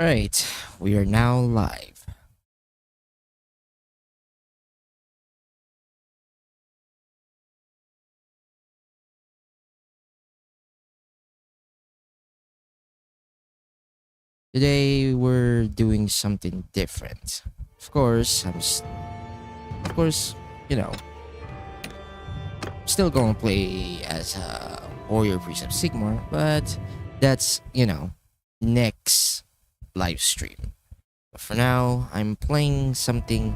Alright, we are now live. Today we're doing something different. Of course, of course, you know, still gonna play as a warrior priest of Sigmar, but that's, next live stream. But for now, I'm playing something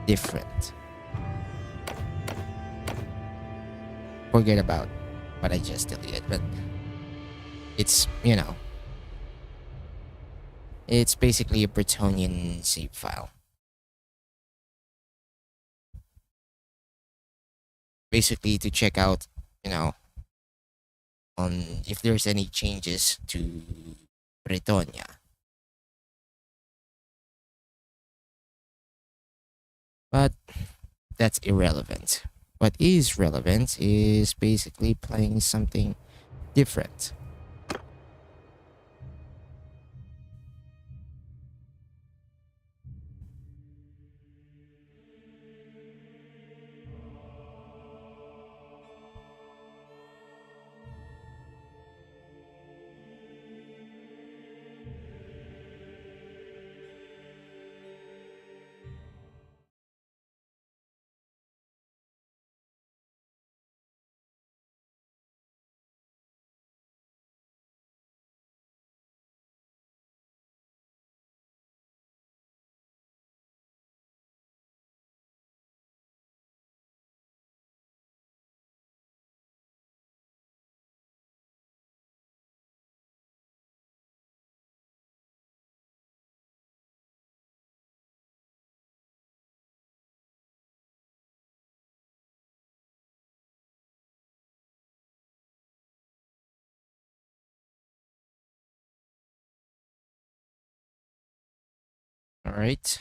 different. Forget about what I just deleted, but it's, it's basically a Bretonian save file. Basically to check out, on if there's any changes to Bretonia. But that's irrelevant. What is relevant is basically playing something different. All right.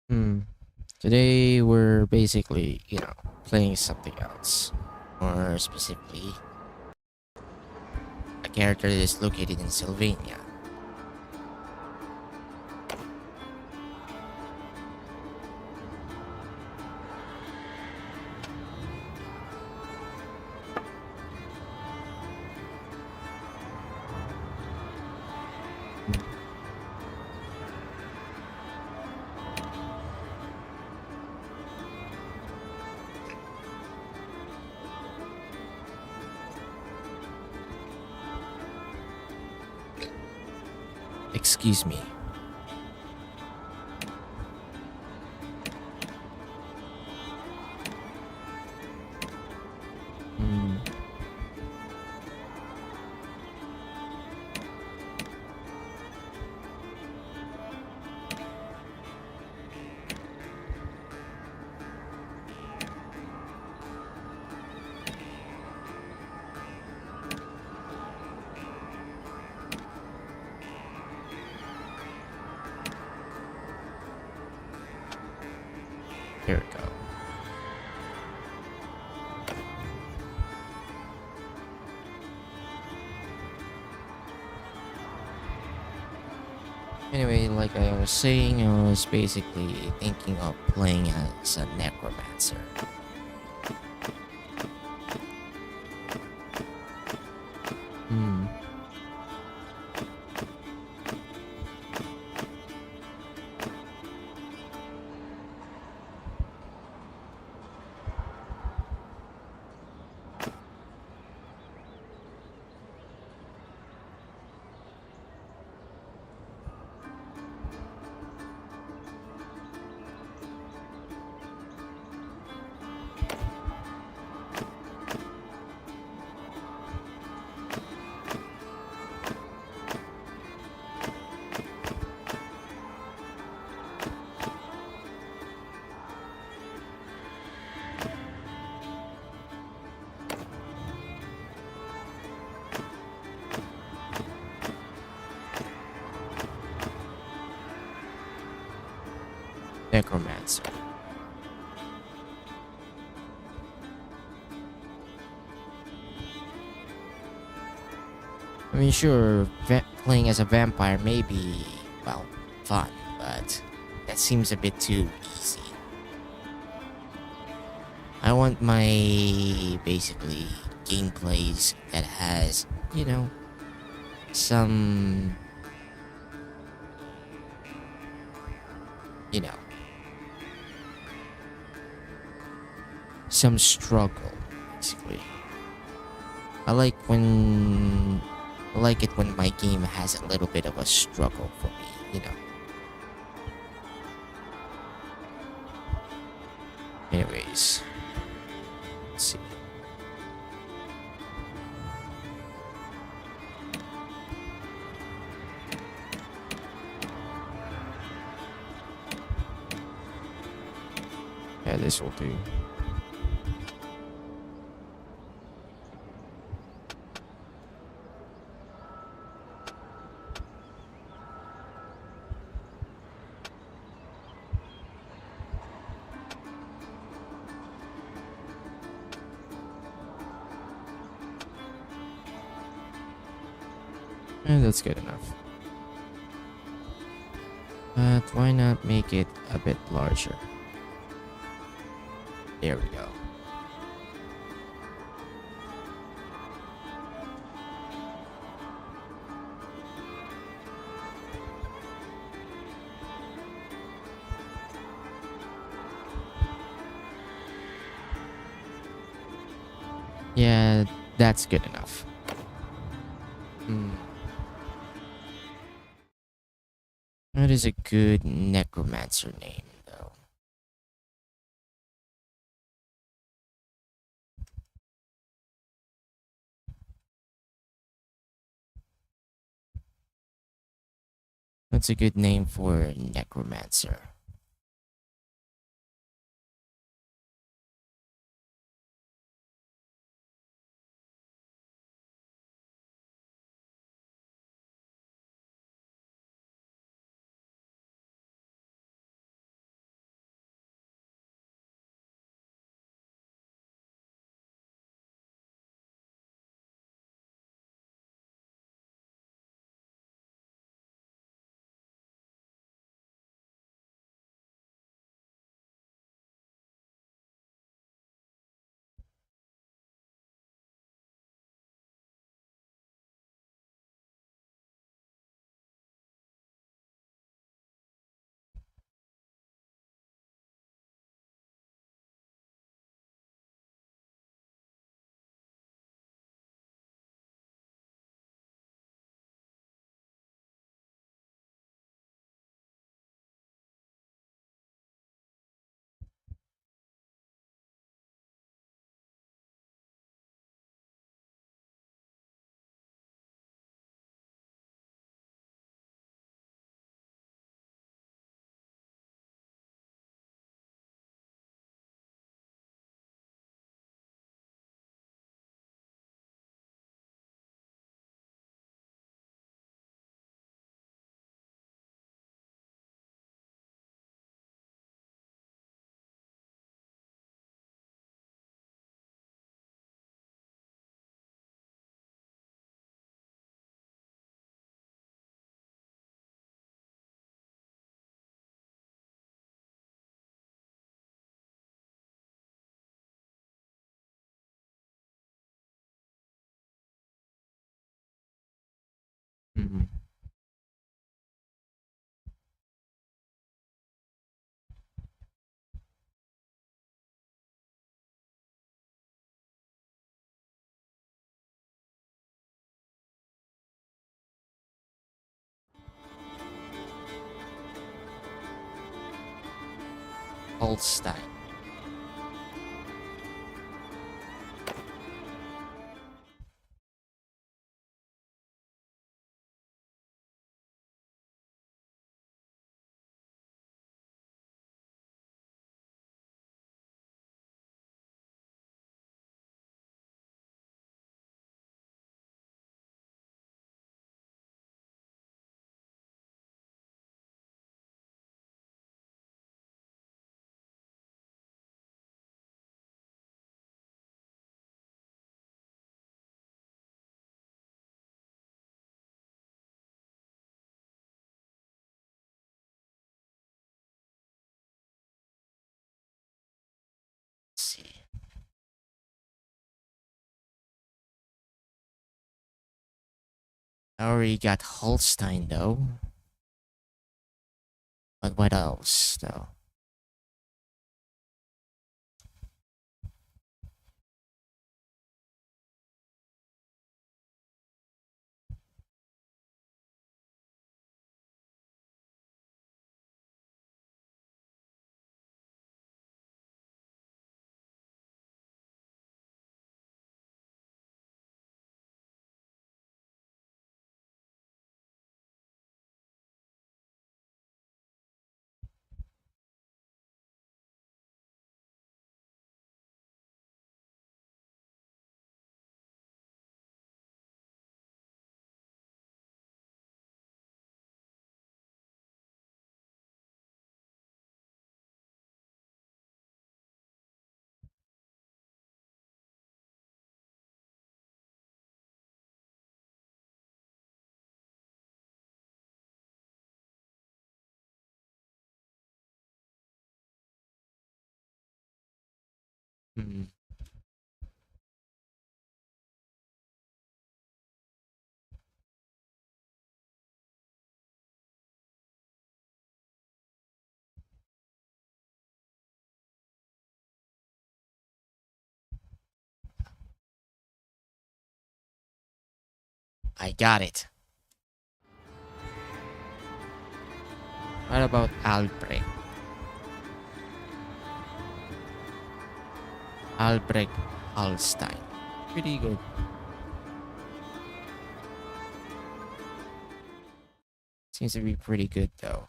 Hmm. Today we're basically, playing something else. More specifically, a character that is located in Sylvania. Excuse me. Hmm. Here we go. Anyway, like I was saying, I was basically thinking of playing as a necromancer. Hmm. necromancer. I mean, sure, playing as a vampire may be, well, fun, but that seems a bit too easy. I want my, basically, gameplays that has, some, you know, some struggle, basically. I like it when my game has a little bit of a struggle for me. Anyways, let's see. Yeah, this will do. And that's good enough. But why not make it a bit larger? There we go. Yeah, that's good enough. That is a good necromancer name, though. That's a good name for necromancer. Mhm. Holstein. I already got Holstein though. But what else though? Hmm. I got it. What about Albrecht? Albrecht Hallstein. Pretty good. Seems to be pretty good though.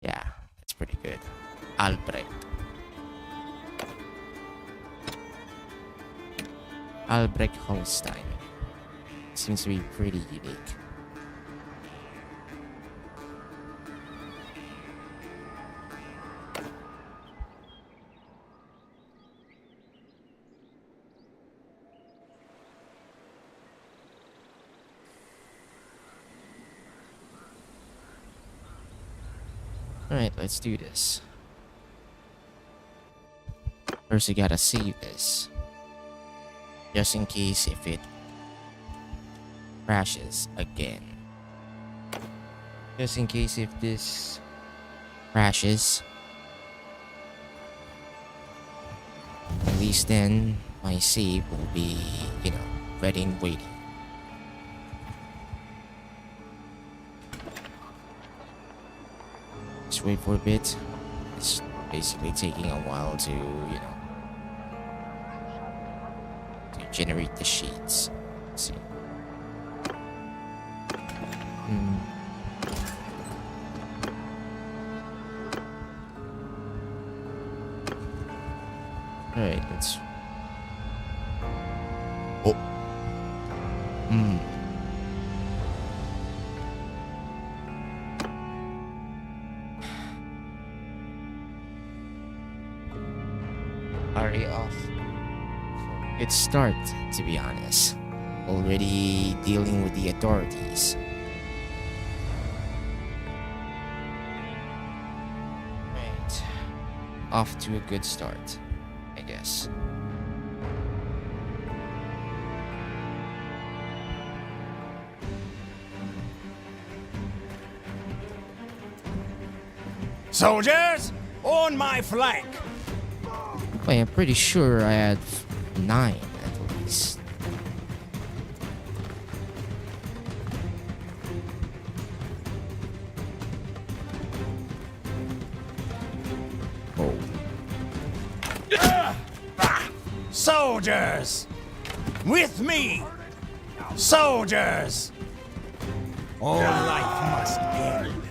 Yeah, that's pretty good. Albrecht. Albrecht Holstein. Seems to be pretty unique. Alright, let's do this. First, you gotta save this. Just in case if it crashes again. Just in case if this crashes. At least then my save will be, ready and waiting. Just wait for a bit. It's basically taking a while to, to generate the sheets. Let's see. Alright, let's... Oh! Already off. Good start, to be honest. Already dealing with the authorities. Right. Off to a good start, I guess. Soldiers, on my flank! Wait, I'm pretty sure I had 9 at least. Oh. Soldiers! With me! Soldiers! All life must end.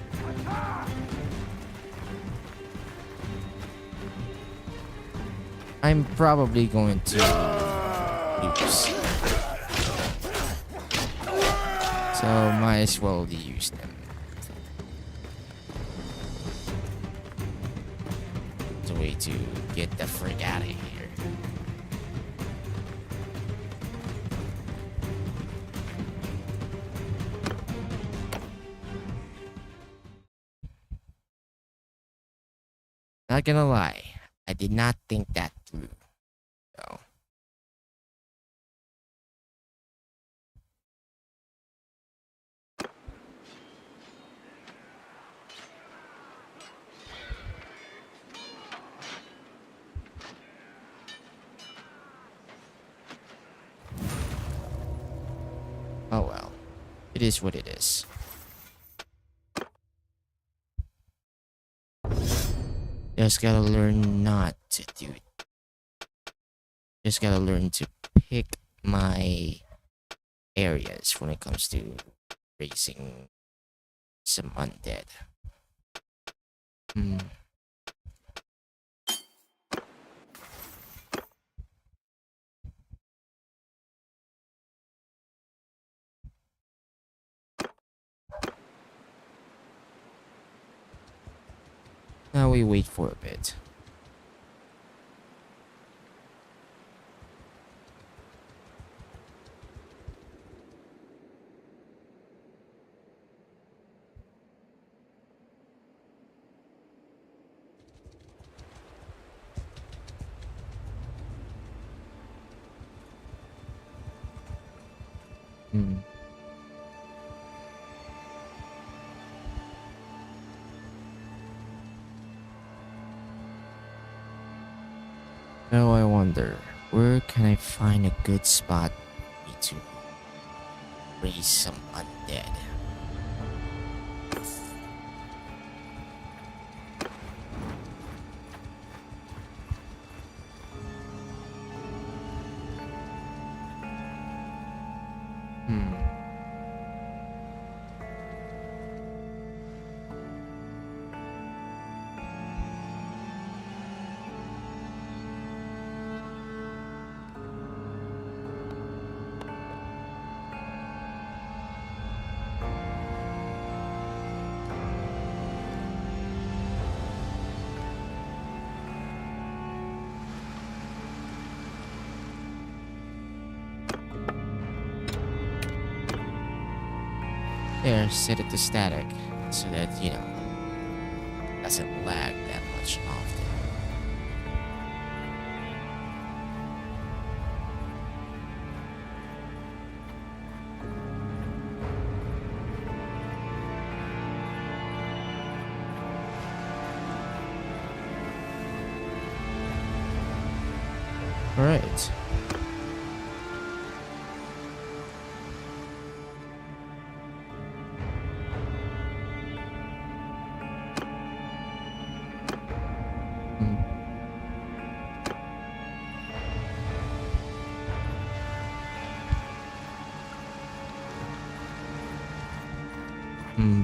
I'm probably going to use. So might as well use them. It's a way to get the frick out of here. Not gonna lie, I did not think that through. So. Oh well, it is what it is. Just gotta learn not to do it. Just gotta learn to pick my areas when it comes to raising some undead. Hmm. Now we wait for a bit. Hmm. Now I wonder, where can I find a good spot for me to raise some undead? Hmm. There, set it to static so that, doesn't lag that much often. Alright.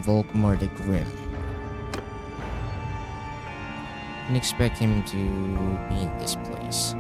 Volkmar the Grim. Didn't expect him to be in this place.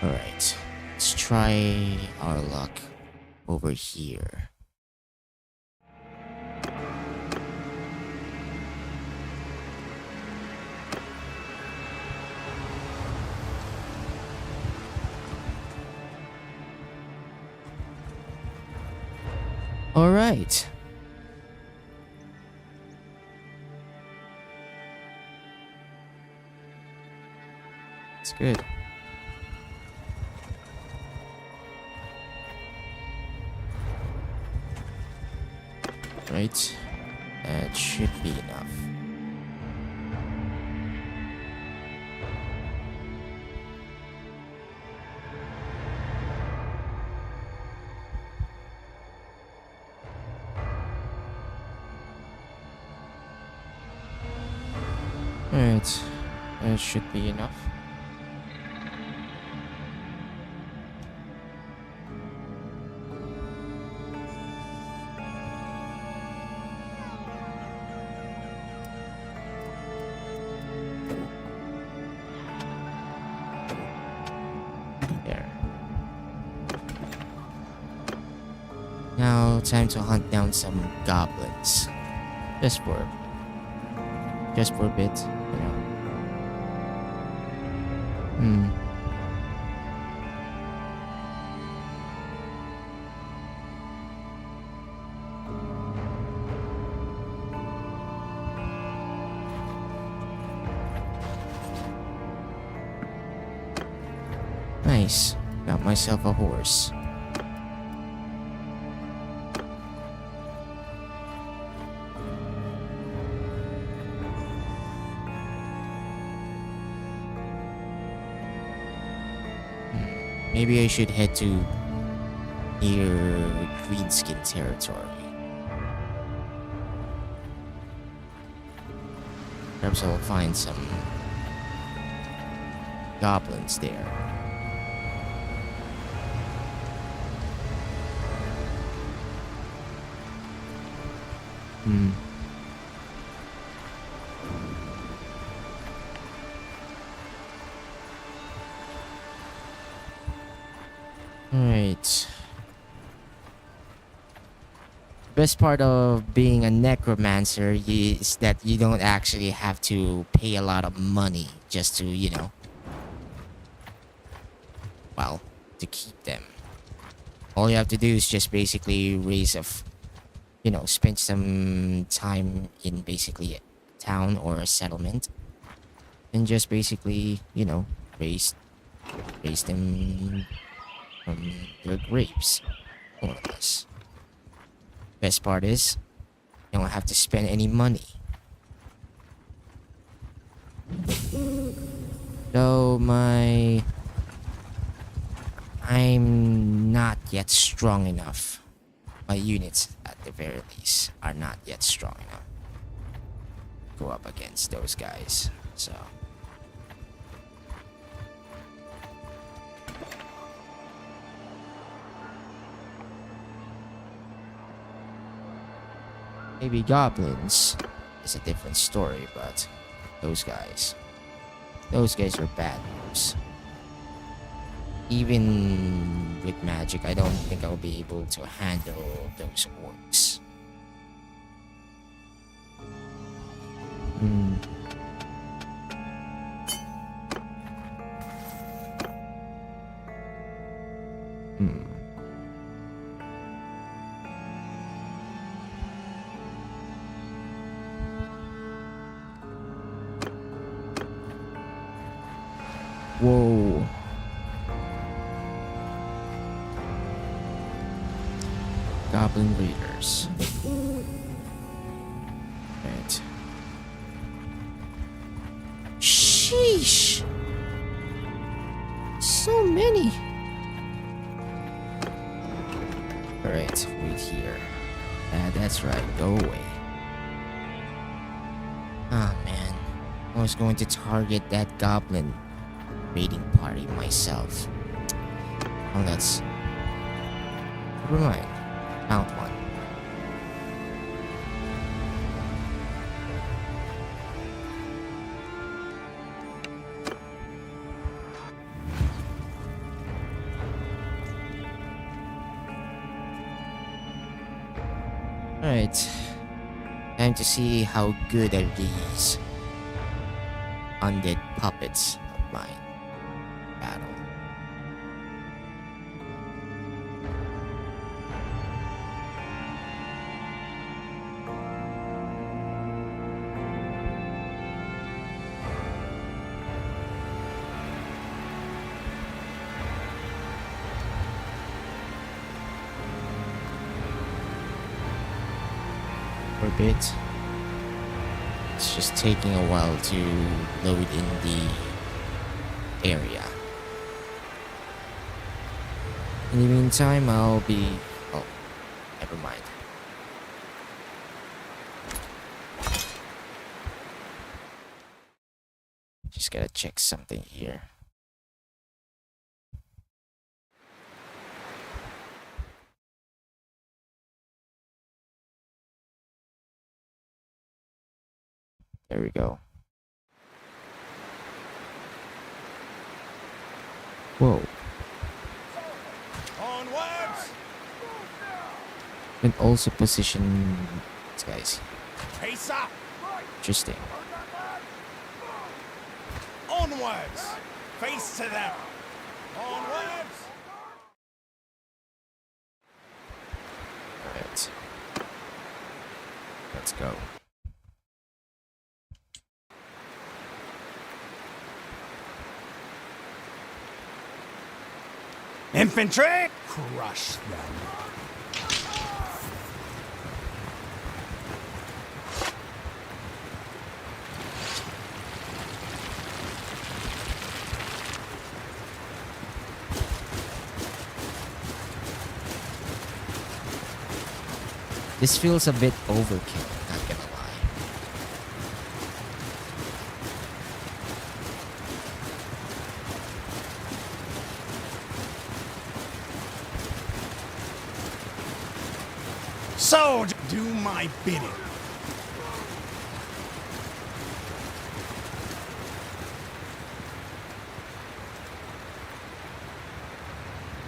Alright, let's try our luck over here. Alright. It's good. Right, that should be enough. Alright, that should be enough. time to hunt down some goblins. Just for a bit, you know. Nice. Got myself a horse. Maybe I should head to near Greenskin territory. Perhaps I'll find some goblins there. Alright. Best part of being a necromancer is that you don't actually have to pay a lot of money just to, you know, well, to keep them. All you have to do is just basically spend some time in basically a town or a settlement and just basically, you know, raise them from their graves, more or less. Best part is, you don't have to spend any money. So I'm not yet strong enough. My units, at the very least, are not yet strong enough to go up against those guys. So maybe goblins is a different story, but those guys are bad news. Even with magic, I don't think I'll be able to handle those orcs. Whoa. Goblin breeders. Right. Sheesh. So many. Alright, wait here. That's right, go away. Ah, man. I was going to target that goblin raiding party myself. Oh, that's... Never mind. Found one. Alright. Time to see how good are these undead puppets of mine. Battle. For a bit. It's just taking a while to load in the area. In the meantime, I'll be... Oh, never mind. Just gotta check something here. There we go. Whoa. Onwards! And also position these guys. Face up! Interesting. Onwards! Face to them! Onwards! Alright. Let's go. Infantry! Crush them. This feels a bit overkill, not gonna lie. Soldier, do my bidding.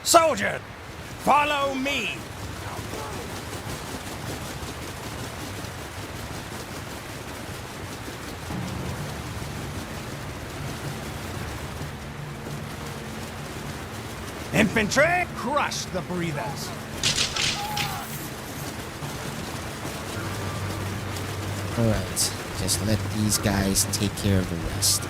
Soldier, follow me. Infantry, crush the breathers. Alright, just let these guys take care of the rest.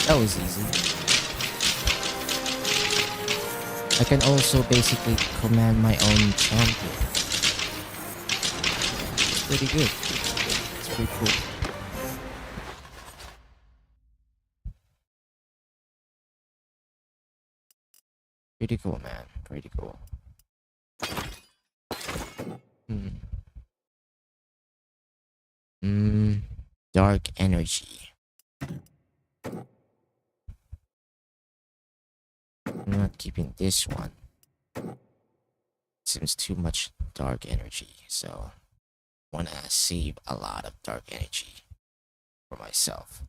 That was easy. I can also basically command my own champion. It's pretty good. It's pretty cool. Pretty cool, man. Pretty cool. Dark energy. I'm not keeping this one. Seems too much dark energy, so I wanna save a lot of dark energy for myself.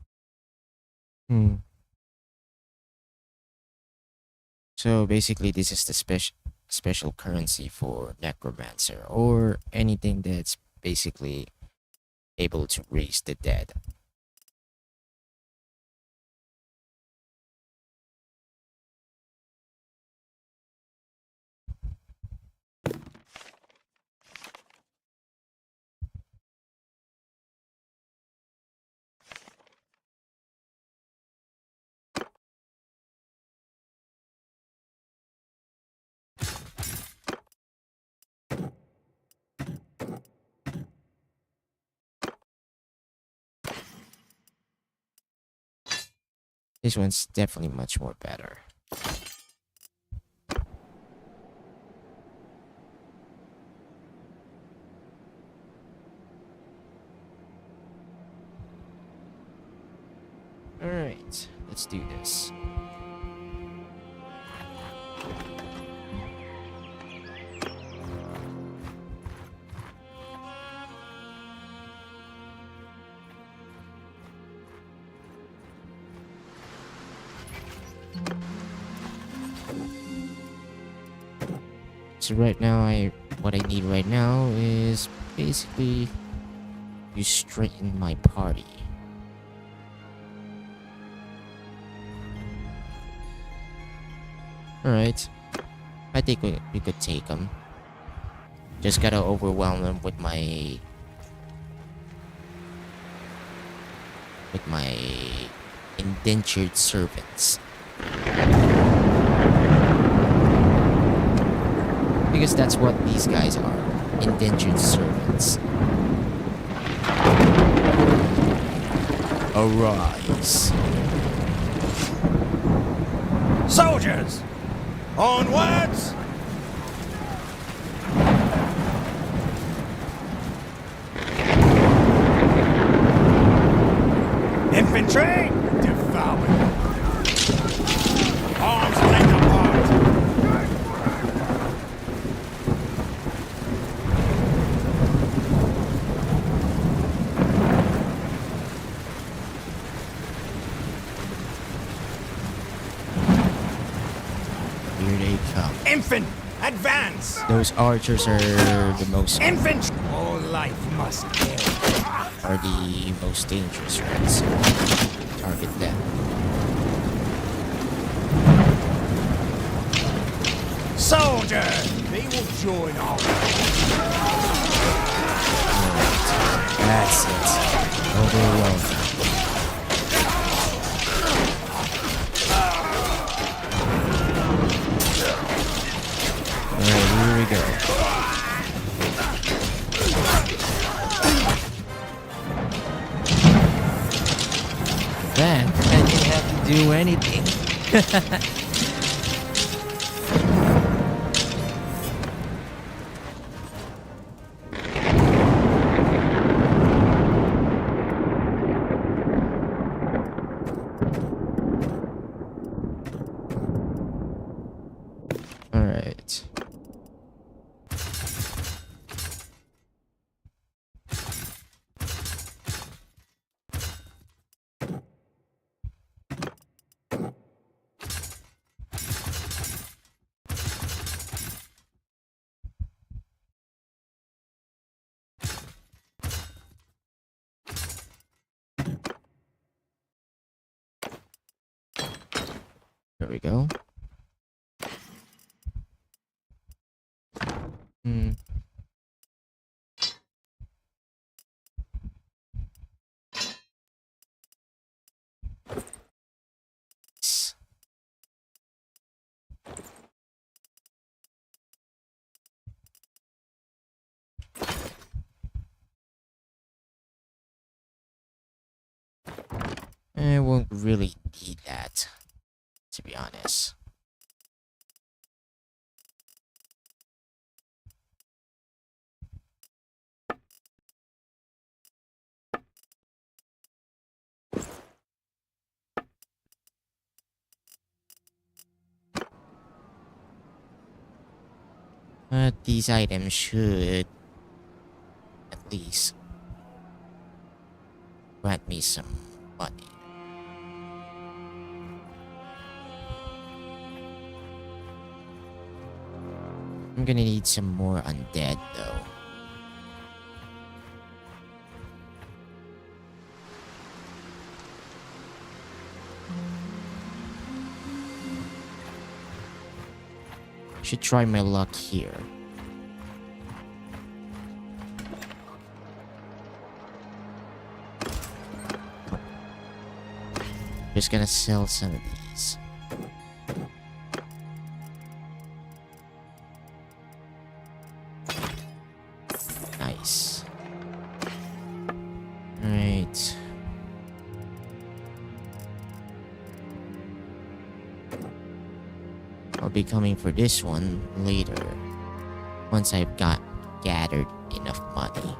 So basically, this is the special currency for necromancer or anything that's basically able to raise the dead. This one's definitely much more better. Alright, let's do this. So right now, what I need right now is basically to straighten my party. Alright, I think we could take them. Just gotta overwhelm them with my indentured servants. Because that's what these guys are, indentured servants. Arise. Soldiers, onwards! come. Infant, advance! Those archers are the most Infant! All life must end. are the most dangerous threats. Target them. Soldiers! They will join our That's it. Overwhelmed. Alright, here we go. Man, I didn't have to do anything. Alright. There we go. Hmm. I won't really need that, to be honest. But these items should at least grant me some money. I'm gonna need some more undead though. Should try my luck here. Just gonna sell some of these. Nice. Alright. I'll be coming for this one later, once I've gathered enough money.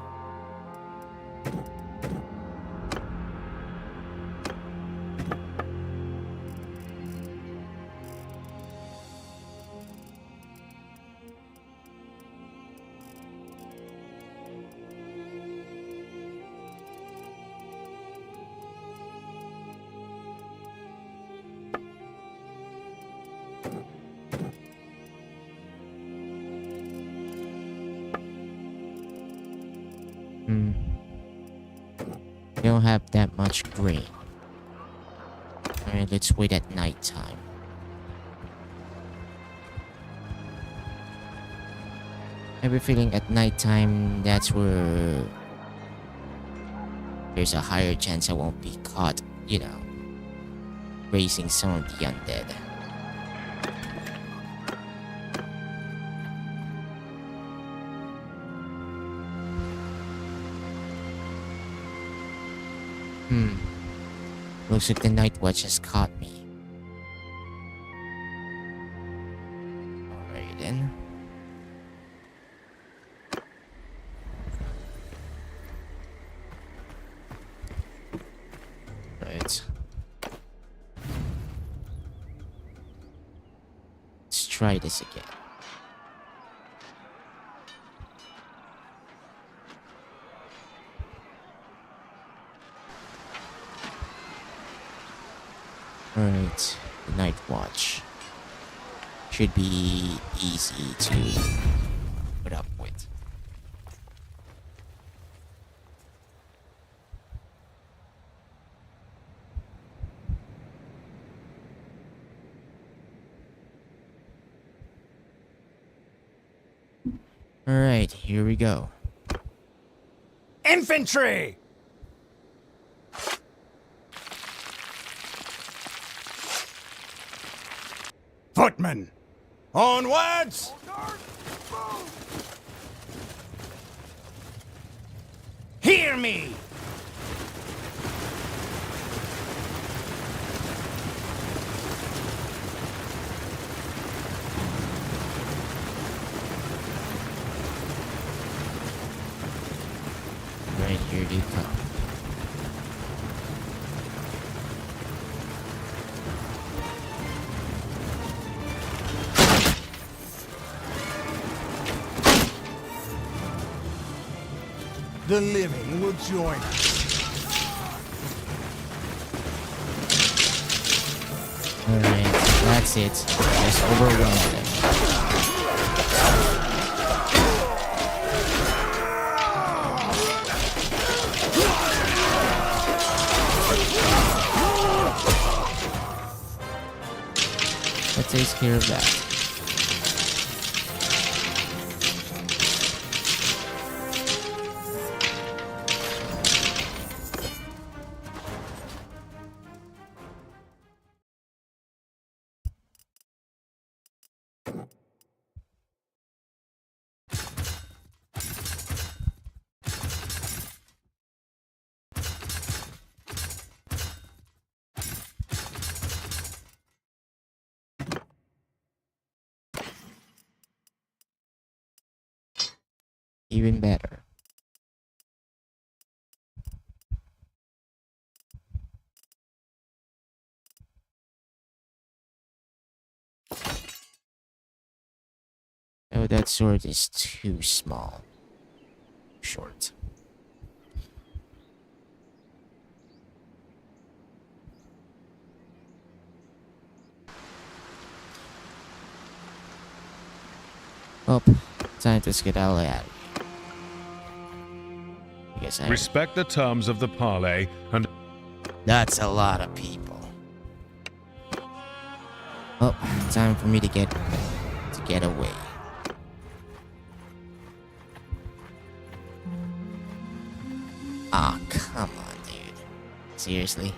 Don't have that much grain. Alright, let's wait at night time. I have a feeling at night time that's where there's a higher chance I won't be caught, you know, raising some of the undead. Looks like the night watch has caught me. Alright then. Right. Let's try this again. Alright, the night watch. should be easy to put up with. Alright, here we go. Infantry! Footmen! Onwards! Hear me! Right, here they come. The living will join us. Alright, that's it. Just overwhelm them. That takes care of that. Even better. Oh, that sword is too small. Short. Well, time to skedaddle out of here. I guess I... Respect the terms of the parley and... That's a lot of people. Well, time for me to get away. Ah, come on, dude. Seriously?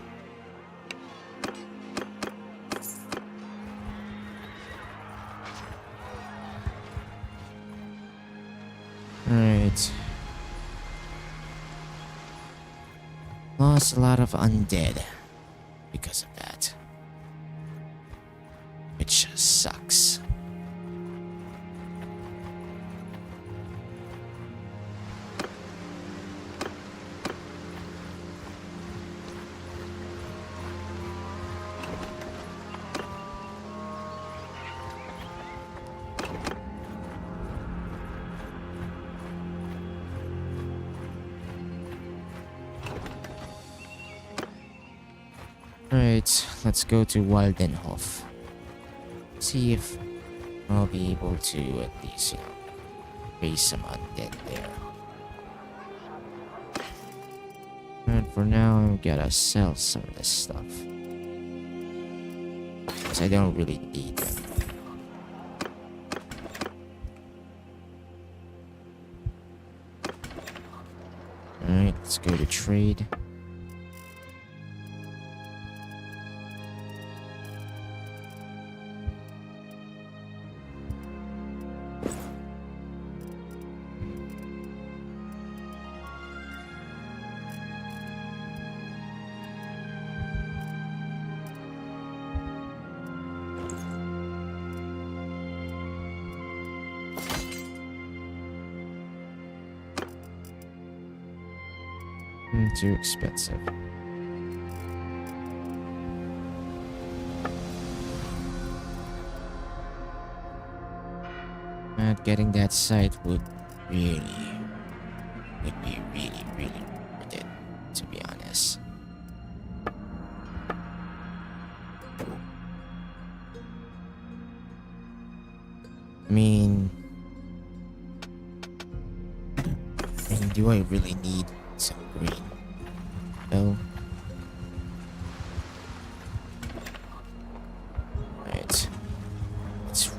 Alright. Lost a lot of undead because of that. Which sucks. Alright, let's go to Waldenhof. See if I'll be able to at least, raise some undead there. And for now, I'm gonna sell some of this stuff. Because I don't really need them. Alright, let's go to trade. Too expensive. And getting that site would be really worth it, to be honest. I mean, do I really need some green? No. Alright. Let's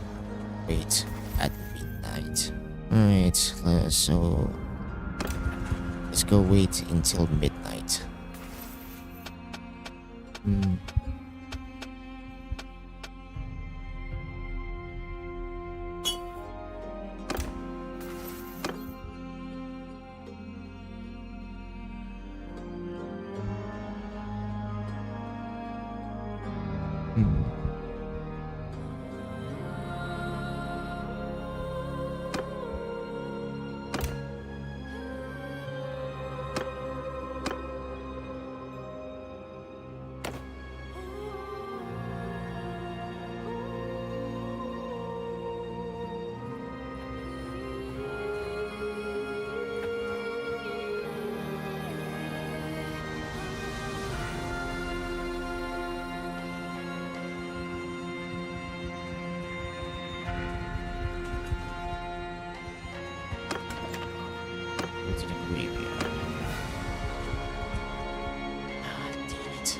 wait at midnight. Alright, so let's go wait until midnight. Hmm. Go to the graveyard. Ah, damn it.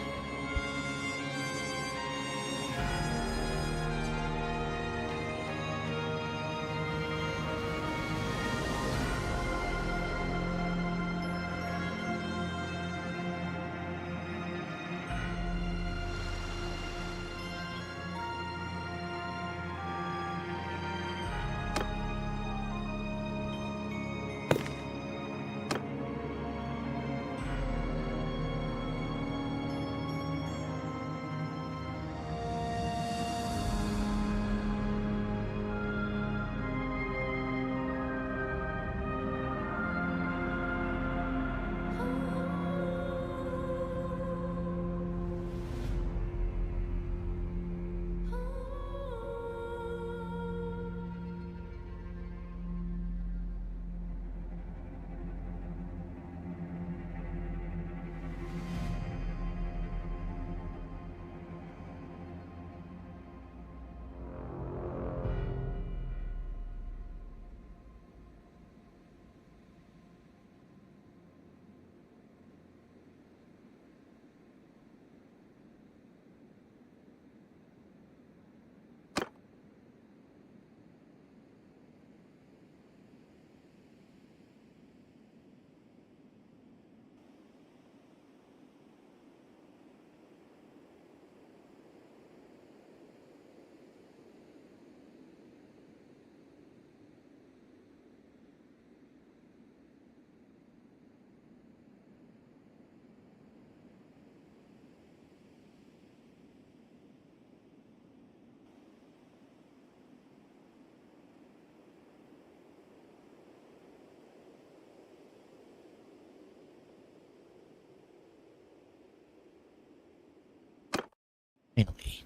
Finally.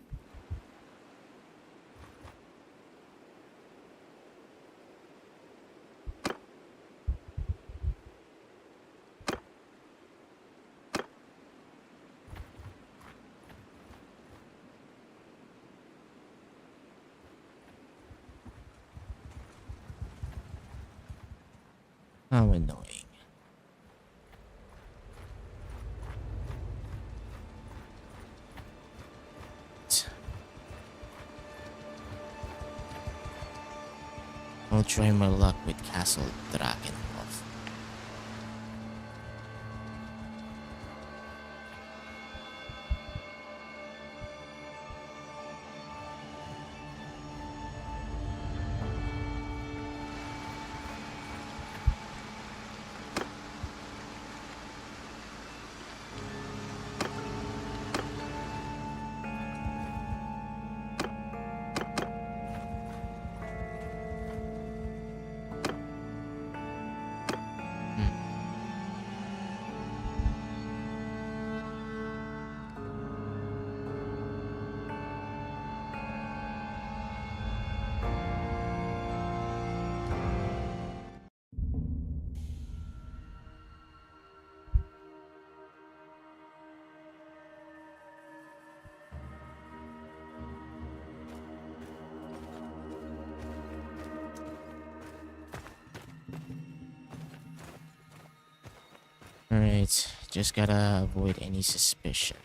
How annoying. I'll try my luck with Castle Drakenhof. Alright, just gotta avoid any suspicion.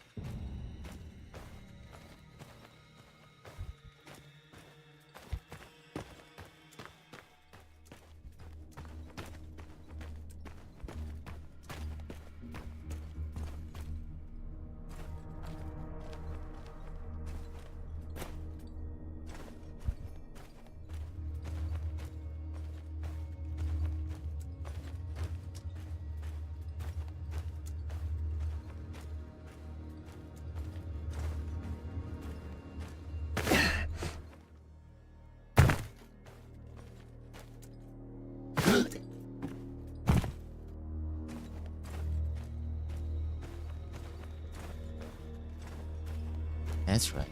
That's right.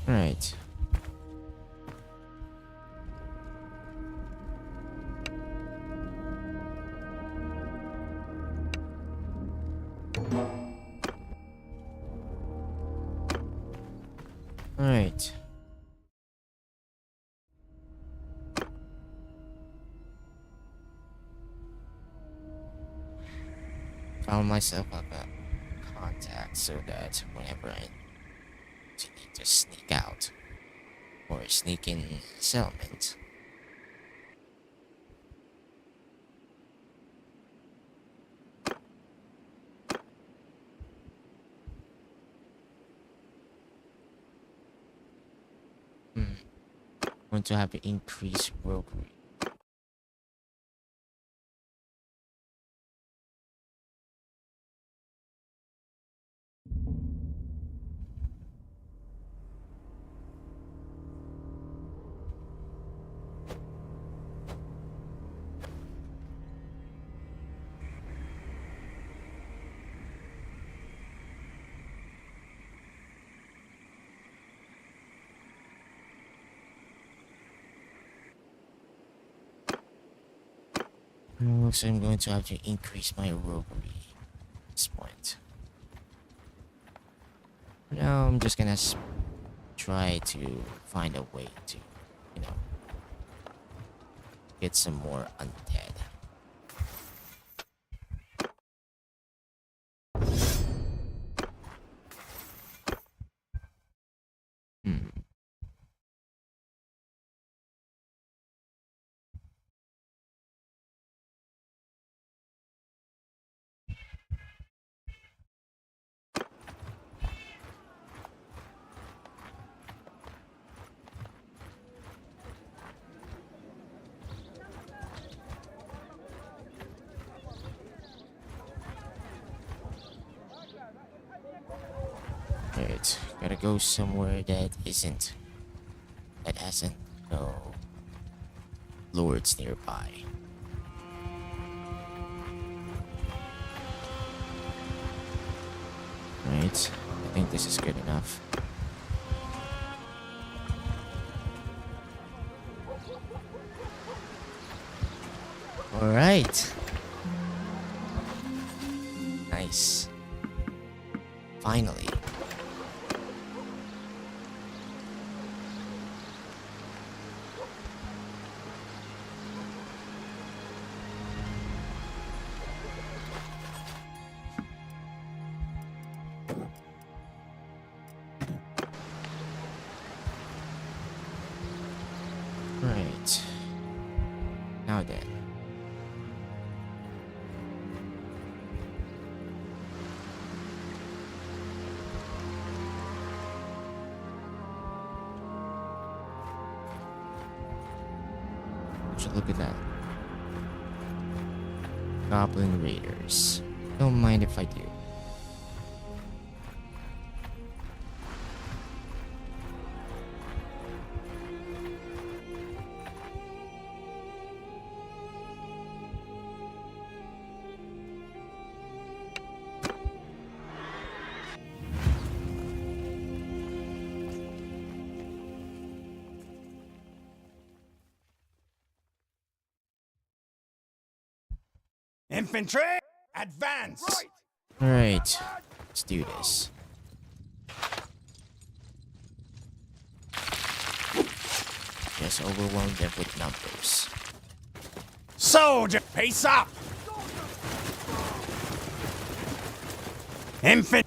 Alright. Alright. Found myself up a contact so that whenever I need to sneak out or sneak in settlement. Going to have to increase roguery. So I'm going to have to increase my roguery at this point. Now I'm just gonna try to find a way to, you know, get some more undead. Right, gotta go somewhere that hasn't no lords nearby. Right, I think this is good enough. Alright. Nice. Finally. Right. Now then. So look at that. Goblin Raiders. Don't mind if I do. Infantry, advance! Alright, let's do this. Just overwhelm them with numbers. Soldier, pace up! Infantry.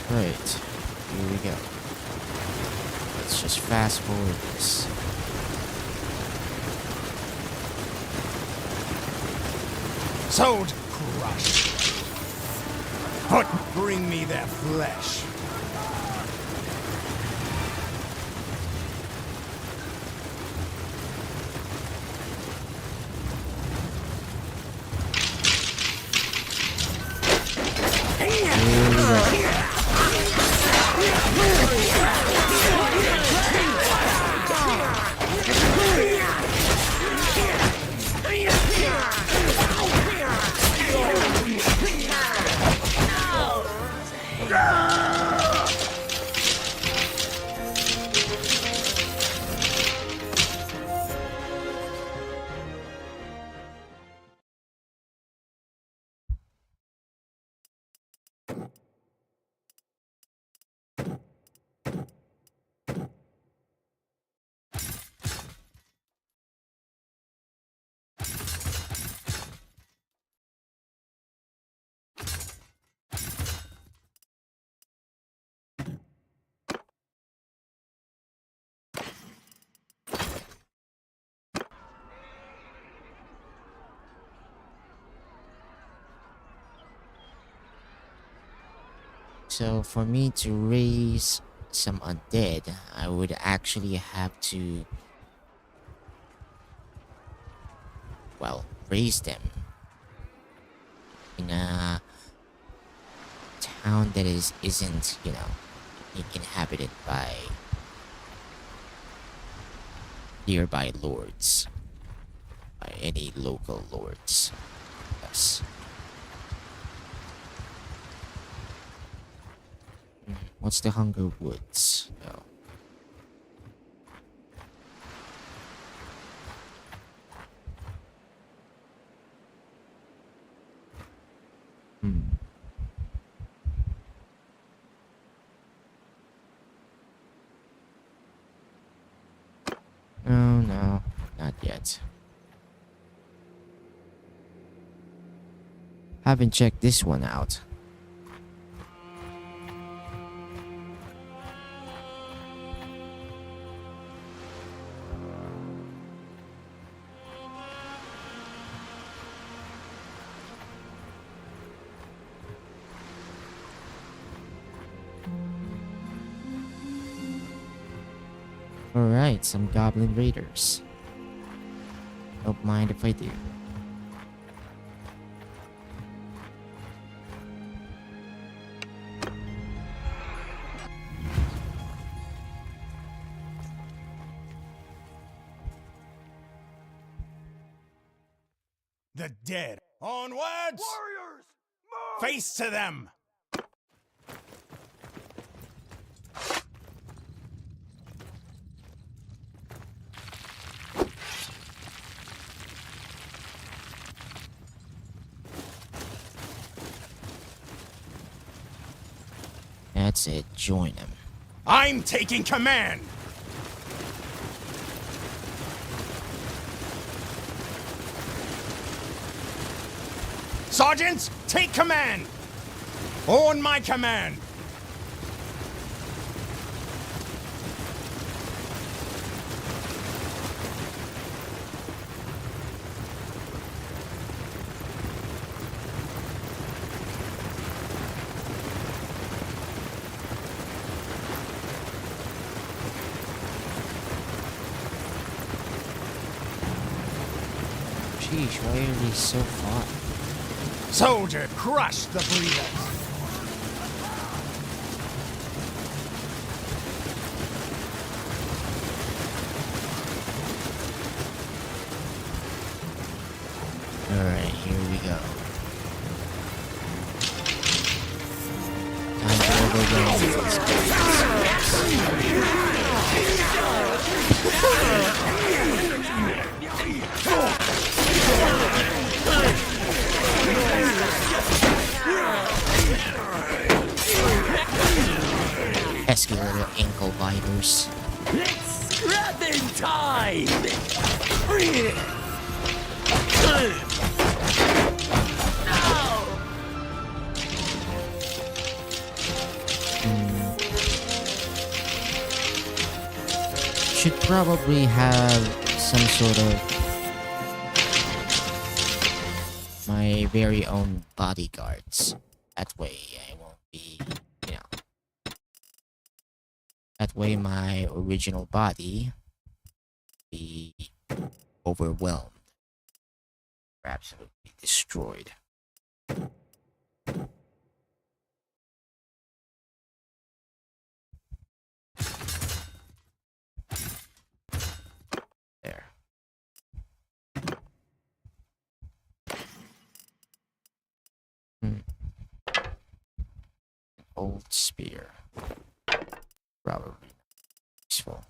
Right, here we go. Let's just fast forward this. Sold, crush. Put, bring me their flesh. So for me to raise some undead, I would actually have to, well, raise them in a town that isn't, inhabited by nearby lords, by any local lords. Yes. What's the Hunger Woods? No. Oh no, not yet. Haven't checked this one out. Alright, some goblin raiders. Don't mind if I do. The dead. Onwards! Warriors! Move! Face to them! That's it, join them. I'm taking command! Sergeants, take command! On my command! Sheesh, why are they so far? Soldier, crush the breathers! Alright, here we go. Time to overwhelm these pesky little ankle biters. It's scrapping time! Should probably have some sort of my very own bodyguards. That way I won't be, you know. That way my original body be overwhelmed. Or absolutely destroyed. There. Old spear. Probably useful.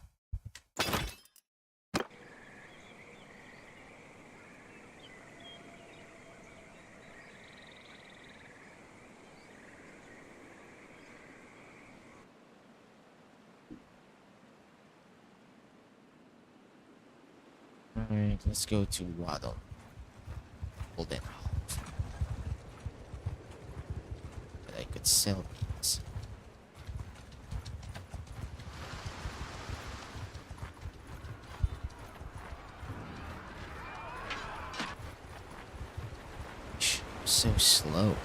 Alright, let's go to Waddle. Golden Halt. But I could sell these. So slow.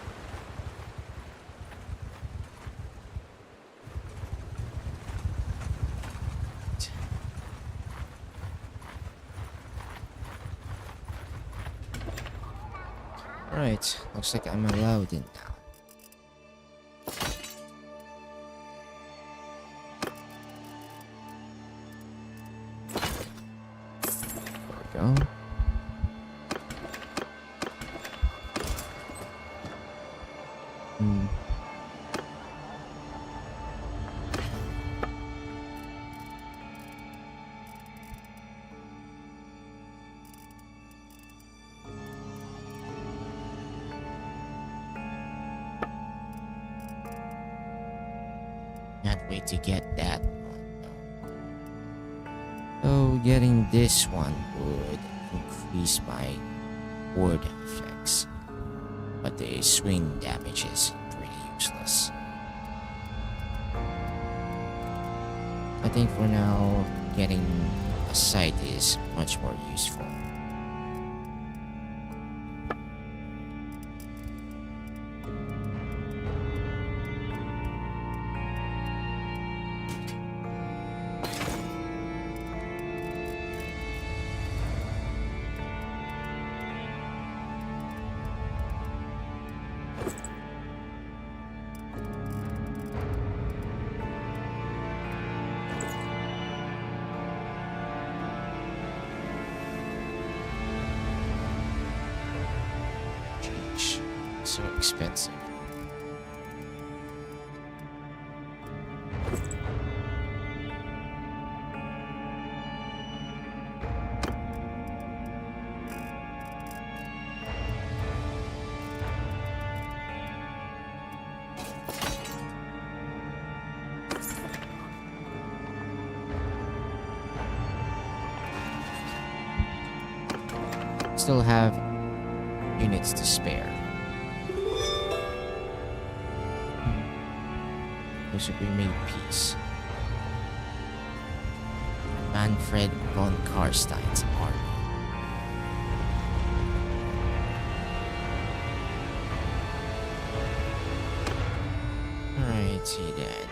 Alright, looks like I'm allowed in now. There we go. Can't wait to get that one though. Oh, getting this one would increase my ward effects, but the swing damage is pretty useless. I think for now, getting a sight is much more useful. So expensive. Still have units to spare. Looks like we made peace. Manfred von Karstein's army. Alrighty then.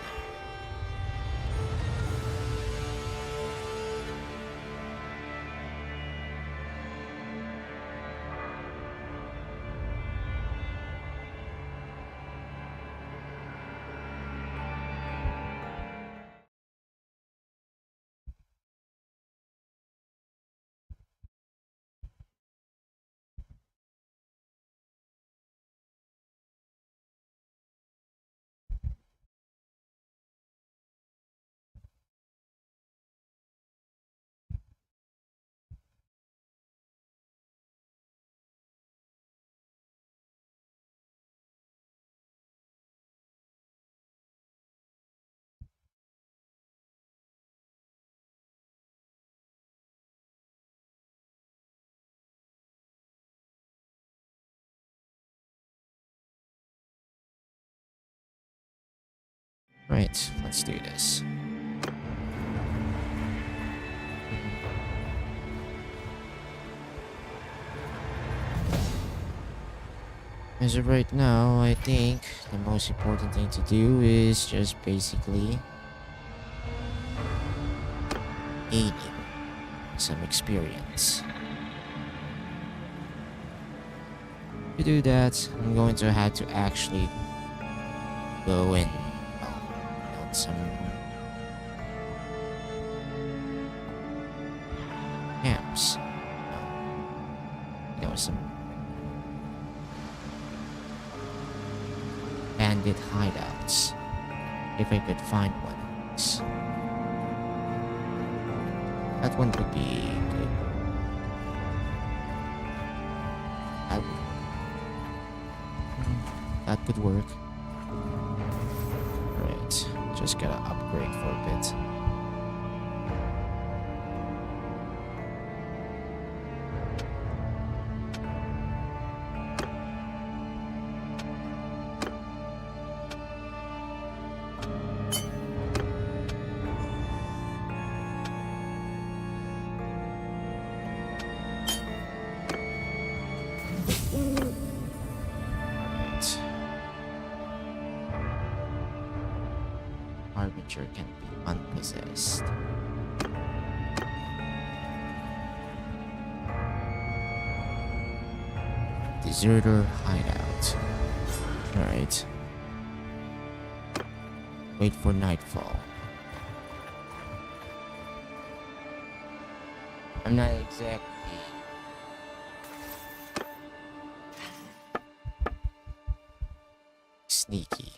Right, let's do this. As of right now, I think the most important thing to do is just basically gaining some experience. To do that, I'm going to have to actually go and build some camps. Some bandit hideouts, if I could find one. That one would be good. That could work. Alright, just gotta upgrade for a bit. Harbinger can be unpossessed. Deserter hideout. Alright. Wait for nightfall. I'm not exactly sneaky.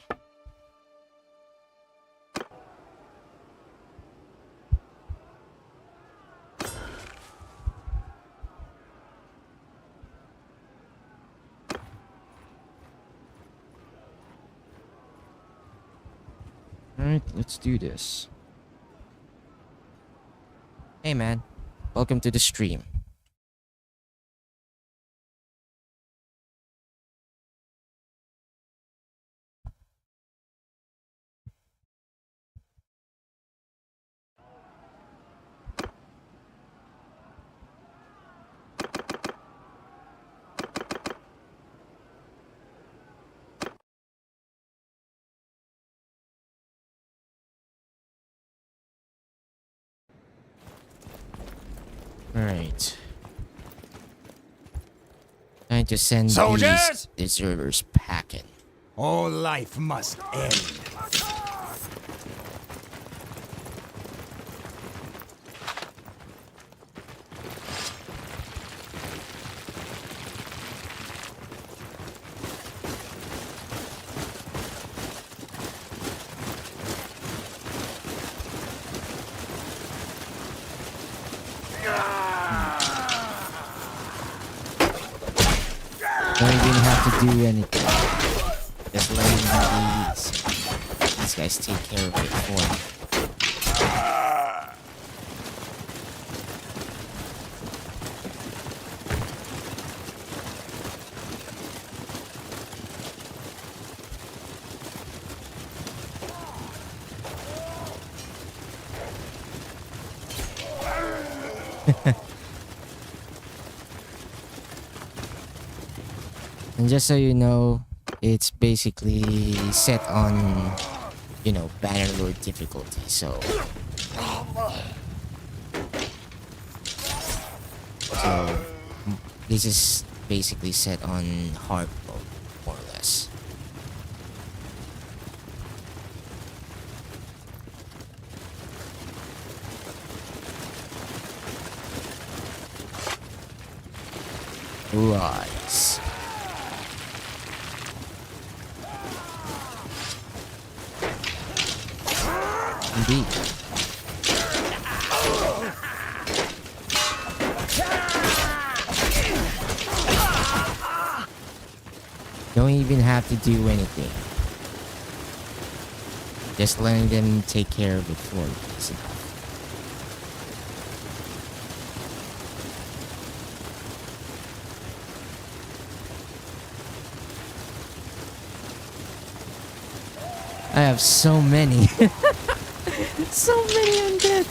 Alright, let's do this. Hey man, welcome to the stream. Alright. Time to send Soldiers! these deserters packing. All life must end. Don't even have to do anything. Just let him have easy. These guys take care of it for me. And just so you know, it's basically set on, Bannerlord difficulty. So this is basically set on hard mode, more or less. Rise. Indeed. Don't even have to do anything. Just letting them take care of it for you is enough. I have so many. So many undead.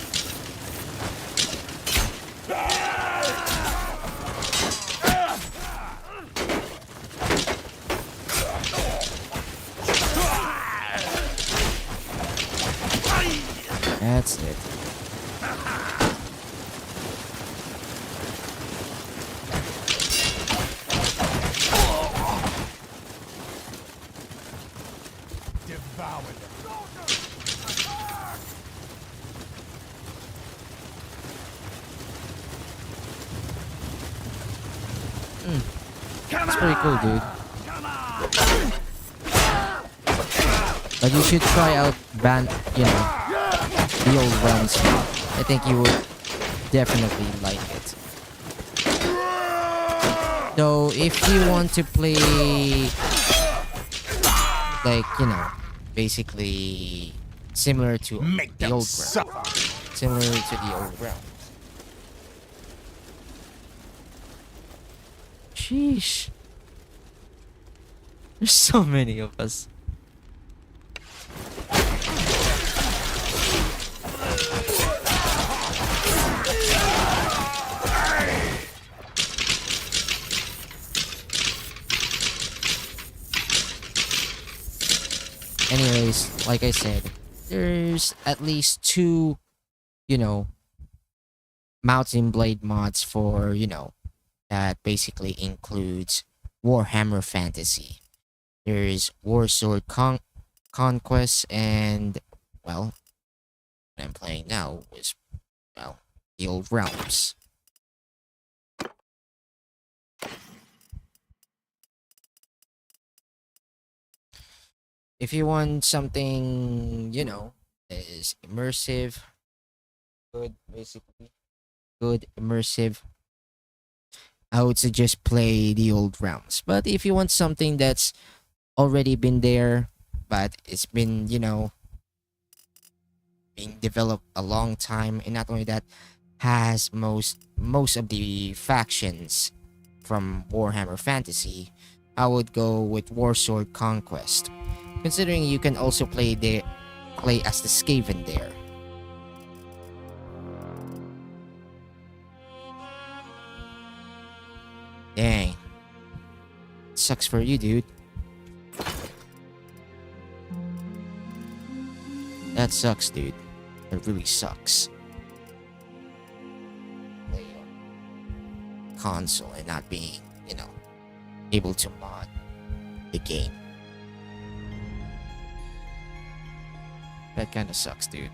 That's it. Devour them. It's pretty cool, dude. But you should try out the old realms. I think you would definitely like it. So if you want to play basically similar to Make the them old suffer. realms. Similar to the old realms. Sheesh. There's so many of us. Anyways, like I said, there's at least two, mountain blade mods for, that basically includes Warhammer Fantasy. There's Warsword Conquest, and, well, what I'm playing now is, the Old Realms. If you want something, that is immersive, good, immersive, I would suggest play the Old Realms. But if you want something that's already been there, but it's been, being developed a long time, and not only that, has most of the factions from Warhammer Fantasy, I would go with Warsword Conquest. Considering you can also play as the Skaven there. Dang. Sucks for you, dude. That sucks, dude. It really sucks. Play on console and not being, able to mod the game. That kinda sucks, dude.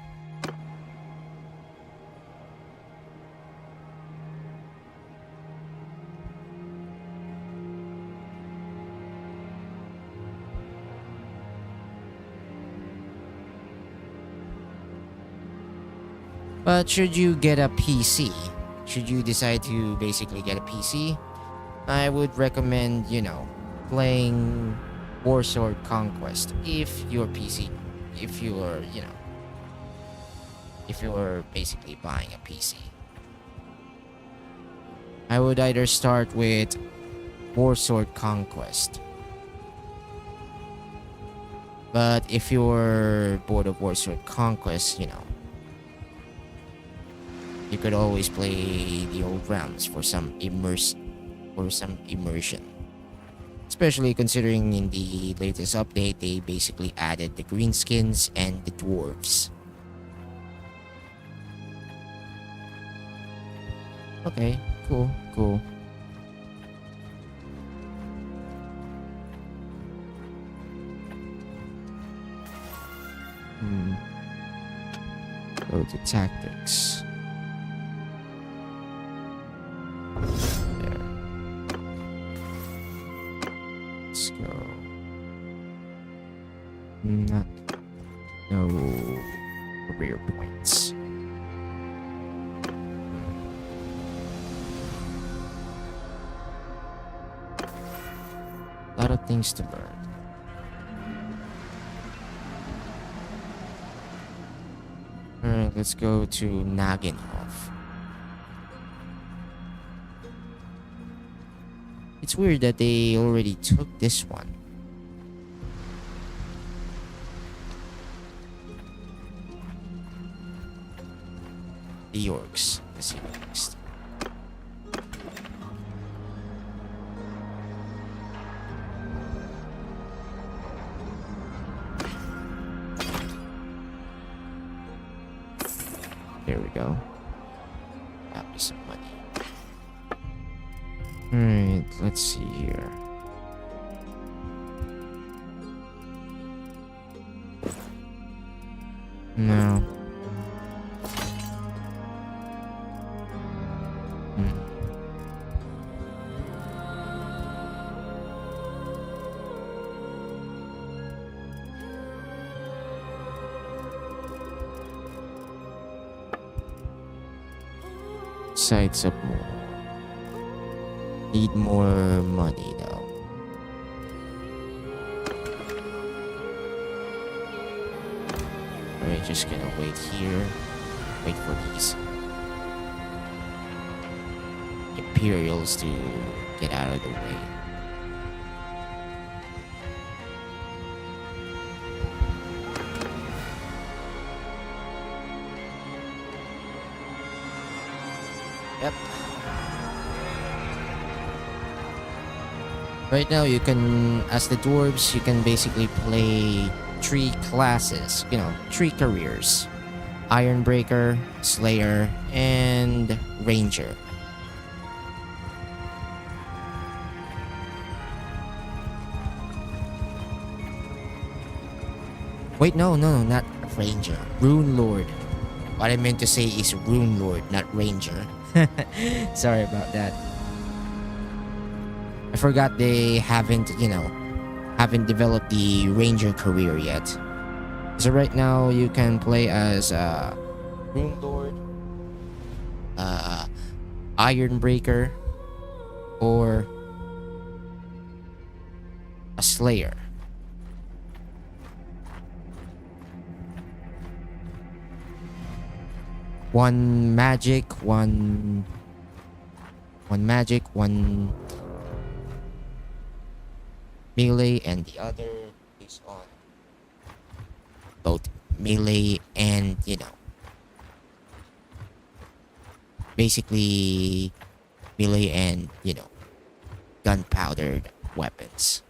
But should you get a PC, should you decide to basically get a PC, I would recommend, playing Warsword Conquest if you're basically buying a PC. I would either start with Warsword Conquest. But if you're bored of Warsword Conquest, you could always play the Old Realms for some immersion. Especially considering in the latest update, they basically added the greenskins and the dwarves. Okay, cool, cool. Go to tactics. There. Let's go. Not. No career points. A lot of things to learn. Alright, let's go to Naginhof. It's weird that they already took this one. The orcs. Let's see what next. There we go. Got me some money. Alright, let's see here. No. Sides up more. Need more money though. We're just gonna wait here. Wait for these Imperials to get out of the way. Yep. Right now you can, as the dwarves, you can basically play 3 classes, 3 careers. Ironbreaker, Slayer, and Ranger. Wait, no, not Ranger. Rune Lord. What I meant to say is Rune Lord, not Ranger. Sorry about that. I forgot they haven't developed the Ranger career yet. So right now you can play as Rune Lord, Ironbreaker, or a Slayer. One magic, one melee, and the other is on both melee and basically melee and gunpowder weapons,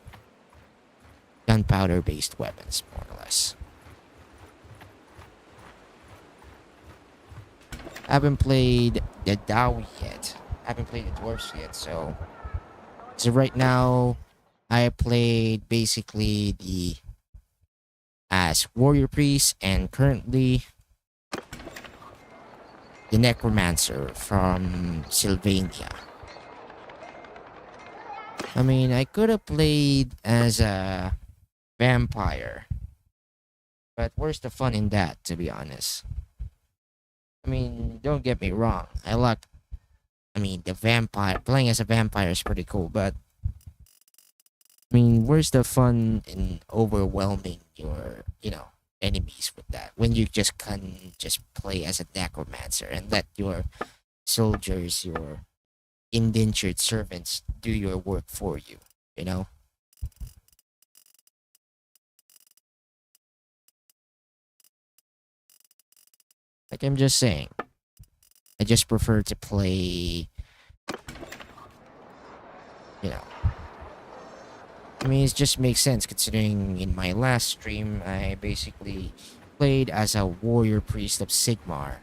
gunpowder based weapons, more or less. I haven't played the Dowie yet. I haven't played the dwarves yet, so right now I played basically the as warrior priest and currently the necromancer from Sylvania. I mean, I could have played as a vampire, but where's the fun in that, to be honest? I mean, don't get me wrong. The vampire, playing as a vampire is pretty cool, but I mean, where's the fun in overwhelming your, enemies with that? When you just can just play as a necromancer and let your soldiers, your indentured servants do your work for you, Like I'm just saying, I just prefer to play, I mean, it just makes sense considering in my last stream, I basically played as a warrior priest of Sigmar,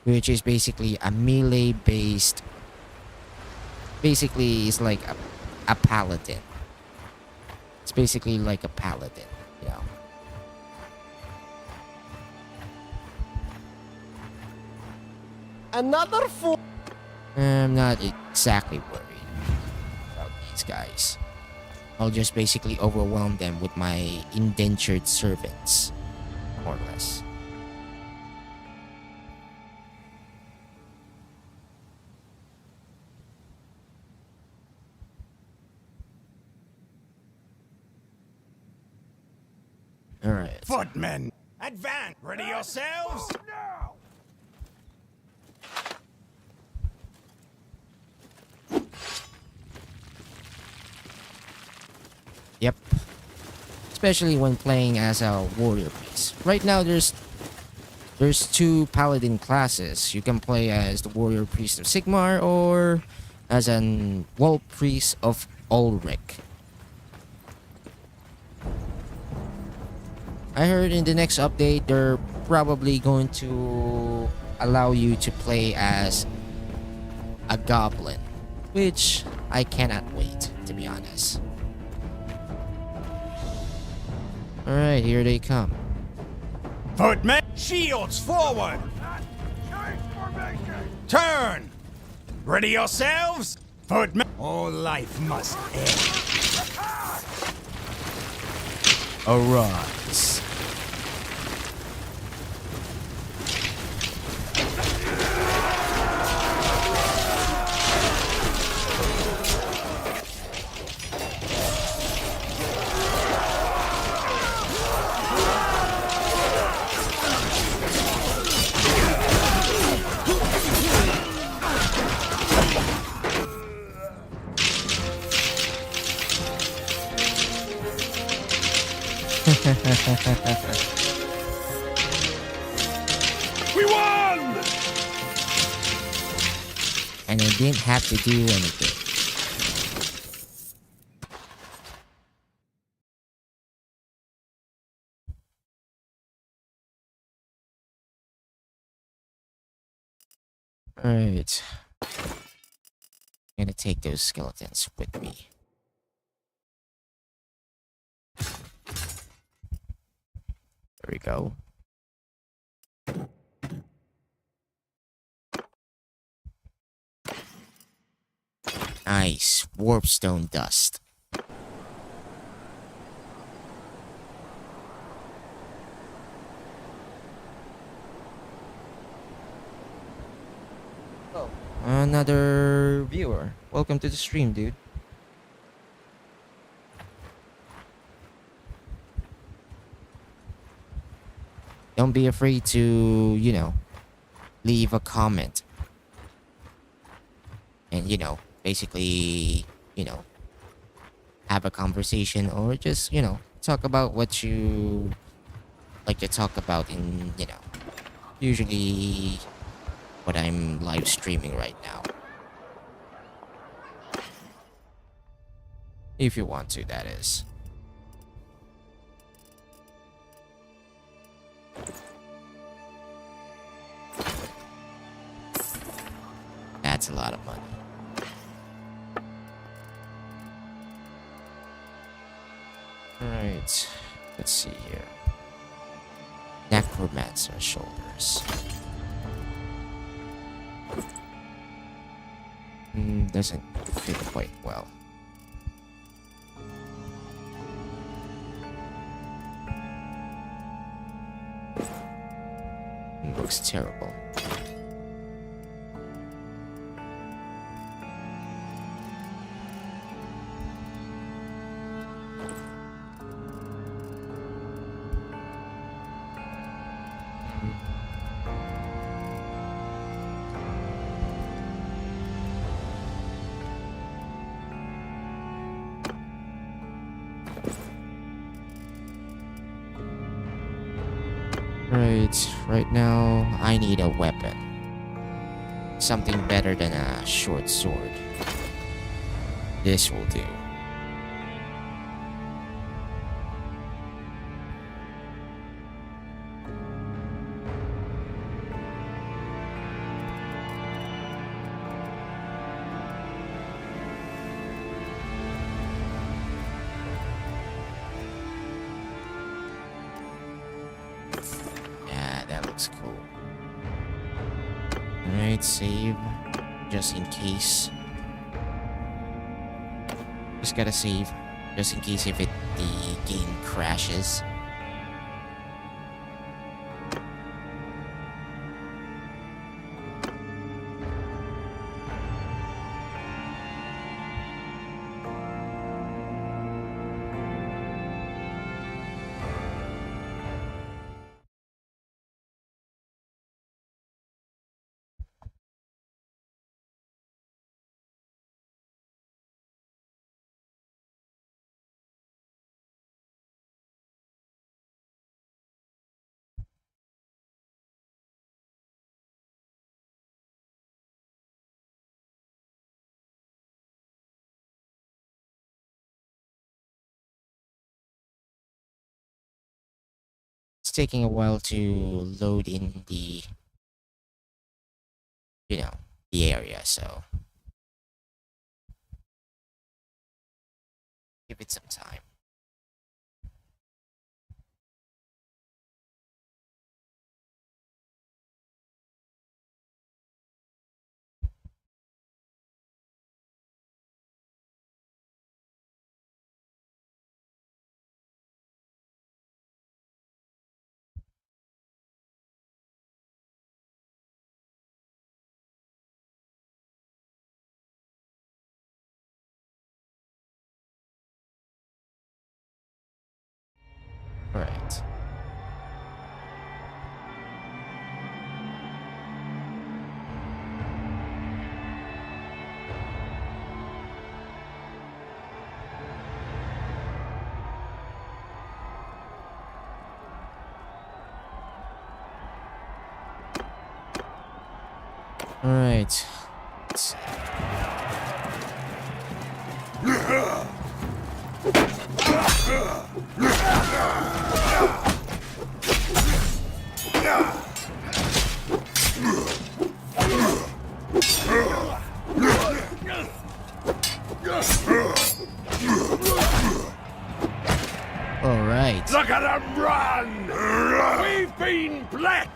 which is basically a melee based, basically it's like a paladin. It's basically like a paladin, you know. Another fool. I'm not exactly worried about these guys. I'll just basically overwhelm them with my indentured servants, more or less. Alright. Footmen, advance. Ready yourselves. Yep. Especially when playing as a warrior priest. Right now there's two paladin classes. You can play as the warrior priest of Sigmar or as an wall priest of Ulrich. I heard in the next update they're probably going to allow you to play as a goblin, which I cannot wait, to be honest. Alright, here they come. Footmen, shields forward. Turn. Ready yourselves. Footmen, all life must end. Arise. We won! And I didn't have to do anything. Alright. I'm gonna take those skeletons with me. There we go. Nice. Warpstone dust. Oh. Another viewer. Welcome to the stream, dude. Don't be afraid to, you know, leave a comment. And, you know, basically, you know, have a conversation or just, you know, talk about what you like to talk about in, you know, usually what I'm live streaming right now. If you want to, that is. That's a lot of money. Alright, let's see here. Necromancer shoulders. Doesn't fit quite well. Looks terrible. Right now, I need a weapon. Something better than a short sword. This will do. Yeah, that looks cool. Alright, save. Just in case. Just gotta save. Just in case if the game crashes. It's taking a while to load in the, the area, so give it some time. Alright. Alright. Let's see. Alright. Look at them run! We've been blessed!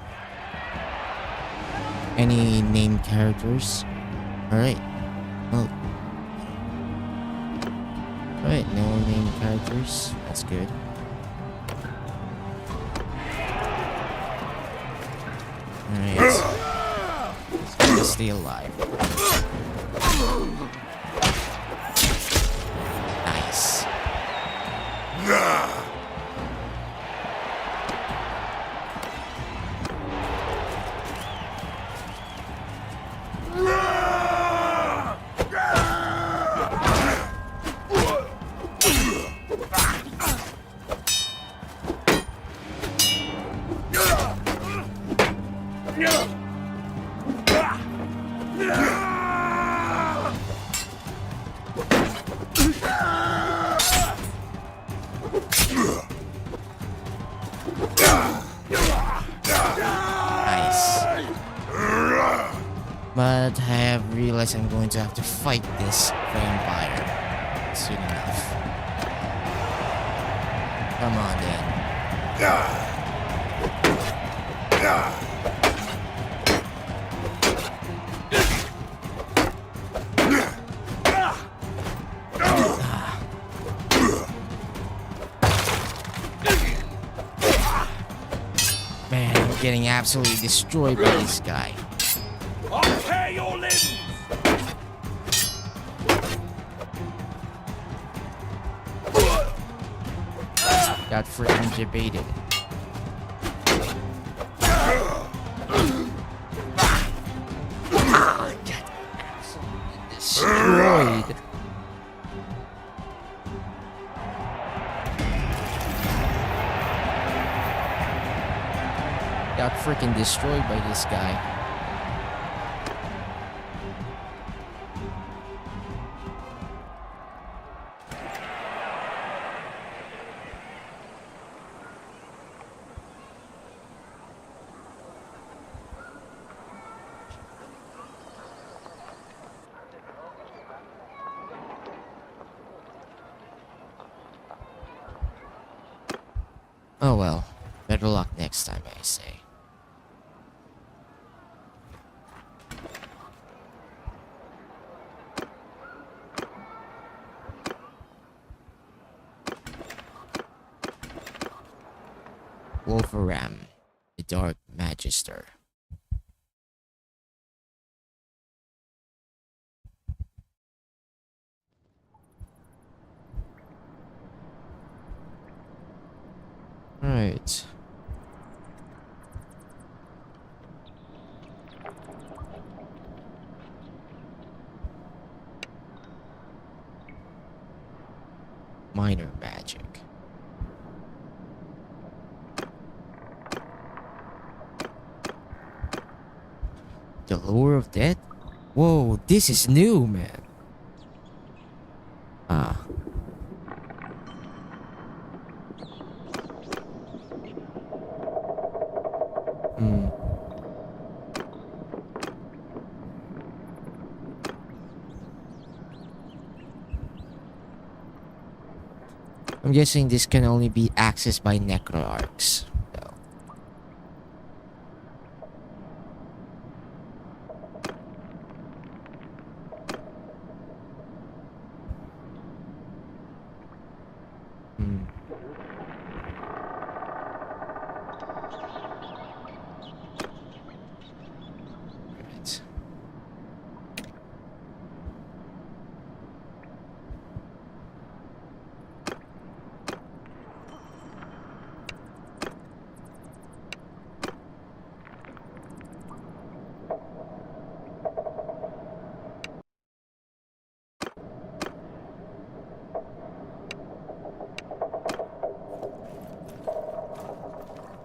Any named characters? Alright. Oh. Alright, no named characters. That's good. Alright. Let's stay alive. Nice. But I have realized I'm going to have to fight this vampire soon enough. Come on then. Man, I'm getting absolutely destroyed by this guy. I'll tear your limbs! Got freaking debated. Got absolutely destroyed. Got freaking destroyed by this guy. Oh well, better luck next time, I say. Wolveram, the Dark Magister. Right. Minor magic. The Lure of Death? Whoa, this is new, man. Ah. Hmm. I'm guessing this can only be accessed by necroarchs. So. Hmm. Right.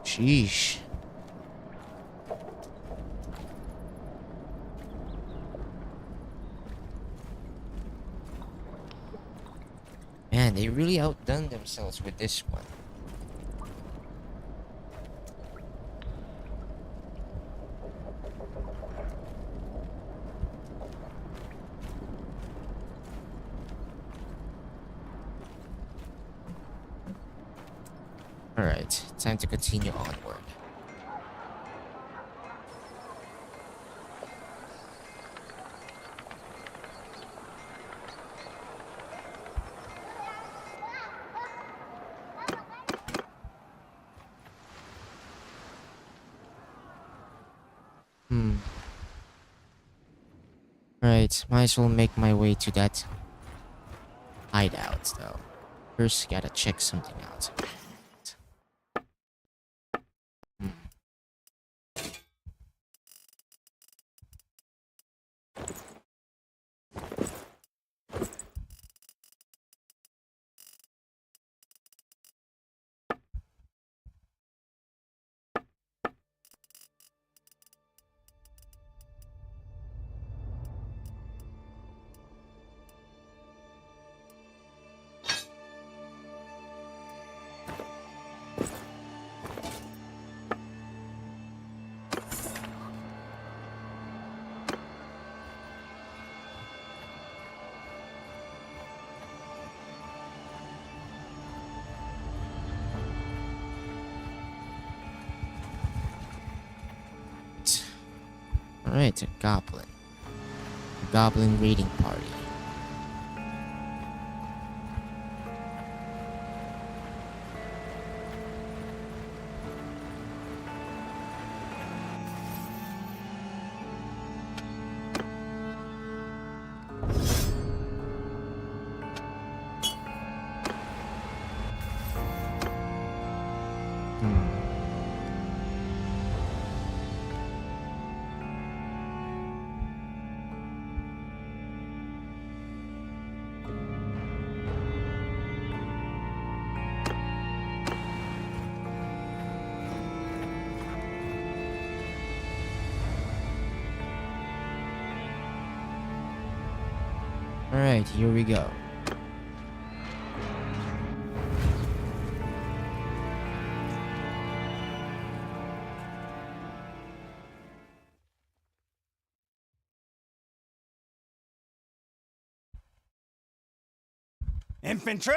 Sheesh. Man, they really outdone themselves with this one. Alright, time to continue onward. Hmm. Right, might as well make my way to that hideout, though. First, gotta check something out. Hmm. Alright, a goblin. A goblin raiding party. Hmm. Alright, here we go. Infantry,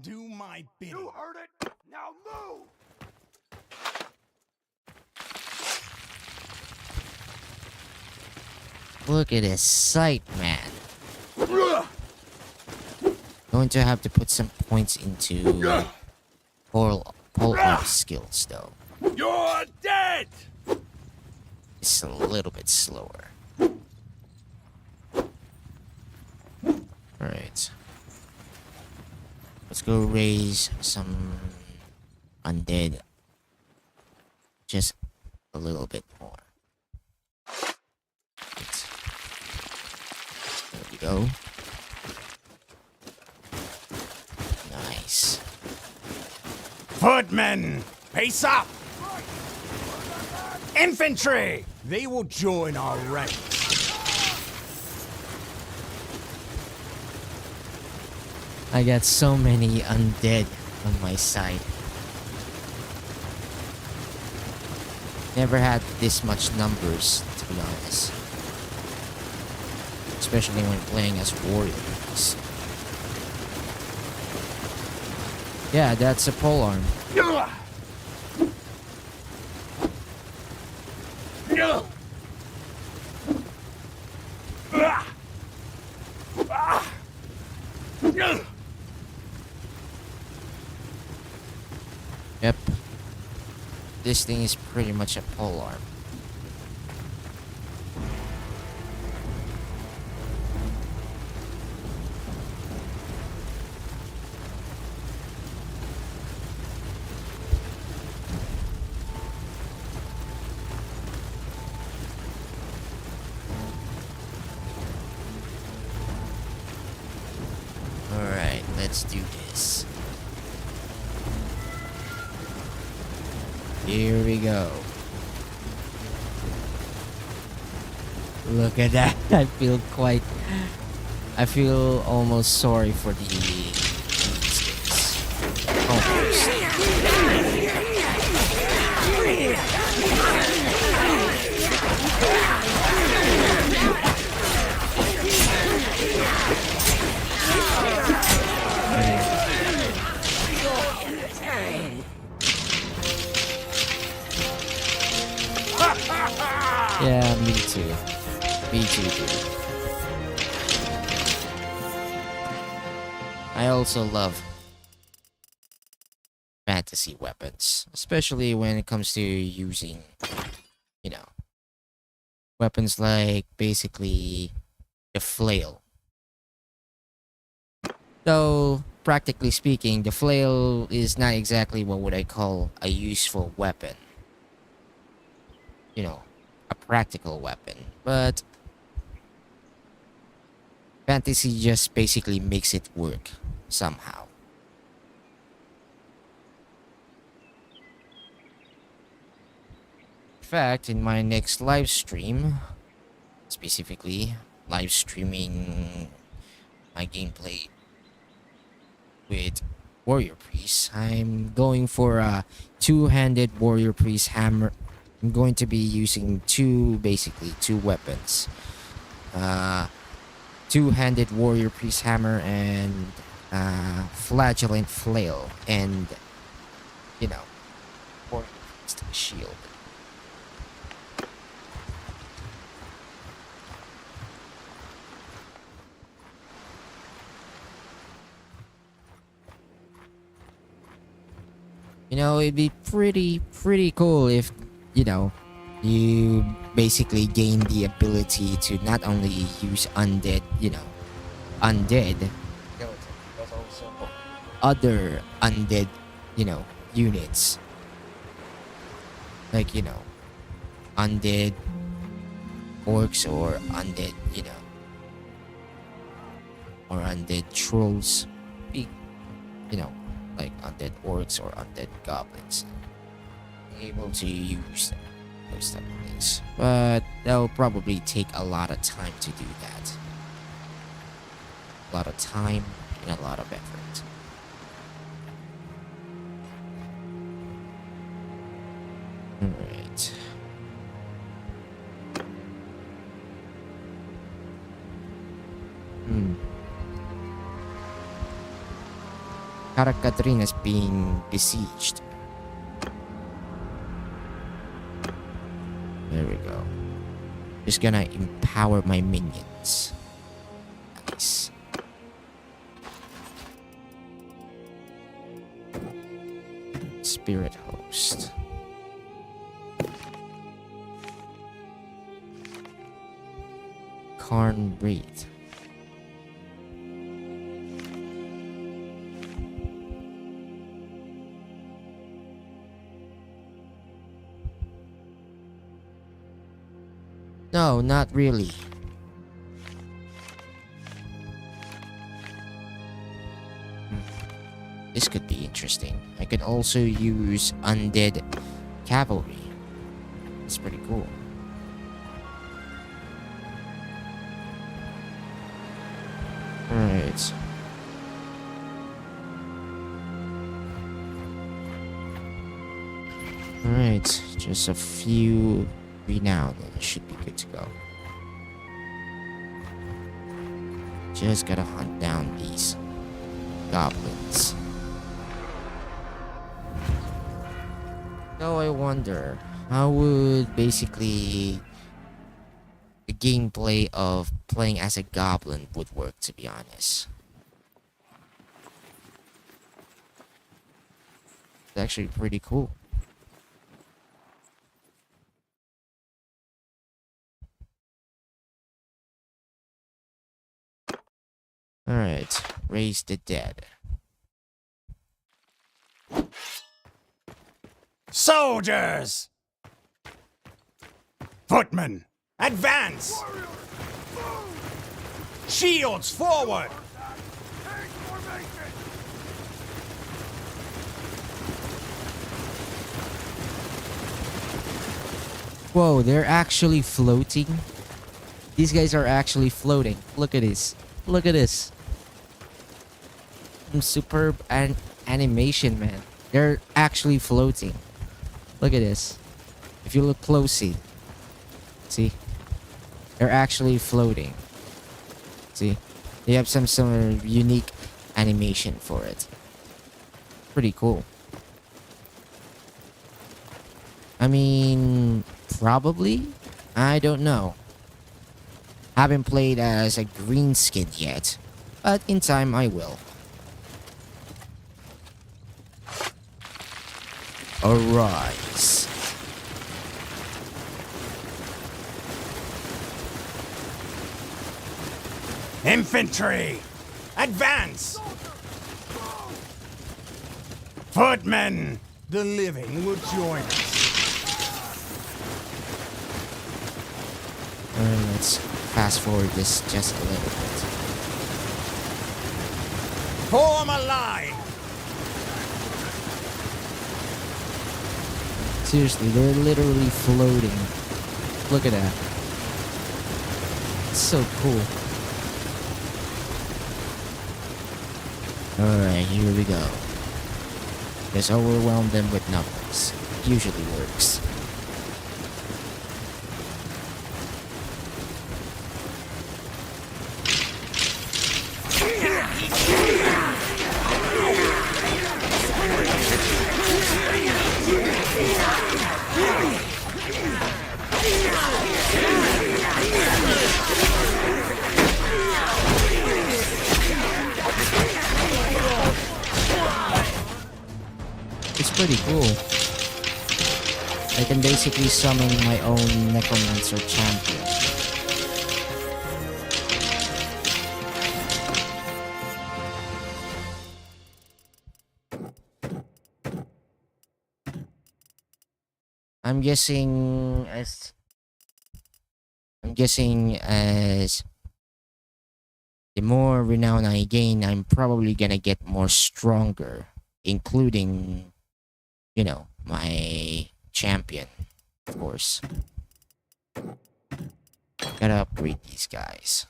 do my bidding. You heard it. Now move. Look at this sight, man. Going to have to put some points into pole arm skills, though. You're dead! It's a little bit slower. Alright. Let's go raise some undead. Just a little bit more. Right. There we go. Nice. Footmen, pace up! Infantry! They will join our ranks. I got so many undead on my side. Never had this much numbers, to be honest. Especially when playing as warriors. Yeah, that's a polearm. Yep. This thing is pretty much a polearm. Alright, let's do this. Here we go. Look at that. I feel almost sorry for the almost. Yeah, me too. Me too, dude. I also love fantasy weapons, especially when it comes to using, you know, weapons like basically the flail. Though, practically speaking, the flail is not exactly what would I call a useful weapon. You know, a practical weapon, but fantasy just basically makes it work somehow. In fact, in my next live stream, specifically live streaming my gameplay with warrior priest, I'm going for a two-handed warrior priest hammer. I'm going to be using two weapons. Two-handed warrior priest hammer and flagellant flail, and you know, warrior priest shield. You know, it'd be pretty cool if, you know, you basically gain the ability to not only use undead, you know, undead, but also other undead, you know, units. Like, you know, undead orcs or undead, you know, or undead trolls. You know, like undead orcs or undead goblins. Able to use them, those type of things. But that'll probably take a lot of time to do that. A lot of time and a lot of effort. Alright. Karakatrin is being besieged. There we go. Just gonna empower my minions. Nice. Spirit host. Karn Wraith. No, not really. This could be interesting. I could also use undead cavalry. It's pretty cool. Alright. Alright, just a few renown and it should be good to go. Just gotta hunt down these goblins. So I wonder, how would basically the gameplay of playing as a goblin would work, to be honest. It's actually pretty cool. Alright, raise the dead. Soldiers! Footmen, advance! Shields forward! Whoa, they're actually floating? These guys are actually floating. Look at this. Look at this. Superb animation, man. They're actually floating. Look at this. If you look closely. See? They're actually floating. See? They have some sort of unique animation for it. Pretty cool. I mean, probably? I don't know. Haven't played as a green skin yet, but in time I will. Arise. Infantry, advance! Footmen, the living will join us. Let's fast forward this just a little bit. Form a line! Seriously, they're literally floating. Look at that. It's so cool. Alright, here we go. Just overwhelm them with numbers. Usually works. It's pretty cool. I can basically summon my own necromancer champion. I'm guessing as the more renown I gain, I'm probably gonna get more stronger, including, you know, my champion, of course. Gotta upgrade these guys.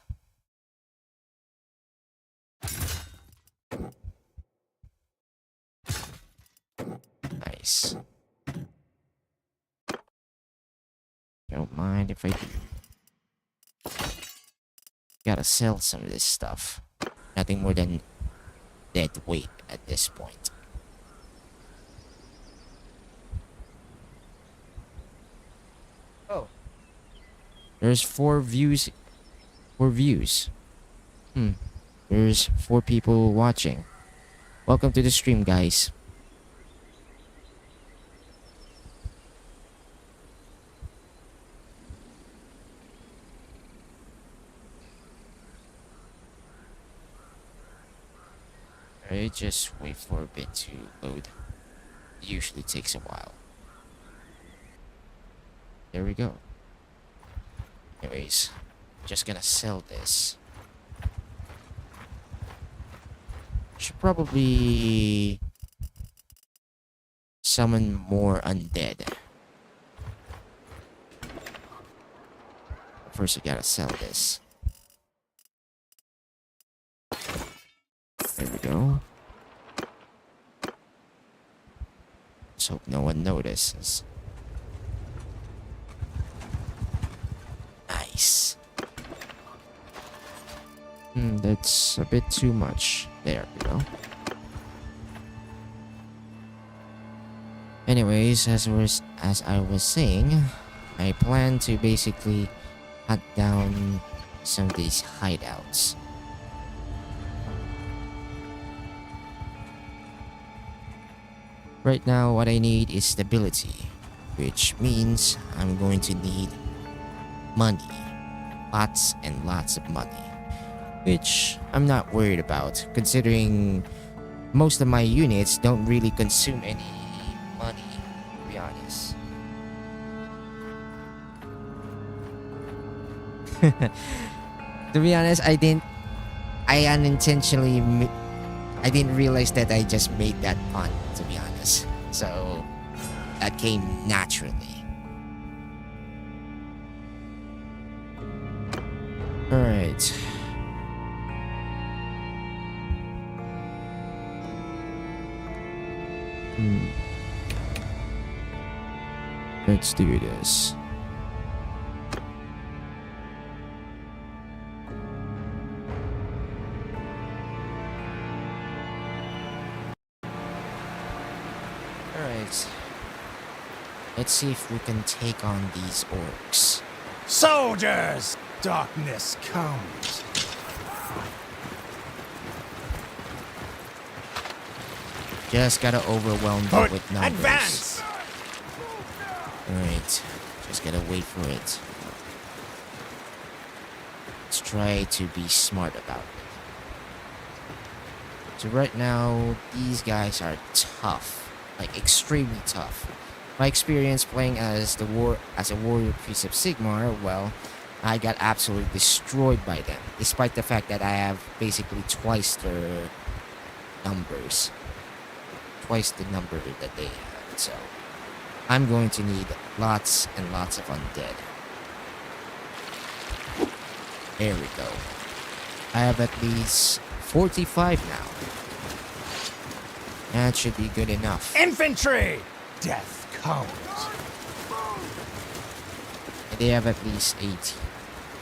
Nice. Don't mind if I do. Gotta sell some of this stuff. Nothing more than dead weight at this point. Oh. There's 4 views. 4 views. There's 4 people watching. Welcome to the stream, guys. Alright, just wait for a bit to load. It usually takes a while. There we go. Anyways, just gonna sell this. Should probably summon more undead. First, I gotta sell this. There we go. Let's hope no one notices. Nice. That's a bit too much. There we go. Anyways, as I was saying, I plan to basically hunt down some of these hideouts. Right now, what I need is stability, which means I'm going to need money. Lots and lots of money. Which I'm not worried about, considering most of my units don't really consume any money, to be honest. To be honest, I didn't realize that I just made that pun, to be honest. So that came naturally. Alright. Let's do this. Alright. Let's see if we can take on these orcs. Soldiers! Darkness comes. Just gotta overwhelm them with numbers. Advance! Alright. Just gotta wait for it. Let's try to be smart about it. So right now, these guys are tough. Like, extremely tough. My experience playing as a warrior priest of Sigmar, well, I got absolutely destroyed by them, despite the fact that I have basically twice their numbers. Twice the number that they have, so I'm going to need lots and lots of undead. There we go. I have at least 45 now. That should be good enough. Infantry! Death comes. They have at least 80.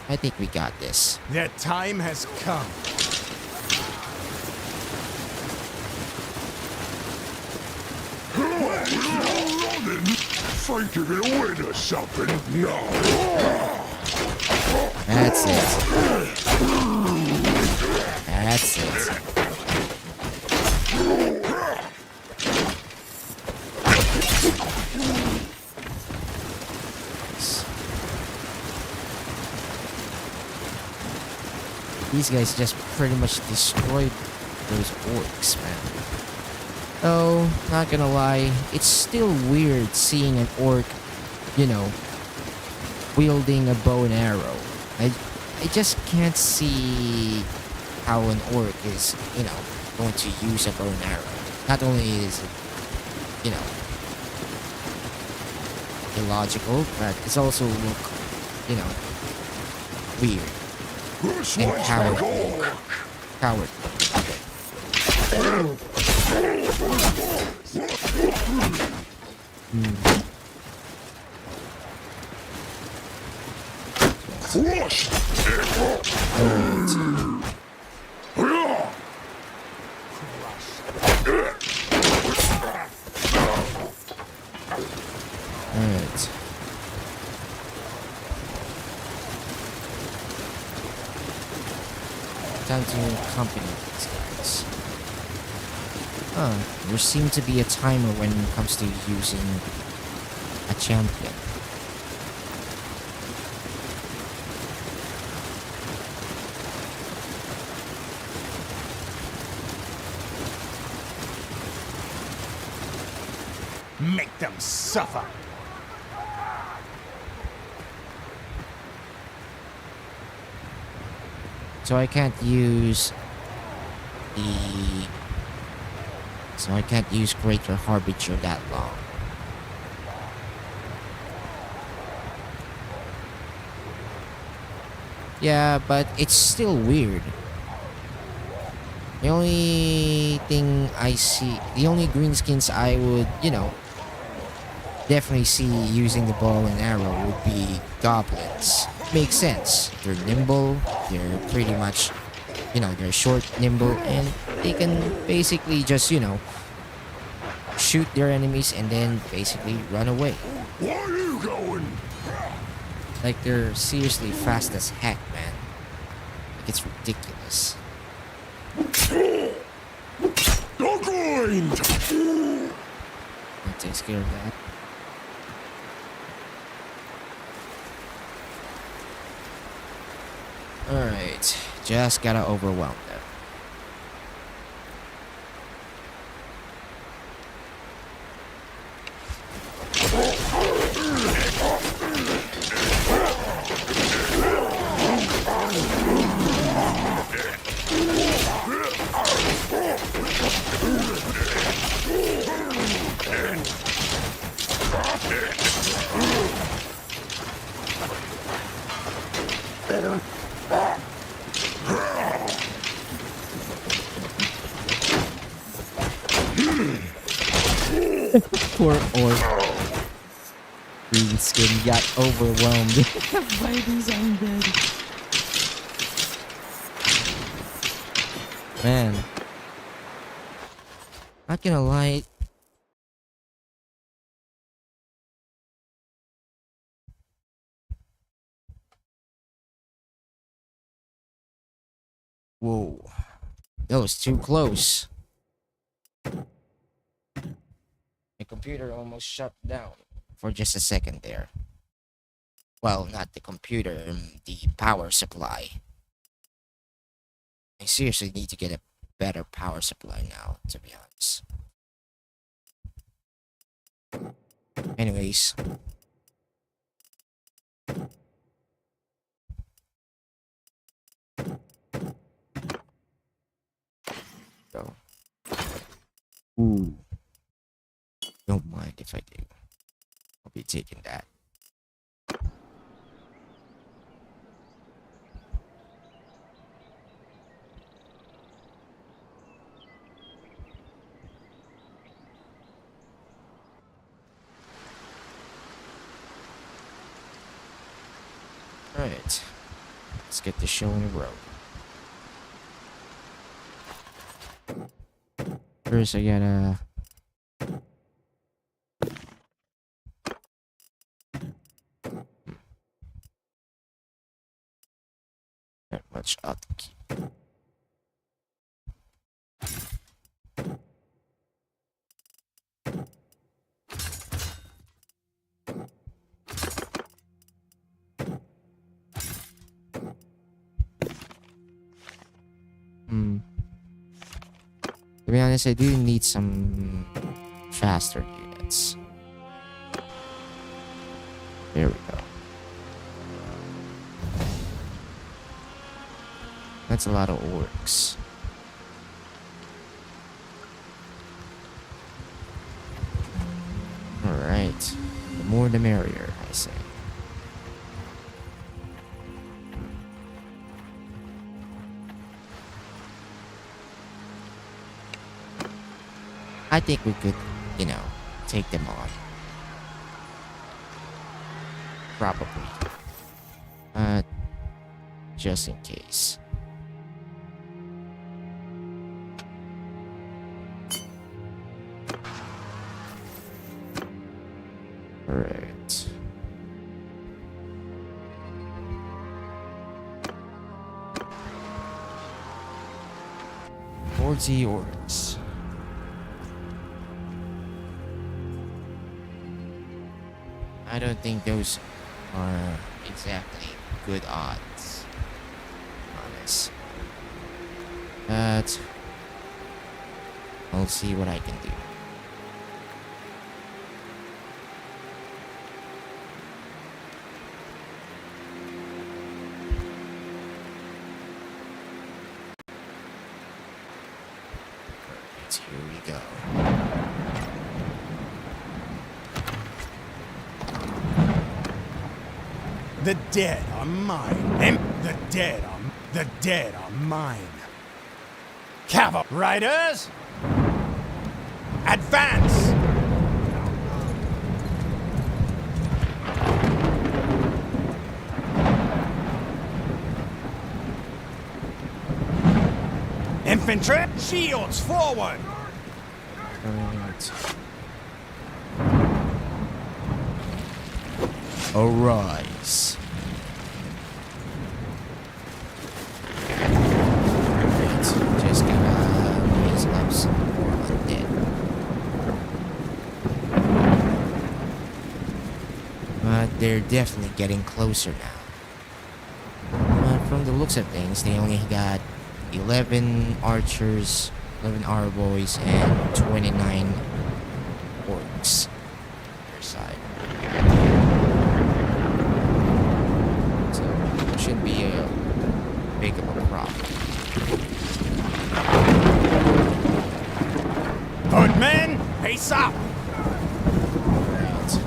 I think we got this. Their time has come. Thinking it'll win us something? No. That's it. That's it. These guys just pretty much destroyed those orcs, man. Oh, not gonna lie, it's still weird seeing an orc, you know, wielding a bow and arrow. I just can't see how an orc is, you know, going to use a bow and arrow. Not only is it, you know, illogical, but it's also look, you know, weird. And cowardly. Cowardly. Alright. to accompany these guys. There seems to be a timer when it comes to using a champion. Make them suffer. So I can't use the... So I can't use Greater Harbinger that long. Yeah, but it's still weird. The only thing I see... The only green skins I would, definitely see using the bow and arrow would be goblins. Makes sense. They're nimble, they're pretty much, they're short, nimble, and they can basically just, shoot their enemies and then basically run away. Where are you going? Like, they're seriously fast as heck, man. Like, it's ridiculous. The grind! That takes care of that. Alright, just gotta overwhelm them. Poor orc. Green skin got overwhelmed by these undead. Man. Not gonna lie. Whoa. That was too close. The computer almost shut down for just a second there. Well, not the computer, the power supply. I seriously need to get a better power supply now, to be honest. Anyways. Go. Ooh. Don't mind if I do. I'll be taking that. Alright. Let's get the show on the road. First, I gotta... Not much upkeep. To be honest, I do need some faster units. There we go. That's a lot of orcs. Alright. The more the merrier, I say. I think we could, take them on. Probably. Just in case. Alright. towards the orcs. I don't think those are exactly good odds. Honest. But I'll see what I can do. Perfect. Here we go. The dead are mine. The dead are mine. Cavalry riders, advance! Infantry, shields forward! Arise. Just gonna raise up some more undead. But they're definitely getting closer now. But from the looks of things, they only got 11 archers, 11 arrow boys, and 29 orcs on their side. So it shouldn't be a big of a problem. Footmen, pace up! Right.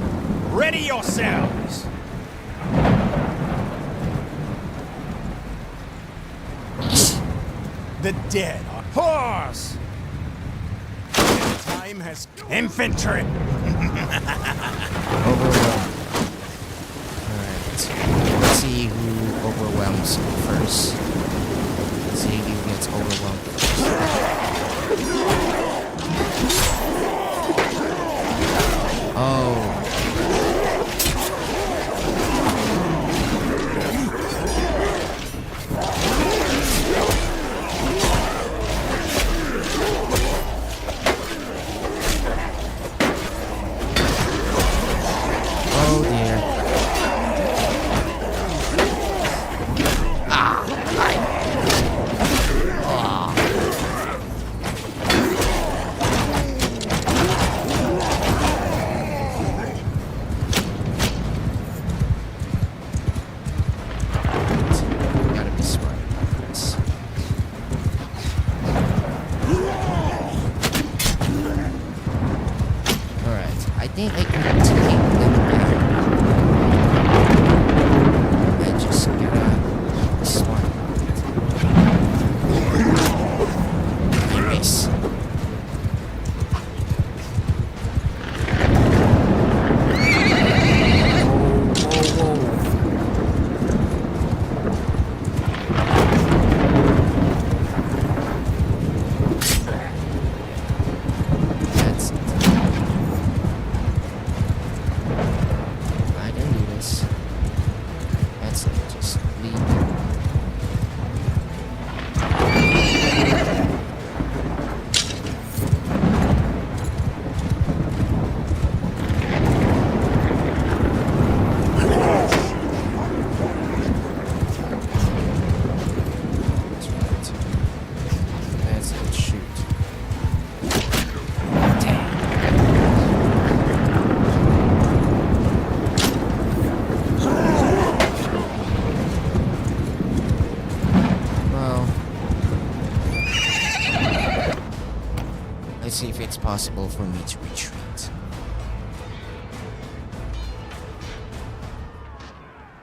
Ready yourselves! The dead are horse! Time has infantry! Overwhelmed. Alright. Let's see who overwhelms first. Let's see who gets overwhelmed first. Oh. Oh dear. Gotta be smart about this. Alright, I think I can take them down. I just gotta be smart about it. I miss. Whoa, whoa, whoa. That's it. I can do this. That's it. Just leave. That's right. That's it. Shoot. Well, let's see if it's possible for me to retreat.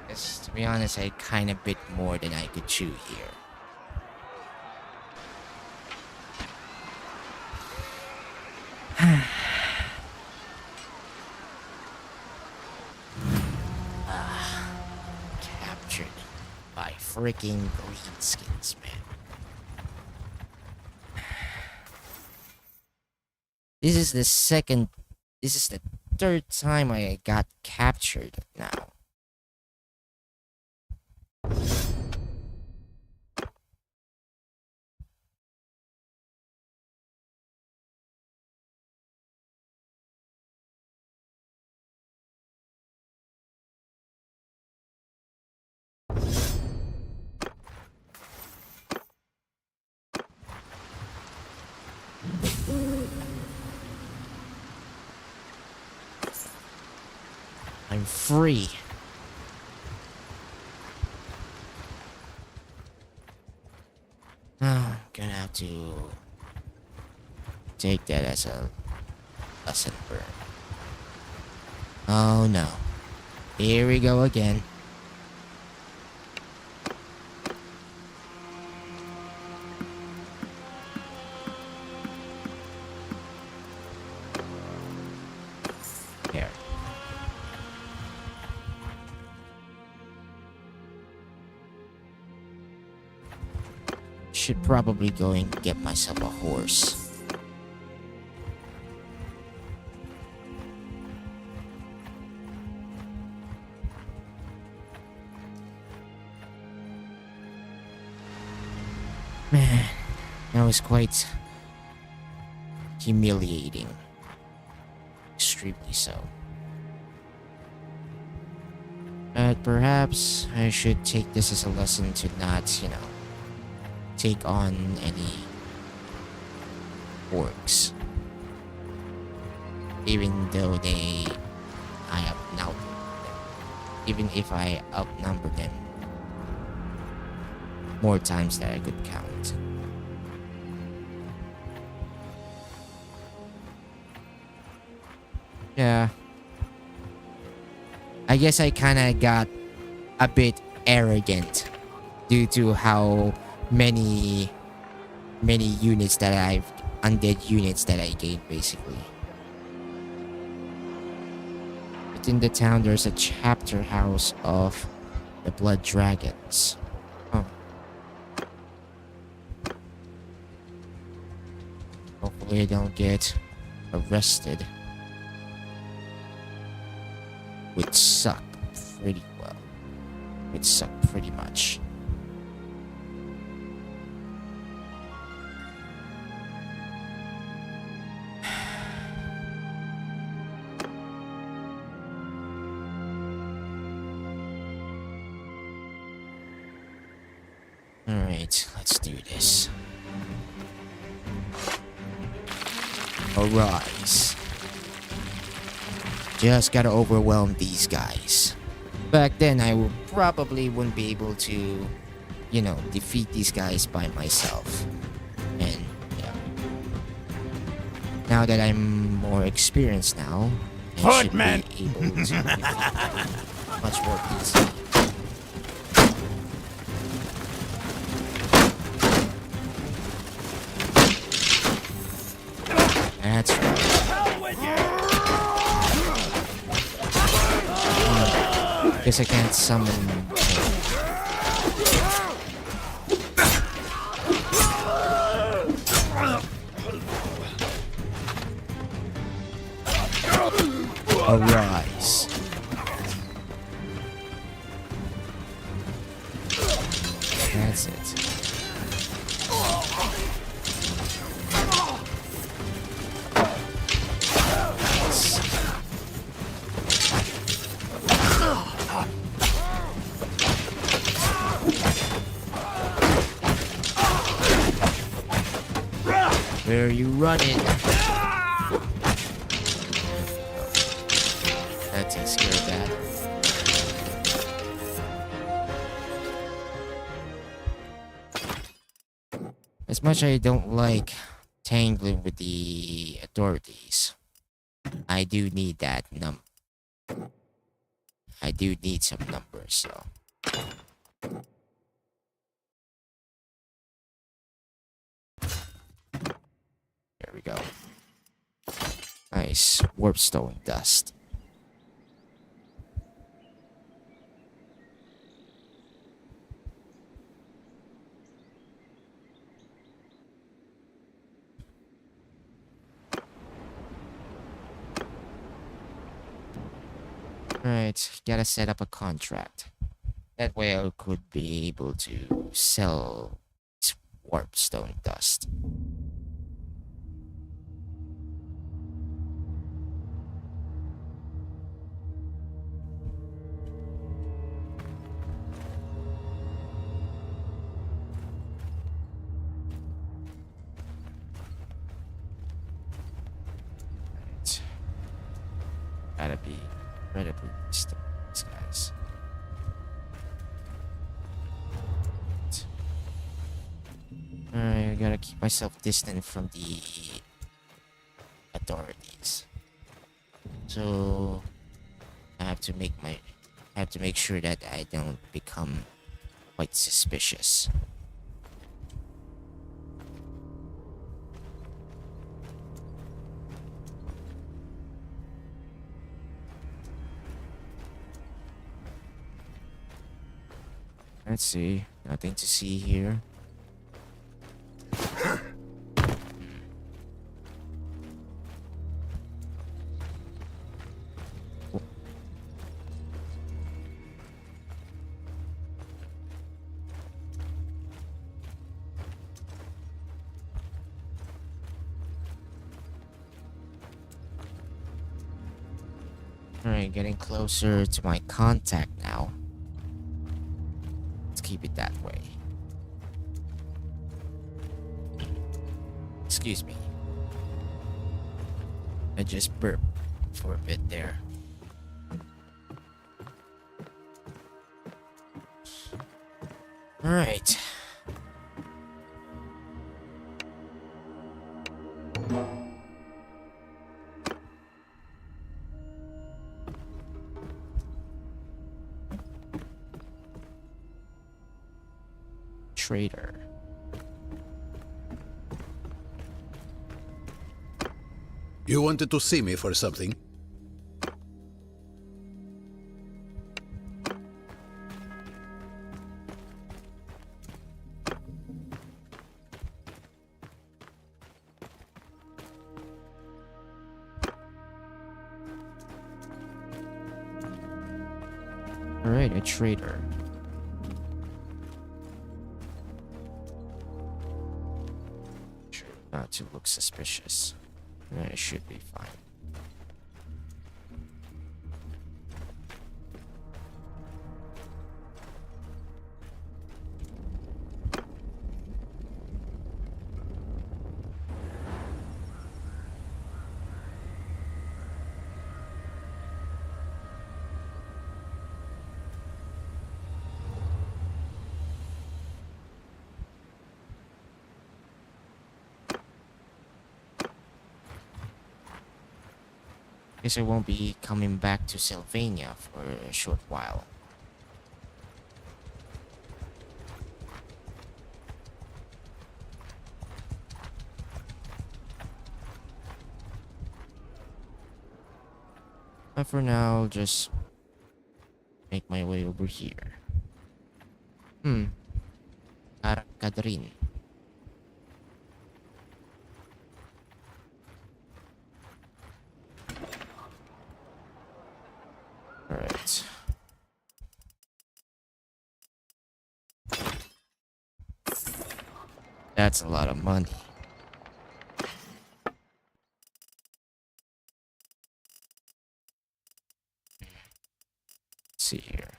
Yes, to be honest, I kind of bit more than I could chew here. Captured by freaking greenskins, man. This is the third time I got captured now. I'm free. I'm gonna have to take that as a lesson learned. Oh no. Here we go again. Here. Should probably go and get myself a horse. Man, that was quite humiliating. Extremely so. But perhaps I should take this as a lesson to not, take on any orcs. Even though I outnumber them. Even if I outnumber them more times than I could count. Yeah. I guess I kinda got a bit arrogant due to how many units that undead units that I gained basically. Within the town there's a chapter house of the blood dragons. Oh. Hopefully I don't get arrested. Would suck pretty well. Would suck pretty much. Alright, let's do this. Arise. Just gotta overwhelm these guys. Back then, I probably wouldn't be able to, defeat these guys by myself. And, yeah. Now that I'm more experienced now, I should be able to much more easily. That's right. Guess I can't summon. Arise. That's it. Where are you running? That takes care of that. As much as I don't like tangling with the authorities, I do need that I do need some numbers, so. There we go. Nice. Warpstone dust. Right, gotta set up a contract. That way I could be able to sell warpstone dust. Right. Gotta be incredibly distant, these guys. Alright, I gotta keep myself distant from the authorities. So I have to make sure that I don't become quite suspicious. Let's see. Nothing to see here. Alright, getting closer to my contact now. Let's keep it that way. Excuse me. I just burped for a bit there. Alright. Trader. You wanted to see me for something? Alright, a trader. Sure, not to look suspicious. I should be fine. Guess I won't be coming back to Sylvania for a short while. But for now, I'll just make my way over here. Kadrin. Alright. That's a lot of money. Let's see here.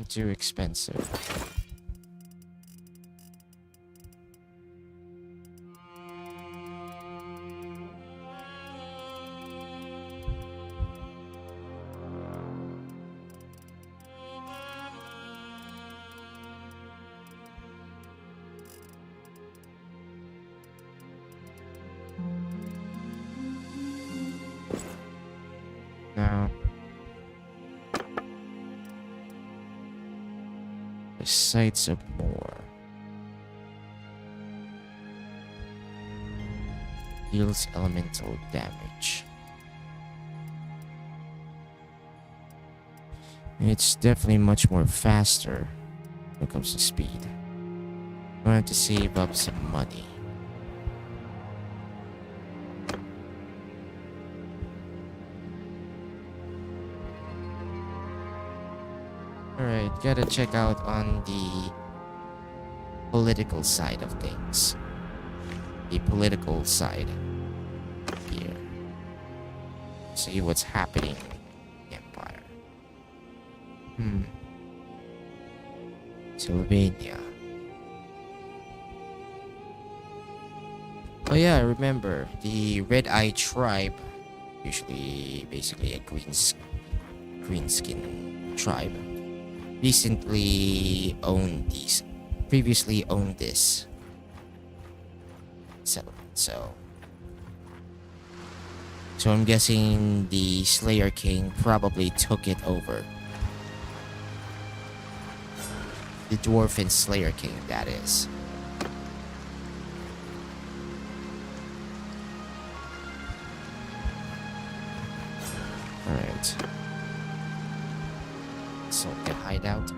Too expensive. Now, the sights of more. Deals elemental damage. It's definitely much more faster when it comes to speed. I'm gonna have to save up some money. Alright, gotta check out on the political side of things. The political side here. See what's happening in the Empire. Sylvania. Oh yeah, I remember the Red Eye tribe, usually basically a green skin tribe, previously owned this settlement. So I'm guessing the Slayer King probably took it over. The Dwarven Slayer King, that is. Alright. So the hideout.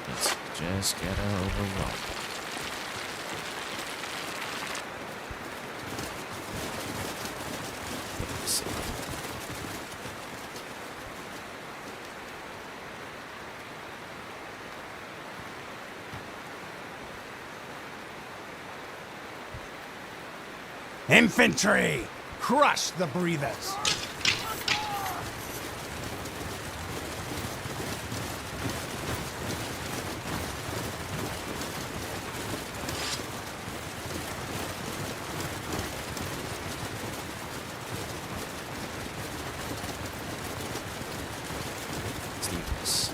Let's just get overwhelmed. Infantry! Crush the breathers! Let's do this.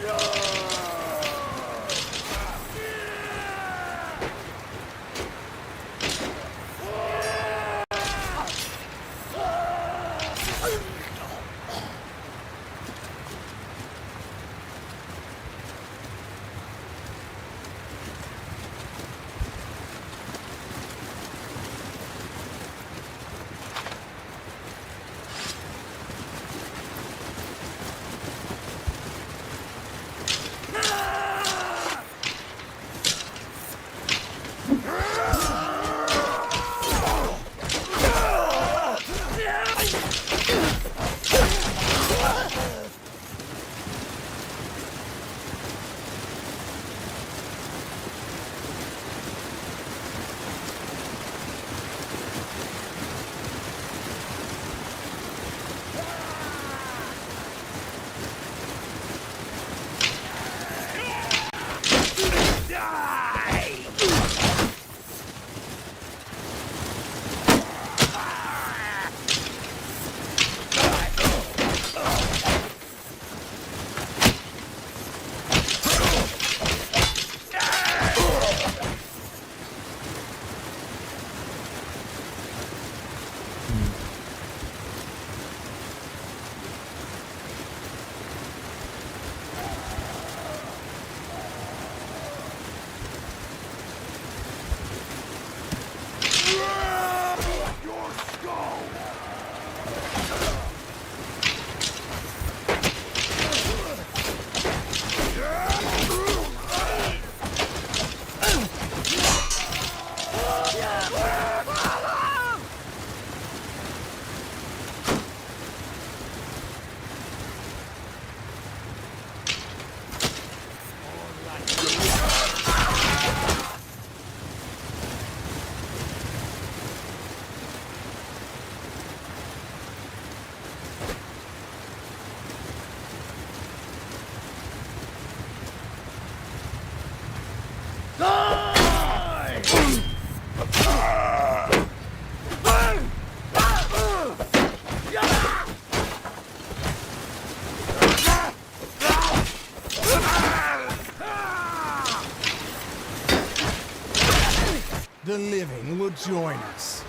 The living will join us.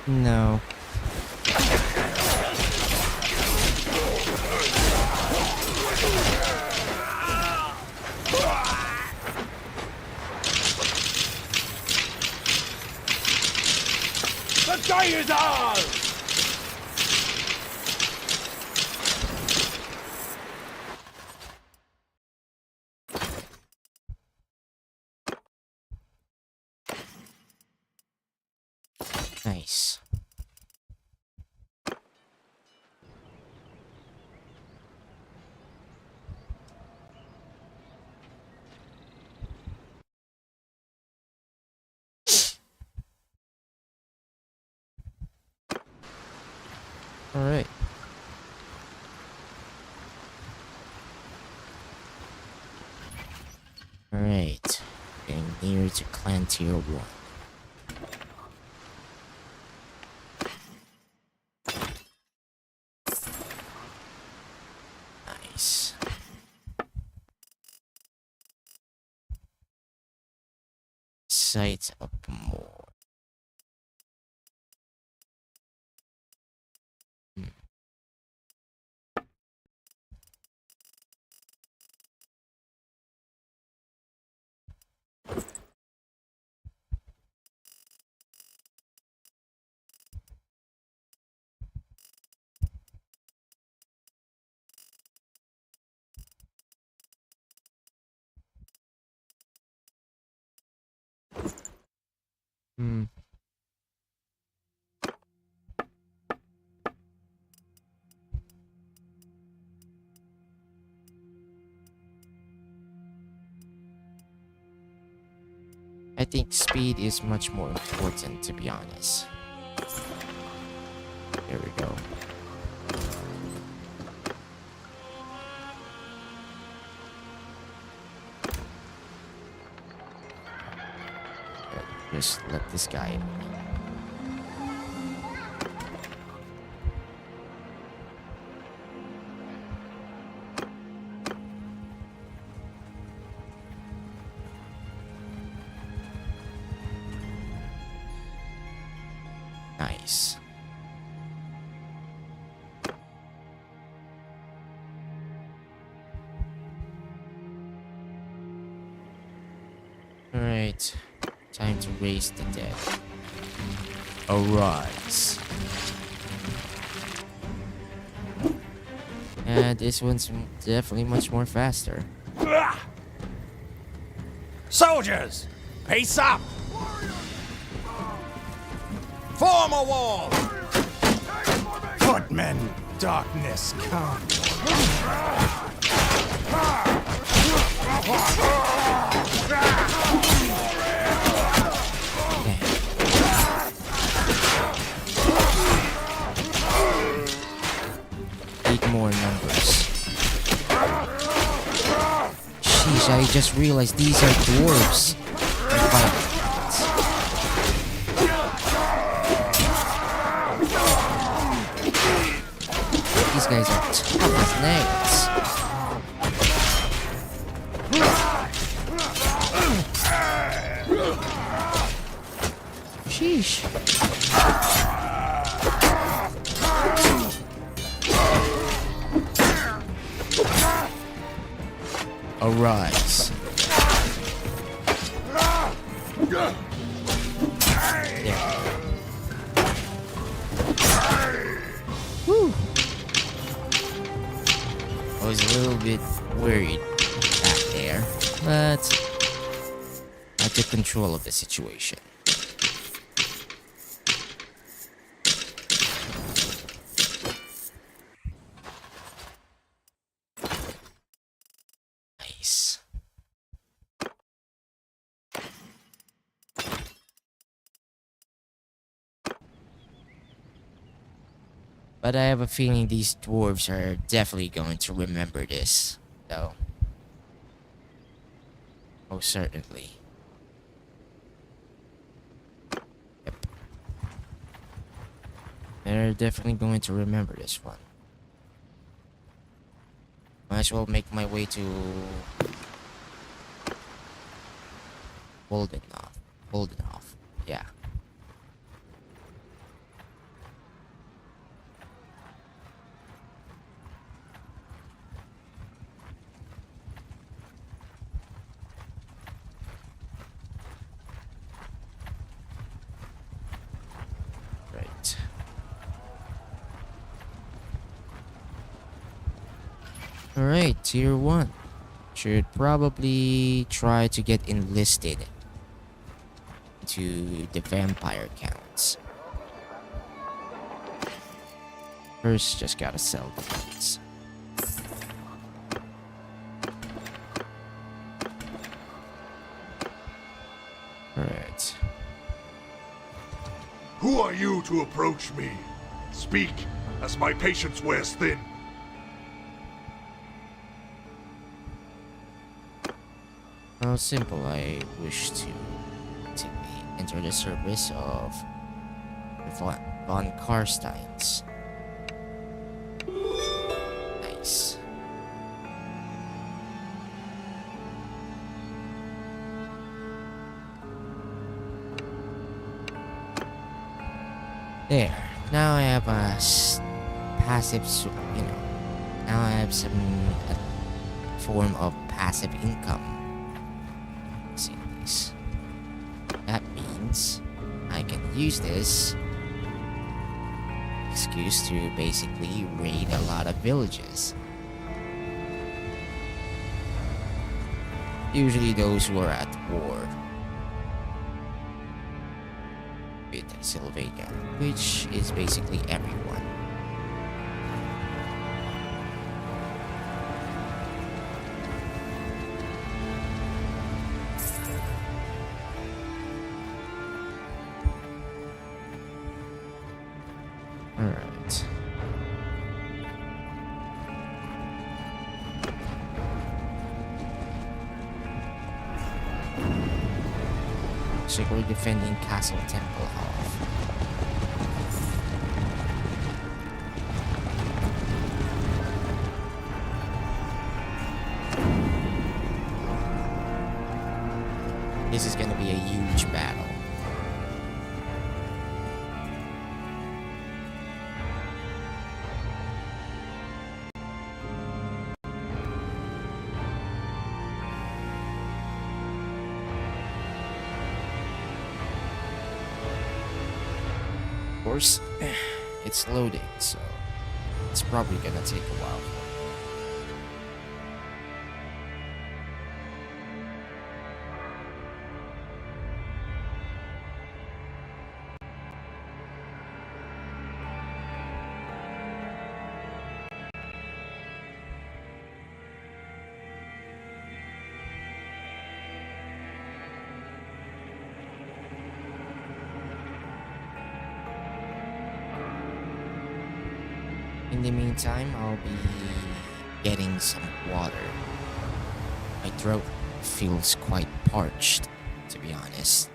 No. The day is ours! Nice. Alright. Alright. Getting near to clan tier 1. Nice. Sight up more. Hmm. I think speed is much more important, to be honest. There we go. Just let this guy. Nice. Alright. Time to raise the dead. Arise. And this one's definitely much more faster. Soldiers, peace up! Form a wall! Footmen, darkness come. Eight more numbers. Sheesh, I just realized these are dwarves. These guys are tough as nails. Sheesh. Arise. There. Whew. I was a little bit worried back there, but I took control of the situation. Nice. But I have a feeling these dwarves are definitely going to remember this, though. Oh, certainly. Yep. They're definitely going to remember this one. Might as well make my way to Holdenhoff. Yeah. Right. Alright, tier 1. Should probably try to get enlisted to the vampire counts. First, just gotta sell the guns. Alright. Who are you to approach me? Speak, as my patience wears thin. How simple. I wish to enter the service of the von Karsteins. Nice. There. Now I have a passive, now I have some form of passive income. See this. That means I can use this excuse to basically raid a lot of villages. Usually those who are at war with Sylvania, which is basically everyone. Alright. So we're defending Castle Templehof. This is gonna be a huge battle. Of course, it's loading, so it's probably gonna take a while. In the meantime, I'll be getting some water. My throat feels quite parched, to be honest.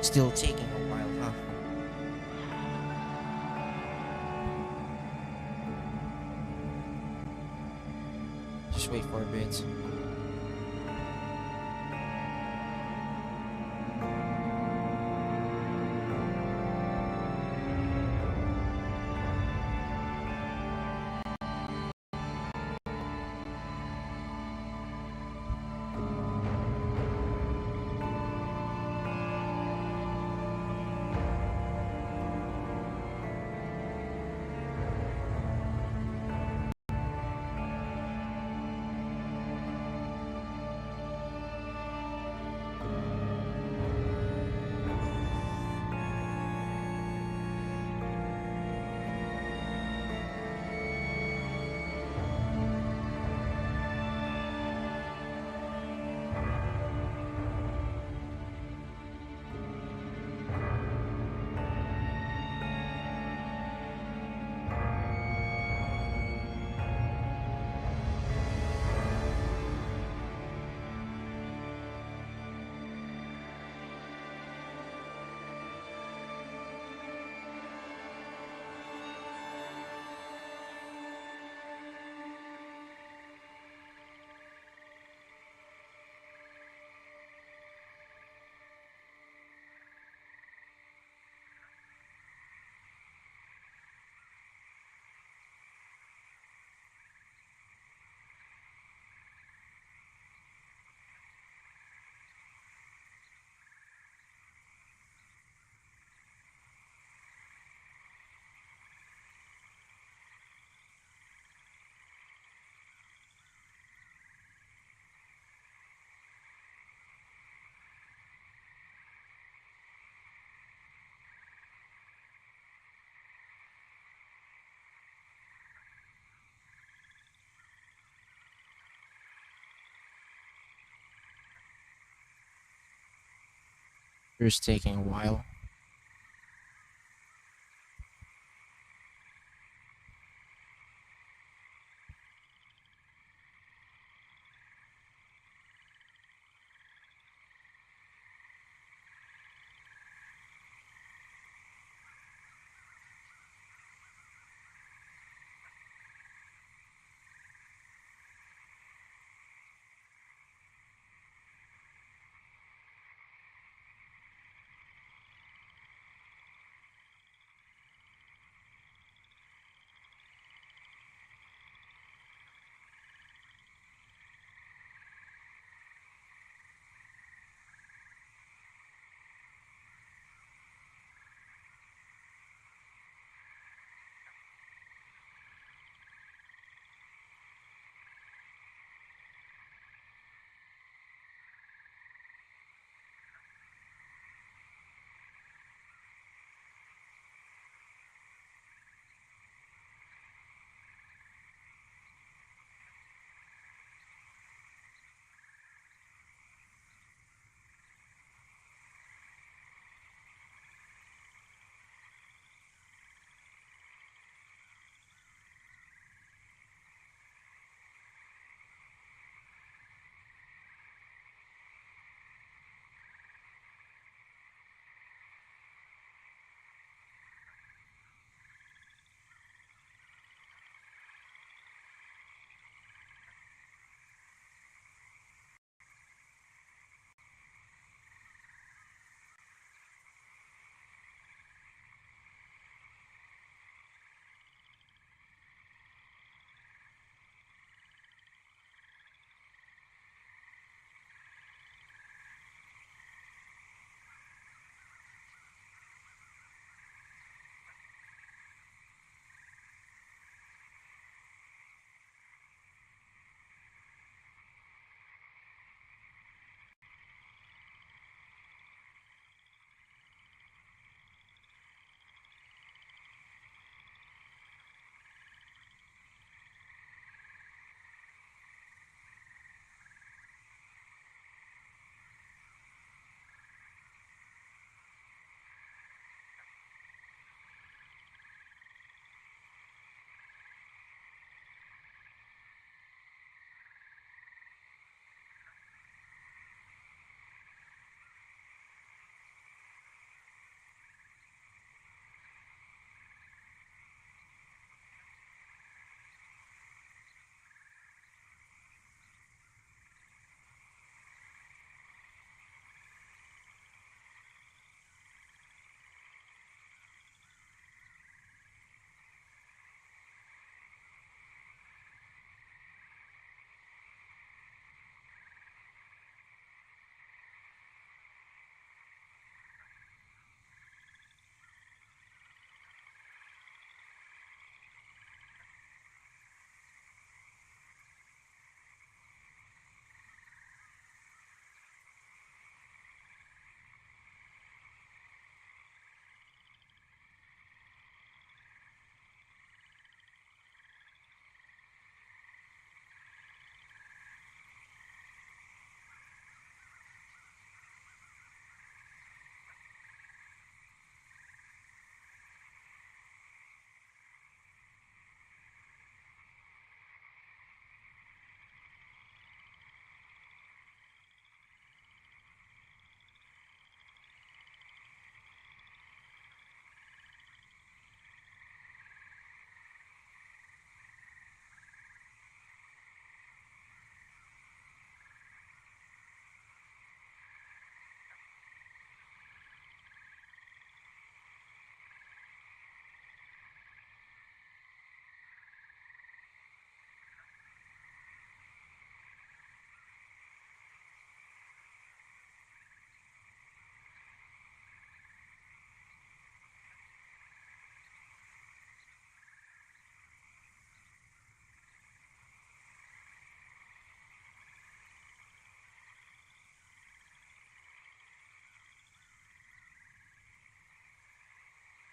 Still taking a while, huh? Just wait for a bit. Sure is taking a while.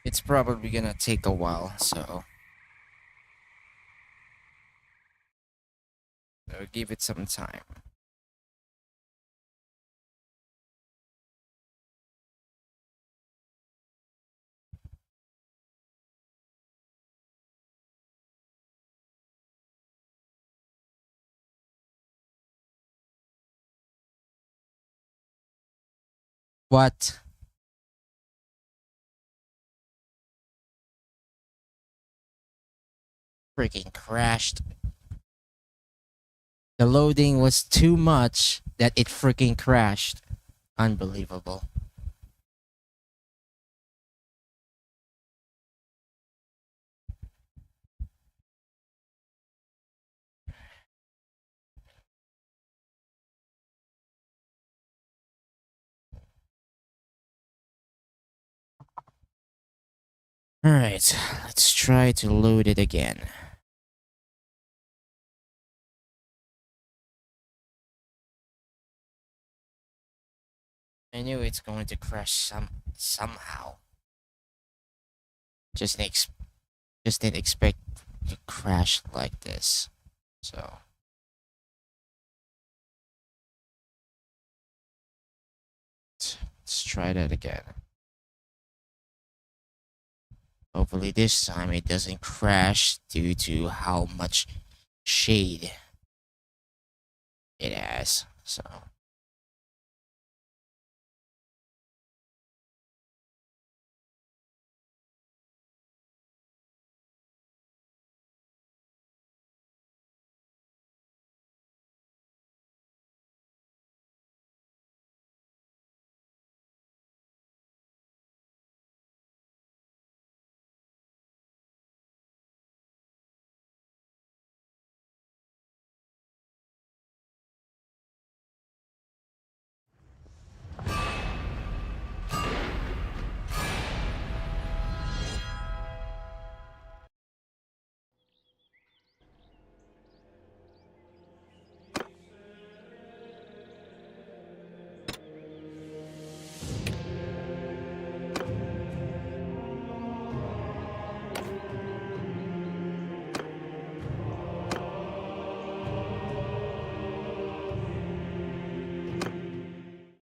It's probably gonna take a while, so give it some time. What? Freaking crashed. The loading was too much that it freaking crashed. Unbelievable. Alright, let's try to load it again. I knew it's going to crash somehow. Just didn't expect to crash like this. So let's try that again. Hopefully this time it doesn't crash due to how much shade it has. So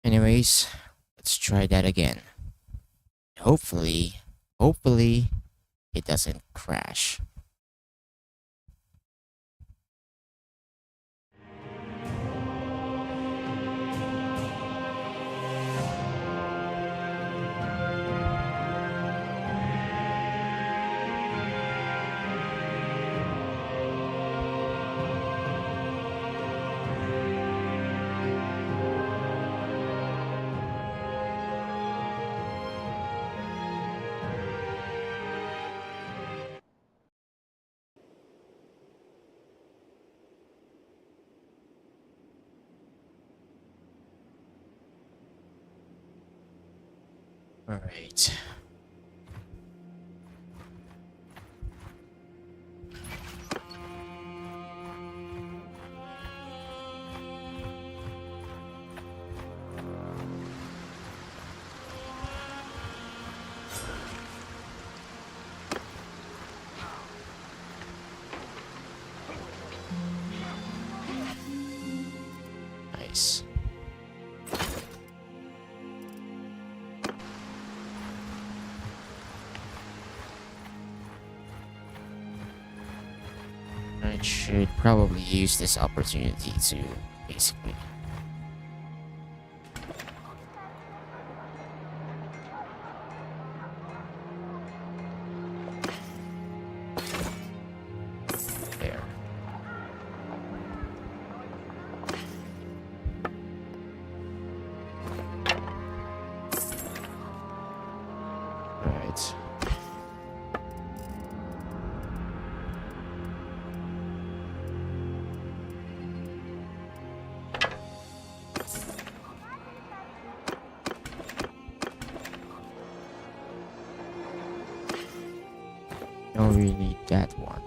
anyways, let's try that again. Hopefully it doesn't crash. All right. Nice. I should probably use this opportunity to basically there. Right. Don't really need that one.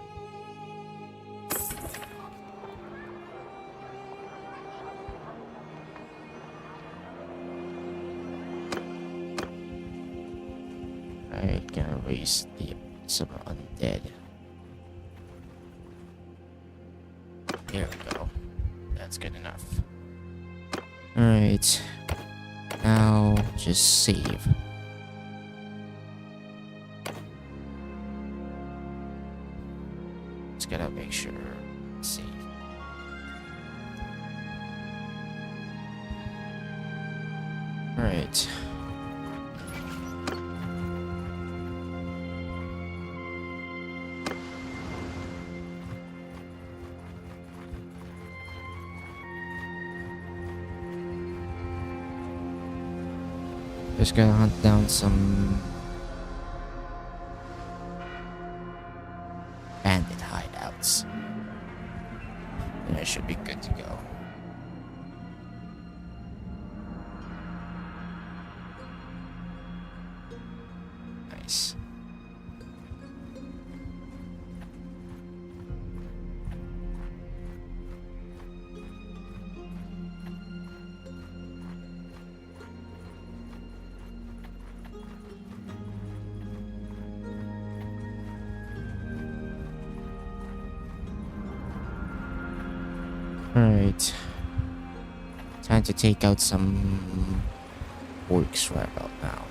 I can raise the some undead. There we go. That's good enough. Alright. Now just save. Just gotta make sure it's safe. Alright. Just gonna hunt down some bandit hideouts. And I should be good to go. Nice. Alright. Time to take out some orcs right about now.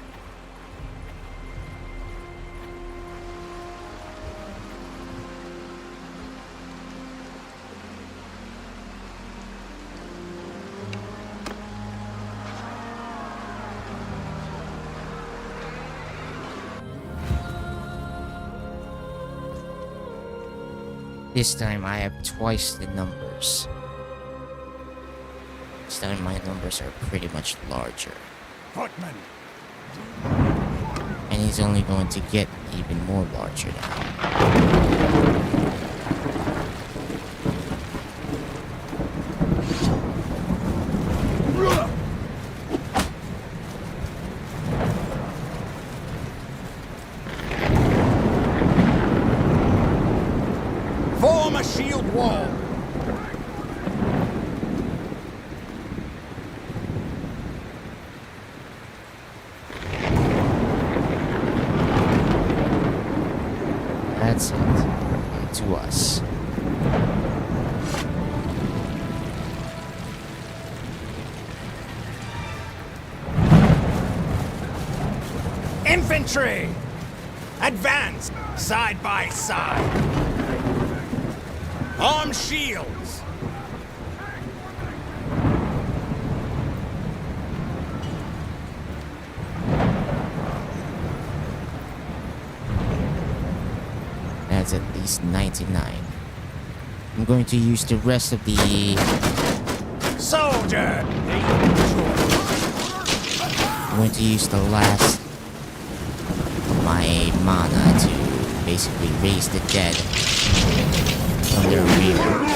This time I have twice the numbers. This time my numbers are pretty much larger. Footman! And he's only going to get even more larger now. Form a shield wall! That's it. To us. Infantry! Advance! Side by side! Arm shields! That's at least 99. I'm going to use the rest of the... Soldier! I'm going to use the last of my mana to basically raise the dead from their rear.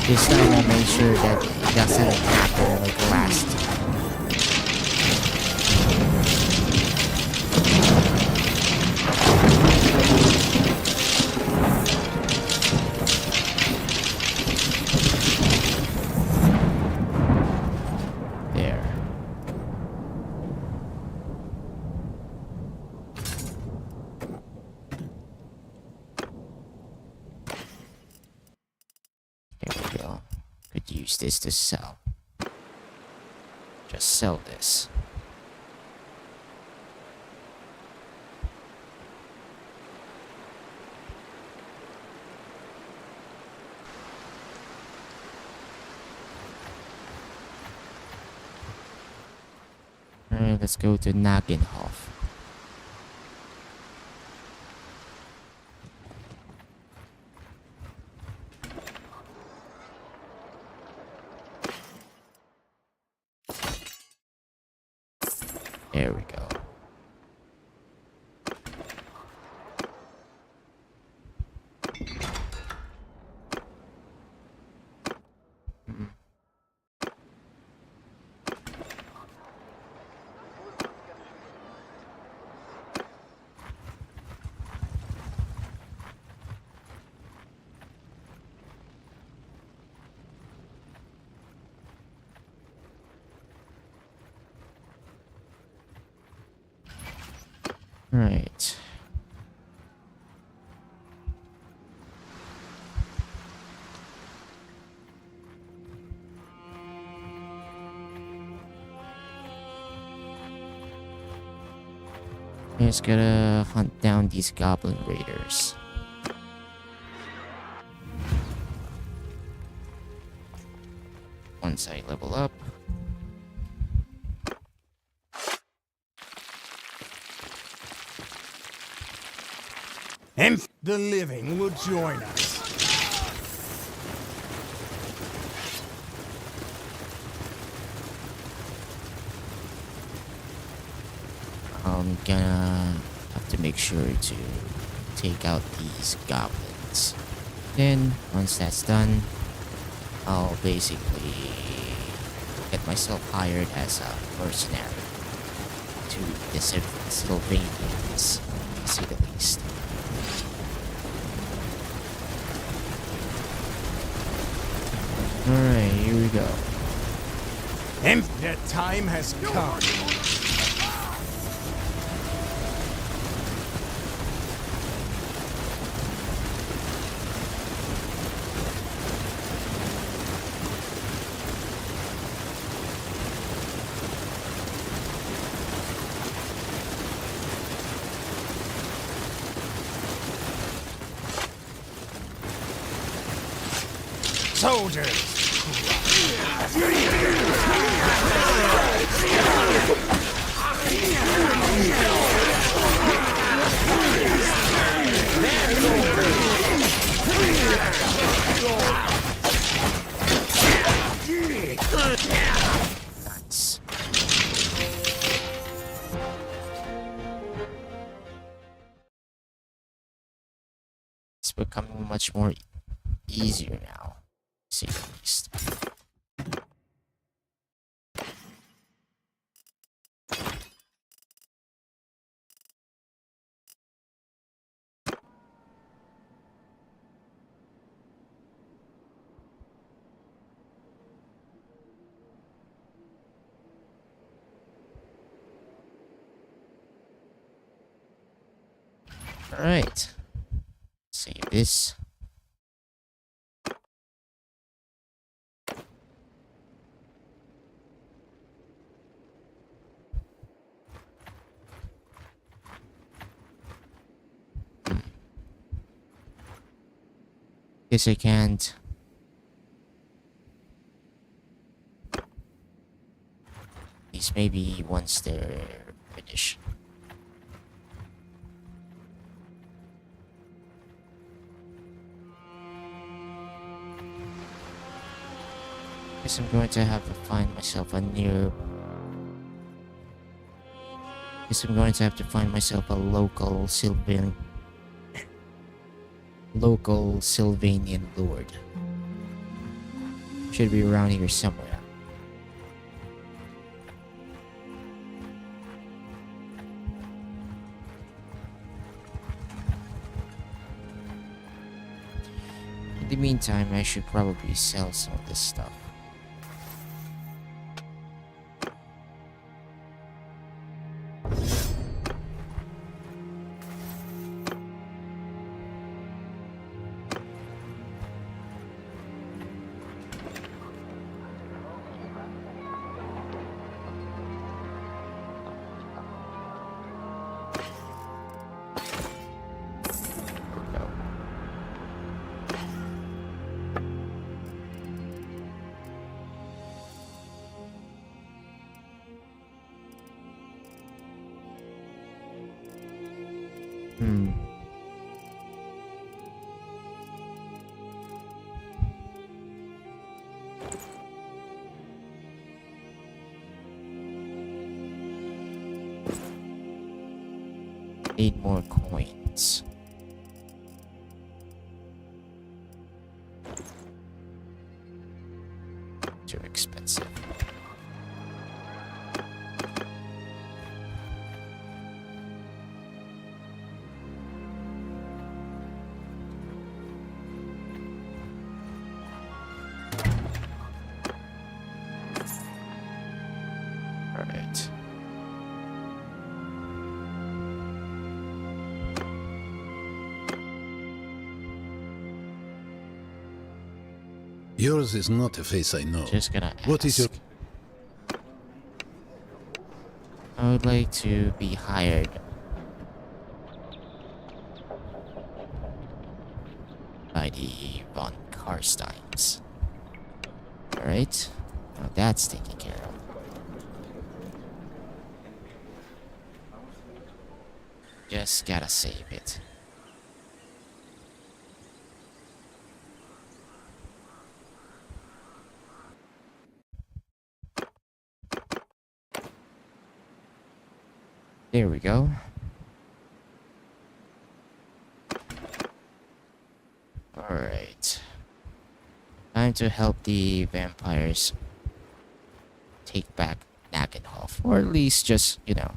This time I made sure that it doesn't happen like last time. There. There we go. Could use this to sell. Just sell this. Alright, let's go to Nagenhof. There we go. Right. I just gotta hunt down these goblin raiders. Once I level up. And the living will join us. I'm gonna have to make sure to take out these goblins. Then, once that's done, I'll basically get myself hired as a mercenary to the Sylvanians, to say the least. Alright, here we go. And the time has come. Soldiers! Nice. It's becoming much more easier now, to say the least. Alright. Save this. Guess I can't. These maybe once they're finished. Guess I'm going to have to find myself a Guess I'm going to have to find myself a local Sylvanian lord. Should be around here somewhere. In the meantime, I should probably sell some of this stuff. Need more coins. Too expensive. Alright. Yours is not a face I know. Just gonna ask. What is your... I would like to be hired. By the von Karsteins. Alright. Now that's taken care of. Just gotta save it. There we go. Alright. Time to help the vampires take back Nagenhof. Or at least just, you know,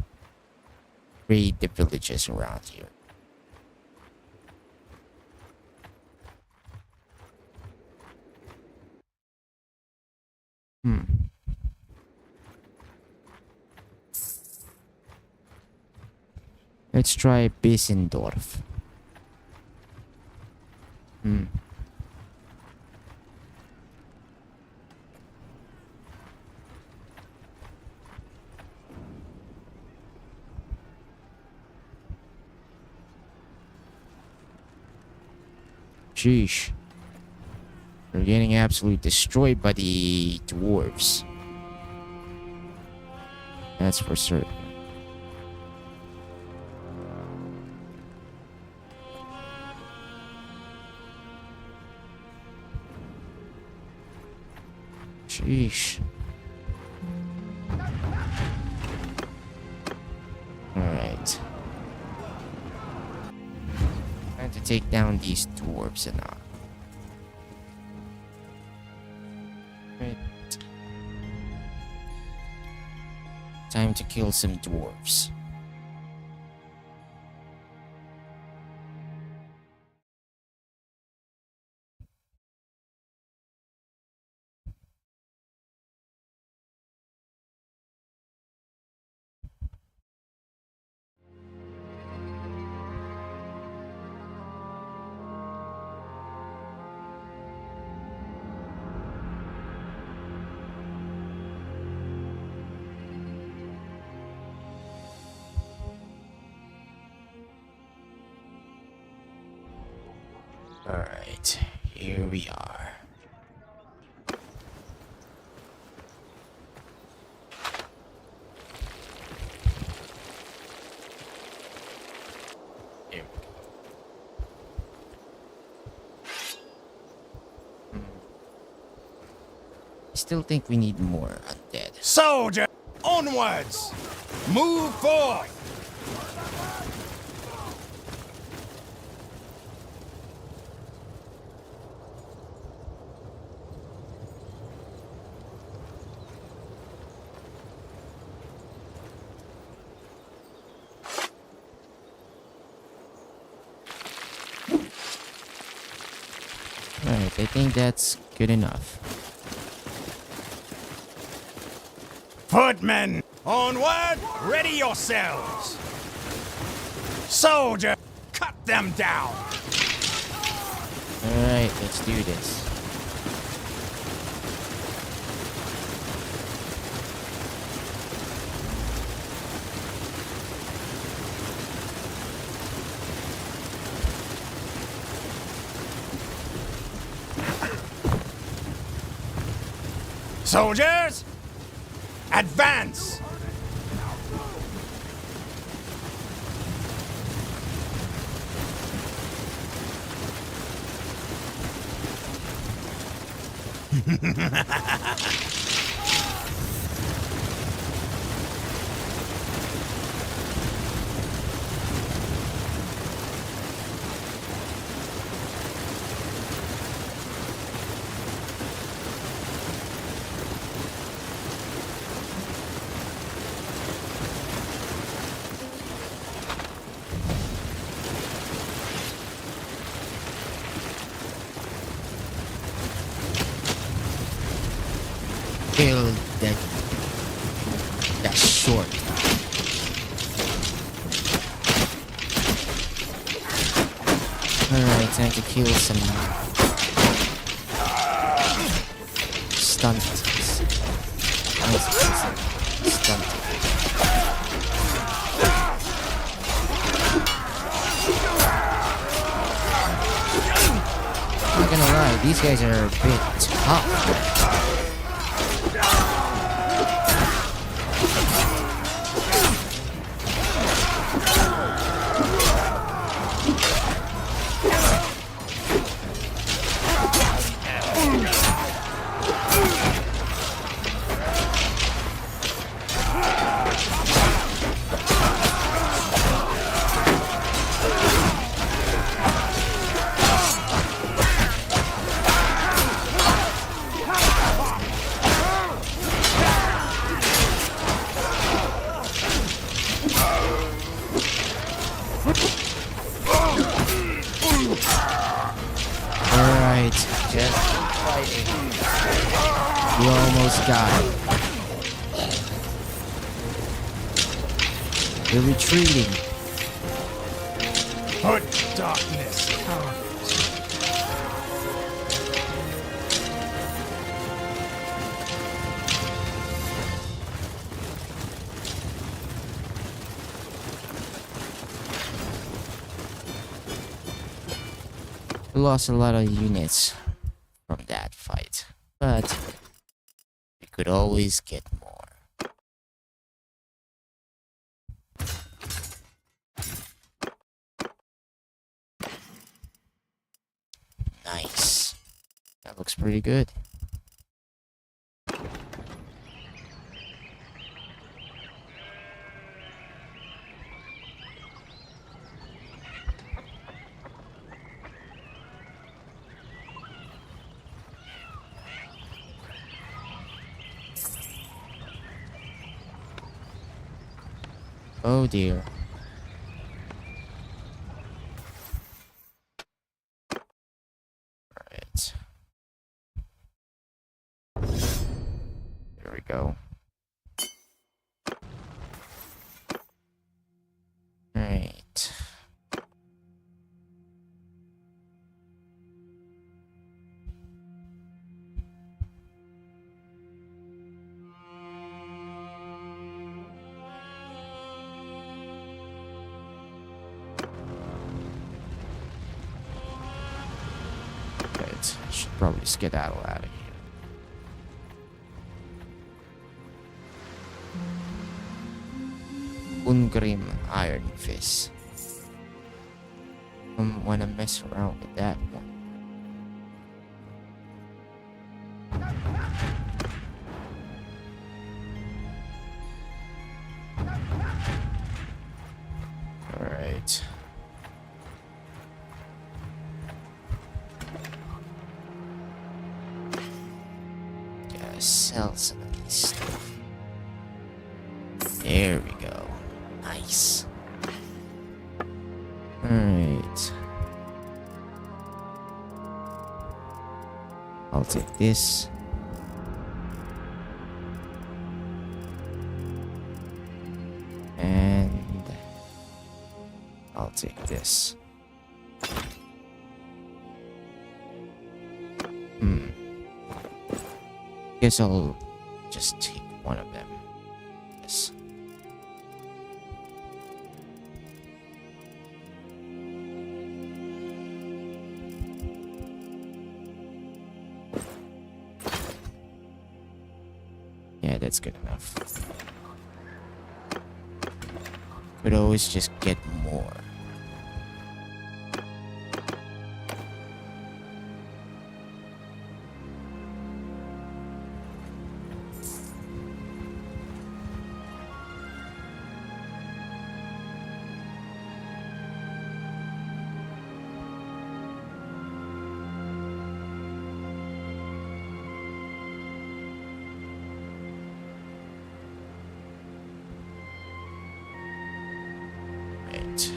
raid the villages around here. Let's try Bissendorf. Sheesh. We're getting absolutely destroyed by the dwarves. That's for certain. Sheesh. Alright. Time to take down these dwarves and all. Right. Time to kill some dwarves. Alright, here we are. Here we go. I still think we need more undead. Soldier, onwards! Move forth! Alright, I think that's good enough. Footmen, onward! Ready yourselves! Soldier, cut them down! Alright, let's do this. Soldiers, advance! Kill that short. Alright, time to kill some stunt. Stunt. I'm not gonna lie, these guys are a bit tough. Alright, just keep fighting. You almost got it. They're retreating. Put darkness. We lost a lot of units from that fight, but we could always get more. Nice. That looks pretty good. Oh dear. Alright. There we go. Alright. I should probably skedaddle out of here. Ungrim Iron Fist. I wanna mess around with that one. Alright. Sell some of this stuff. There we go. Nice. Alright. I'll take this. And I'll take this. Guess I'll just take one of them. Yes. Yeah, that's good enough. Could always just get more. Right.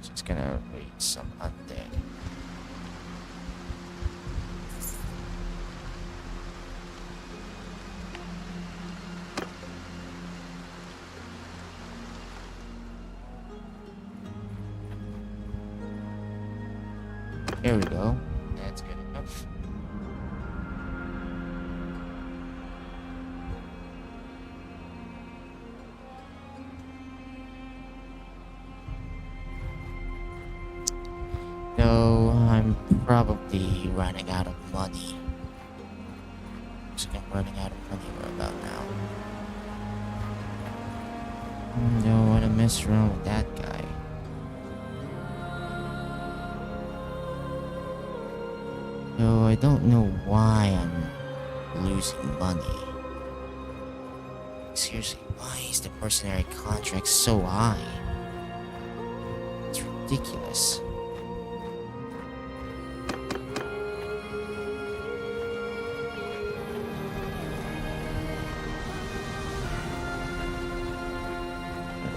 Just gonna raid some undead. There we go. That's good enough. Though I'm probably running out of money. Looks like I'm running out of money right about now. Don't want to mess around with that guy. Though I don't know why I'm losing money. Seriously, why is the mercenary contract so high? It's ridiculous.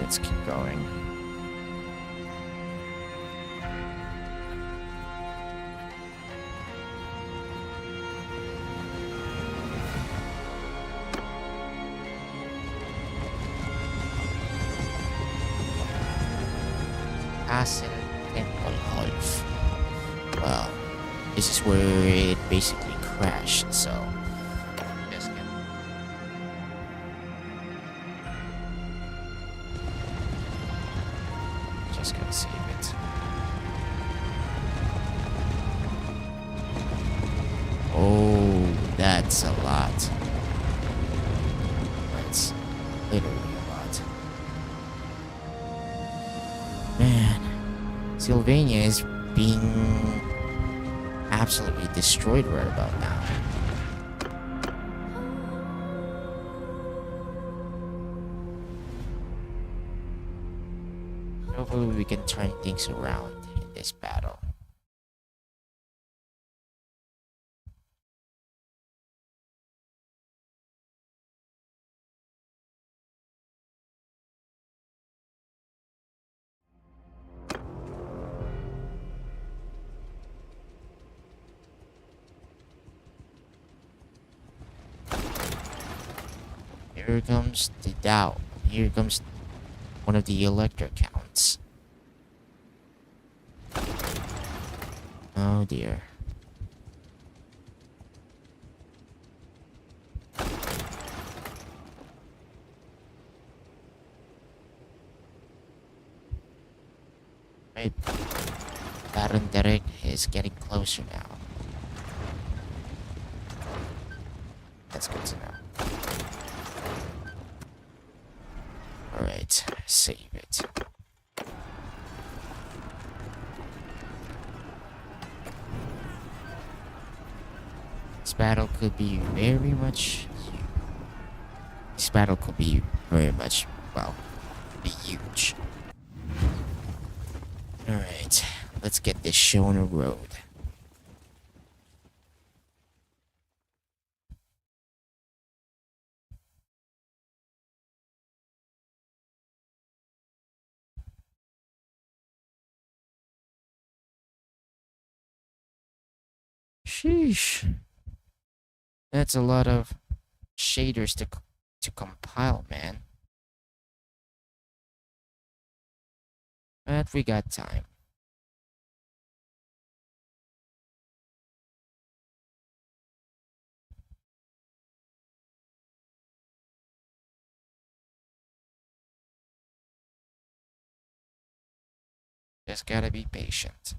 Let's keep going. Castle Tempelhof. Well, this is where it basically crashed, so just gonna save it. Oh, that's a lot. That's literally a lot. Man, Sylvania is being absolutely destroyed right about now. Hopefully we can turn things around in this battle. Here comes the doubt. Here comes one of the electro counts. Oh dear. Right. Baron Derek is getting closer now. That's good to know. Alright, save it. This battle could be very much... This battle could be very much, well, be huge. Alright, let's get this show on the road. Sheesh. That's a lot of shaders to compile, man. But we got time. Just gotta be patient.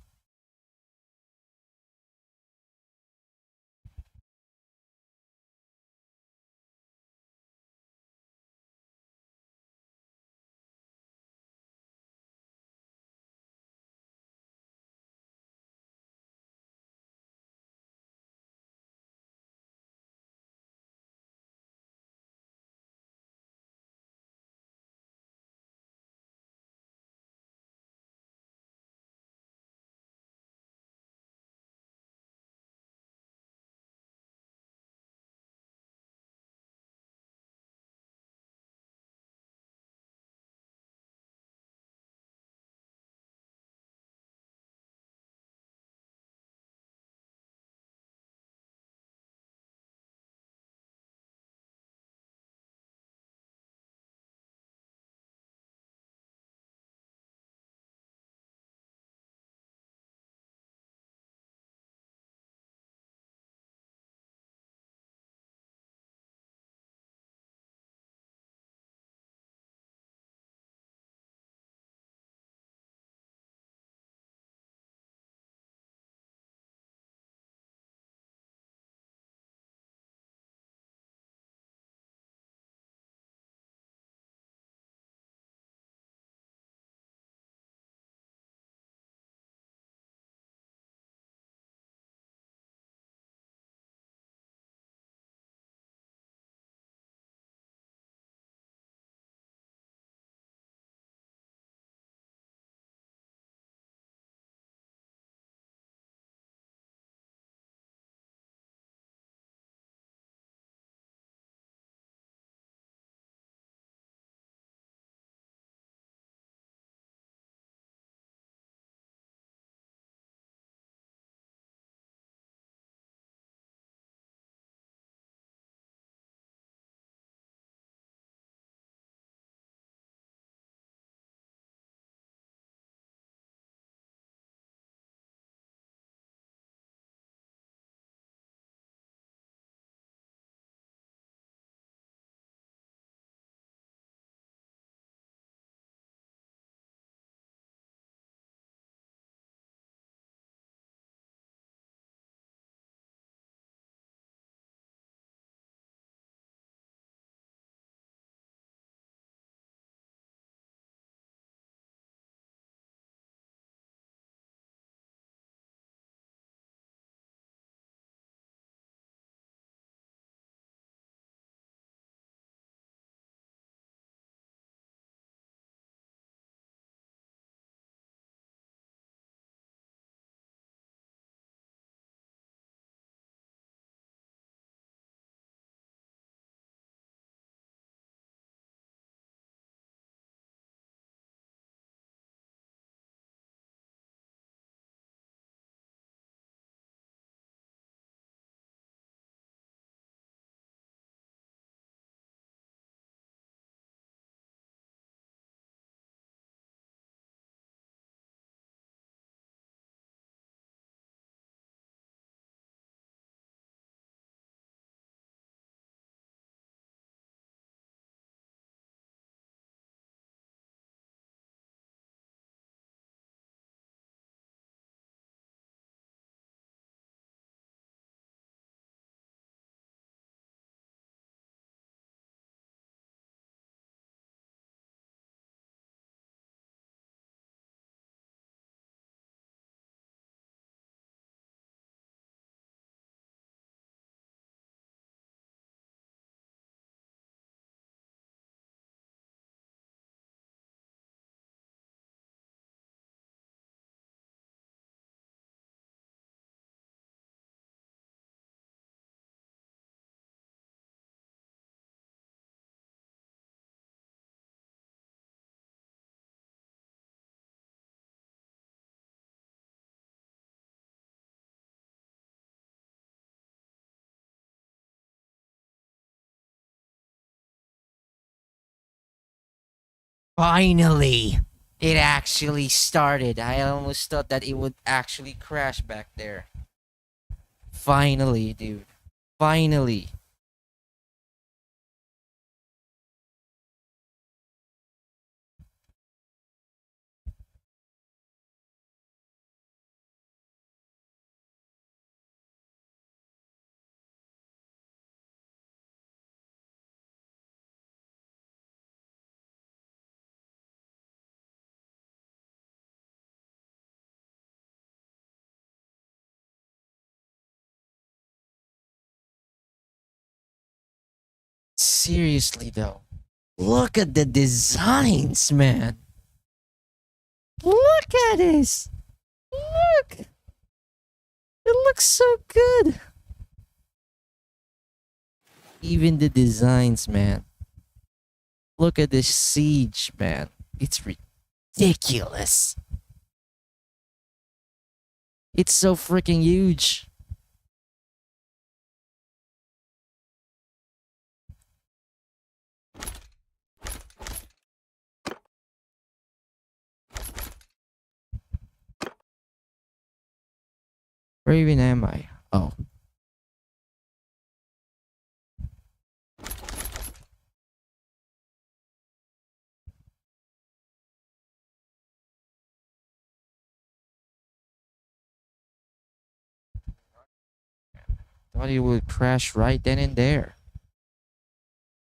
Finally! It actually started. I almost thought that it would actually crash back there. Finally, dude. Finally. Seriously though. Look at the designs, man. Look at this. Look. It looks so good. Even the designs, man. Look at this siege, man. It's ridiculous. It's so freaking huge. Where even am I? Oh. Thought it would crash right then and there.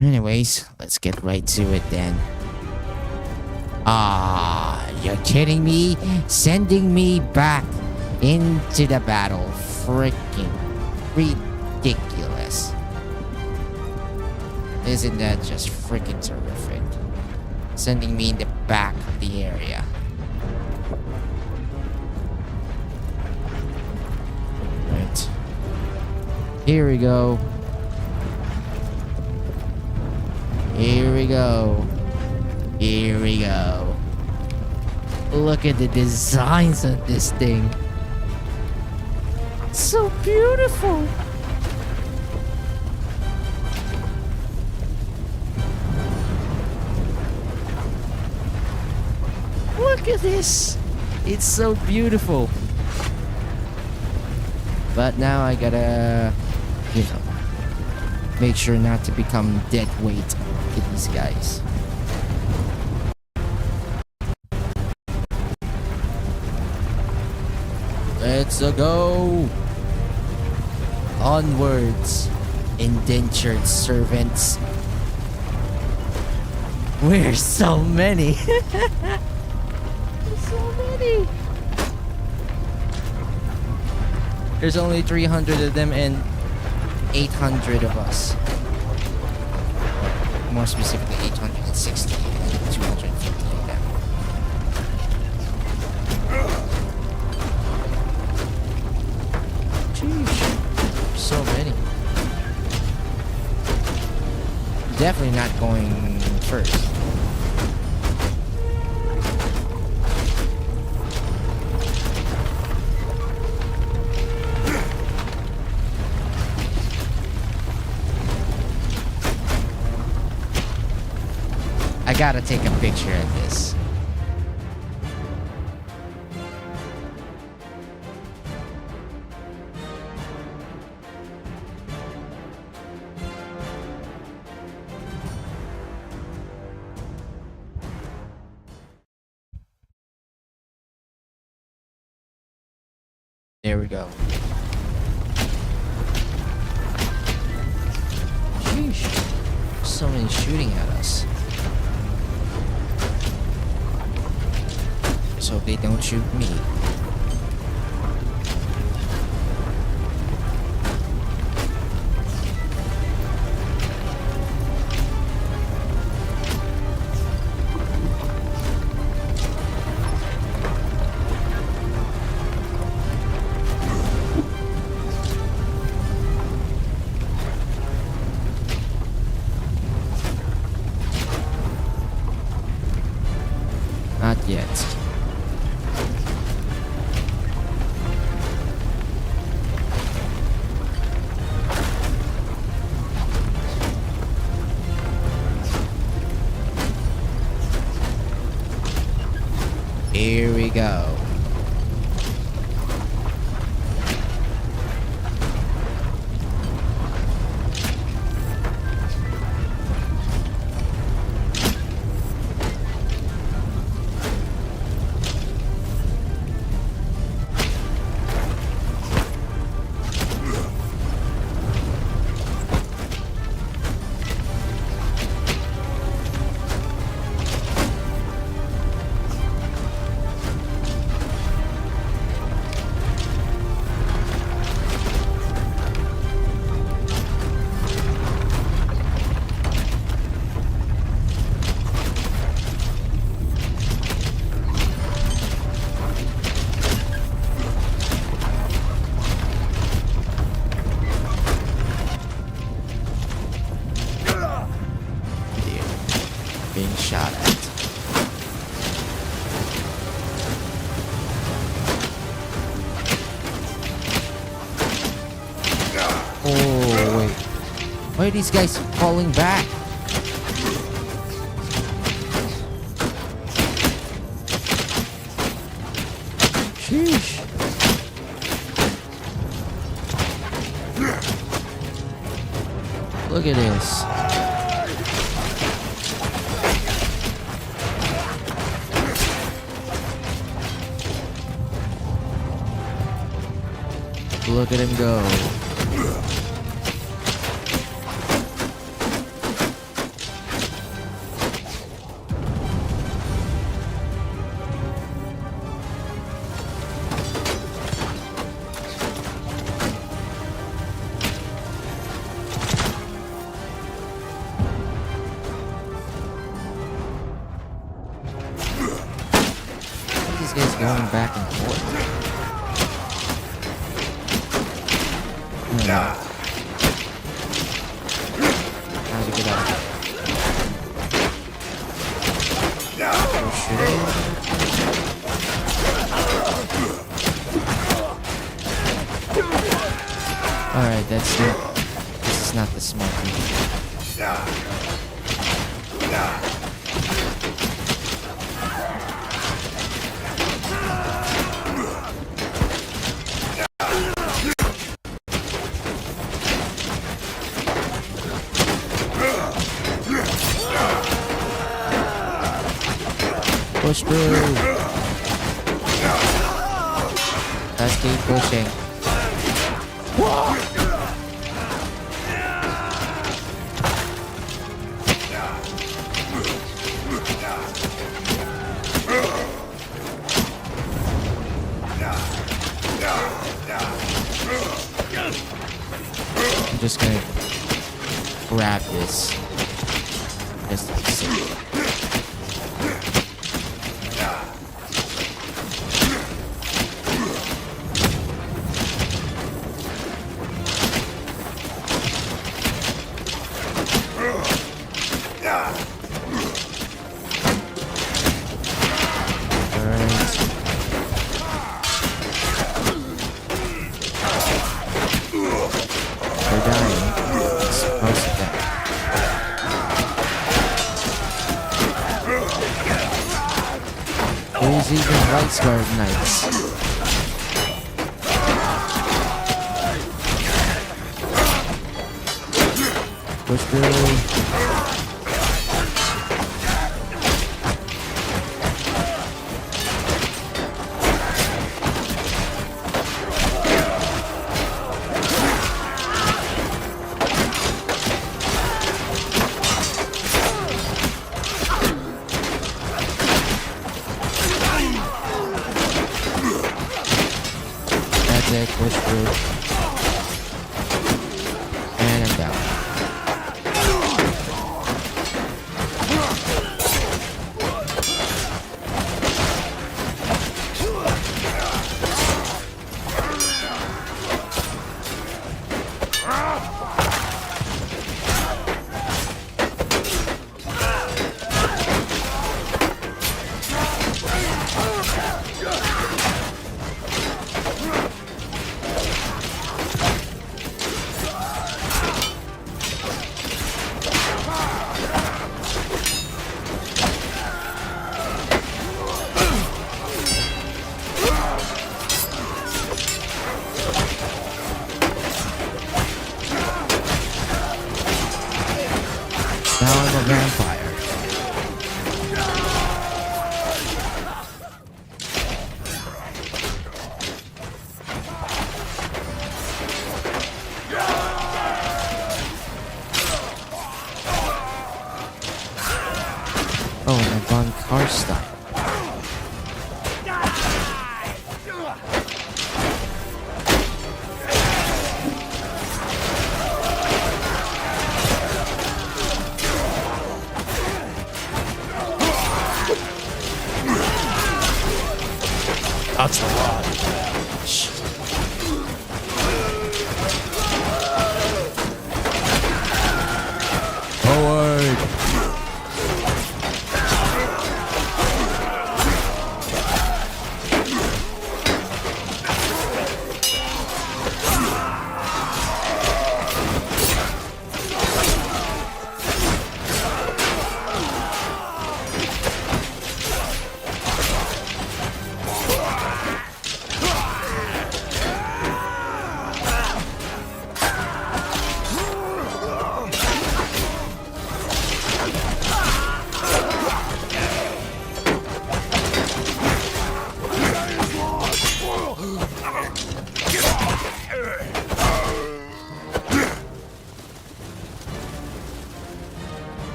Anyways, let's get right to it then. Ah, you're kidding me? Sending me back into the battle. Freaking ridiculous. Isn't that just freaking terrific? Sending me in the back of the area. Right. Here we go. Here we go. Here we go. Look at the designs of this thing. It's so beautiful. Look at this. It's so beautiful. But now I gotta, make sure not to become dead weight to these guys. Let's go. Onwards, indentured servants. We're so many. So many. There's only 300 of them and 800 of us. More specifically, 860 and 250 of them. Sheesh. So many. Definitely not going first. I gotta take a picture of this. There we go. Sheesh. Someone shooting at us. So they don't shoot me. Not yet. go. Being shot at. Oh, wait. Why are these guys falling back? Sheesh. Look at this. Look at him go. These guys going back and forth. How'd you get out? Oh shit. Alright, this is not the smart thing. Push through. Let's keep pushing. I'm just gonna grab this. Just to be safe. They're dying. Most of them. There's even White Scarred Knights. Push through. That's it, push through. And I'm down. Now I'm a vampire. Oh, my gun car style. That's a lot. Forward.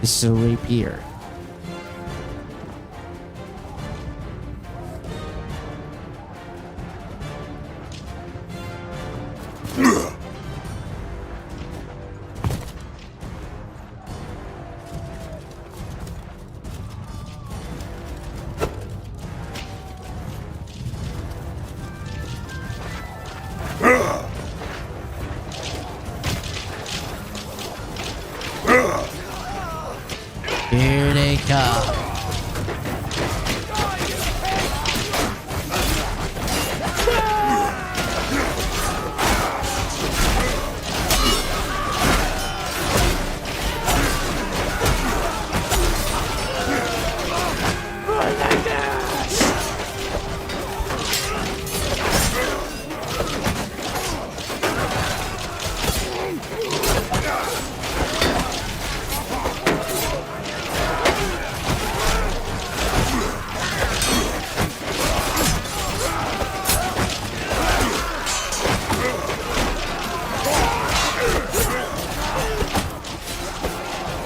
This is a rapier. Here they come.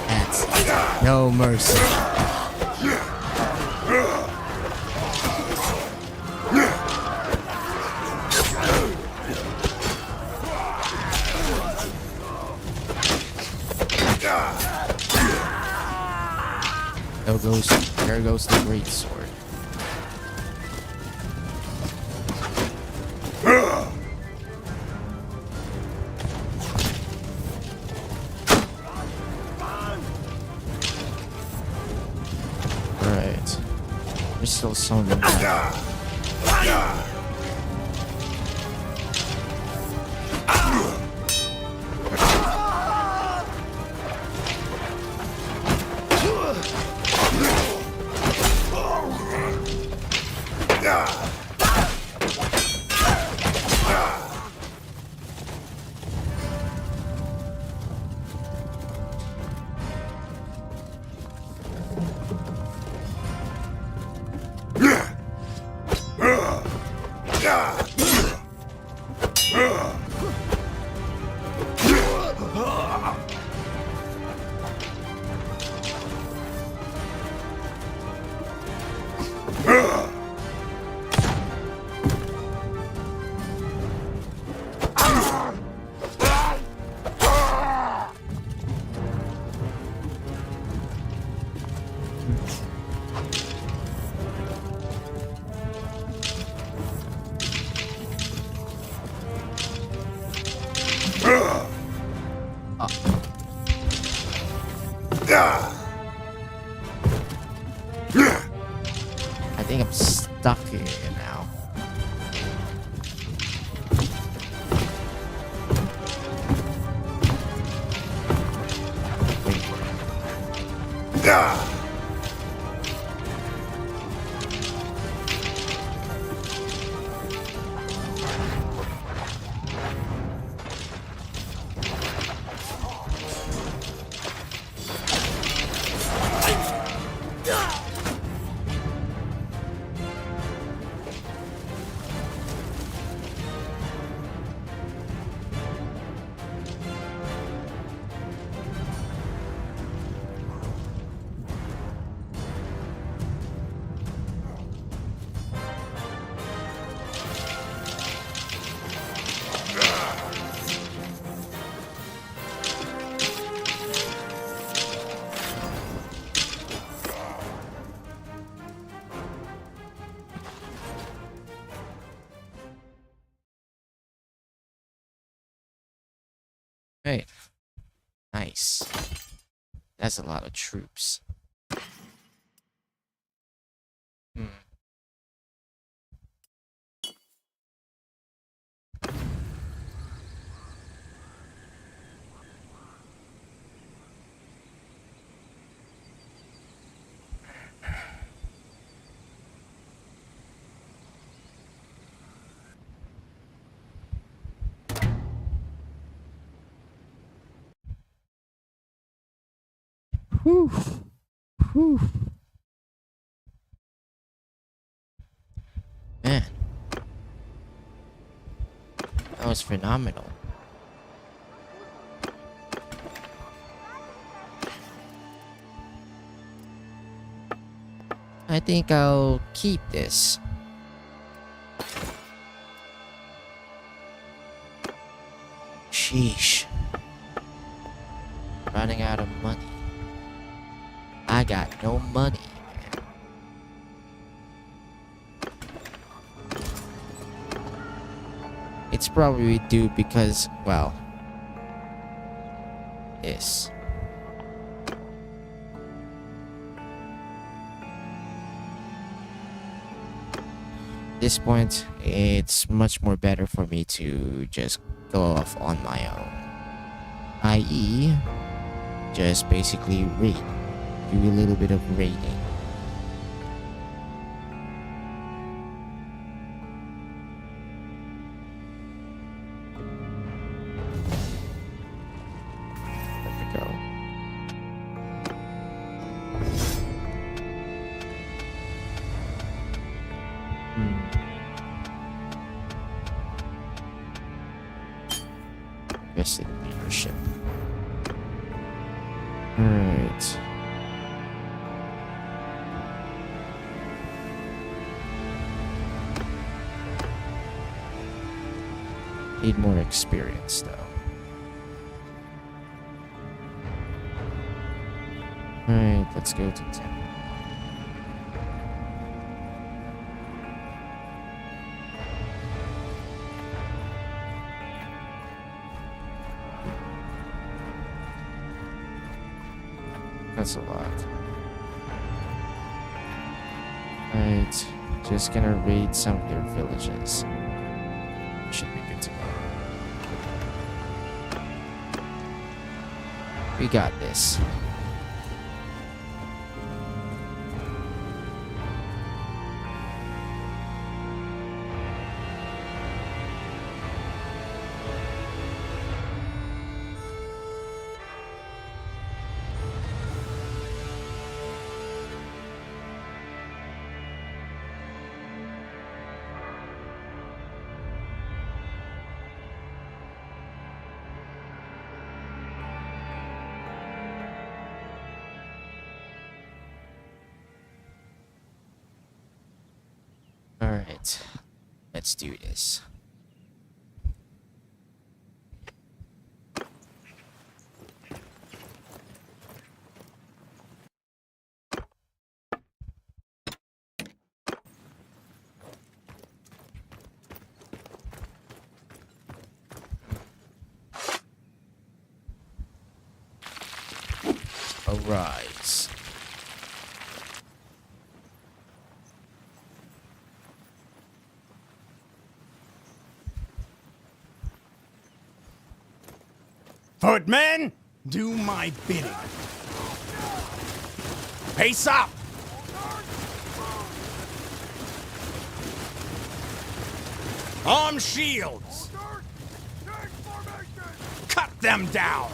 That's no mercy. There goes the great sword. Alright. There's still something back. I think I'm stuck here now. Wait for it. Right. Nice. That's a lot of troops. Hmm. Whew. Whew. Man. That was phenomenal. I think I'll keep this. Sheesh. Running out of money. I got no money, man. It's probably due because, well, this. At this point, it's much more better for me to just go off on my own. I.e., just basically raid. Do a little bit of raiding. There we go. Invested leadership. Alright. Need more experience though. Alright, let's go to 10. That's a lot. Alright, just gonna raid some of their villages. Should be good to go. We got this. Alright, let's do this. Arise. Footmen, do my bidding. Pace up! Arm shields! Cut them down!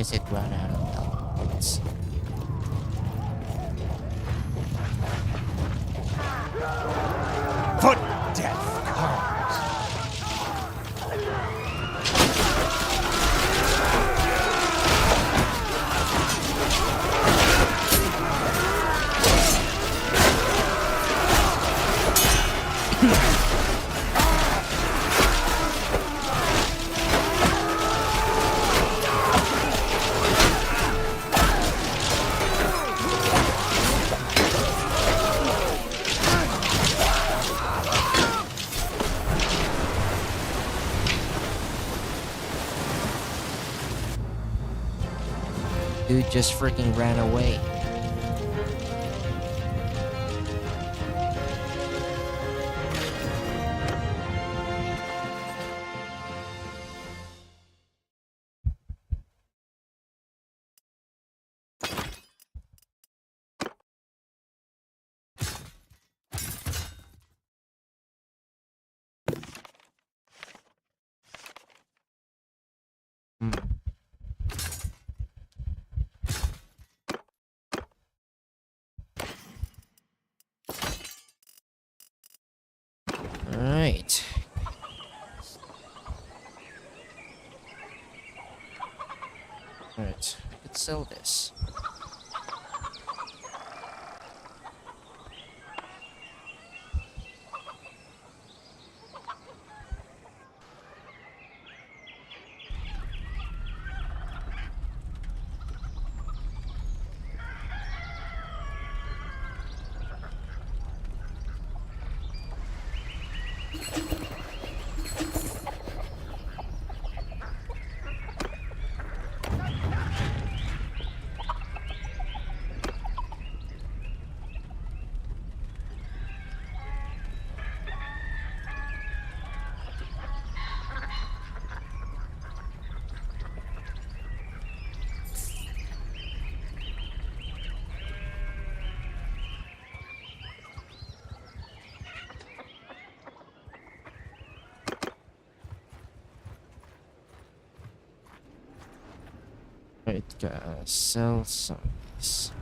guess it ran out of elements. Foot death comes. Dude just freaking ran away. Hmm. Alright. Alright, I could sell this. Alright, gotta sell some of this.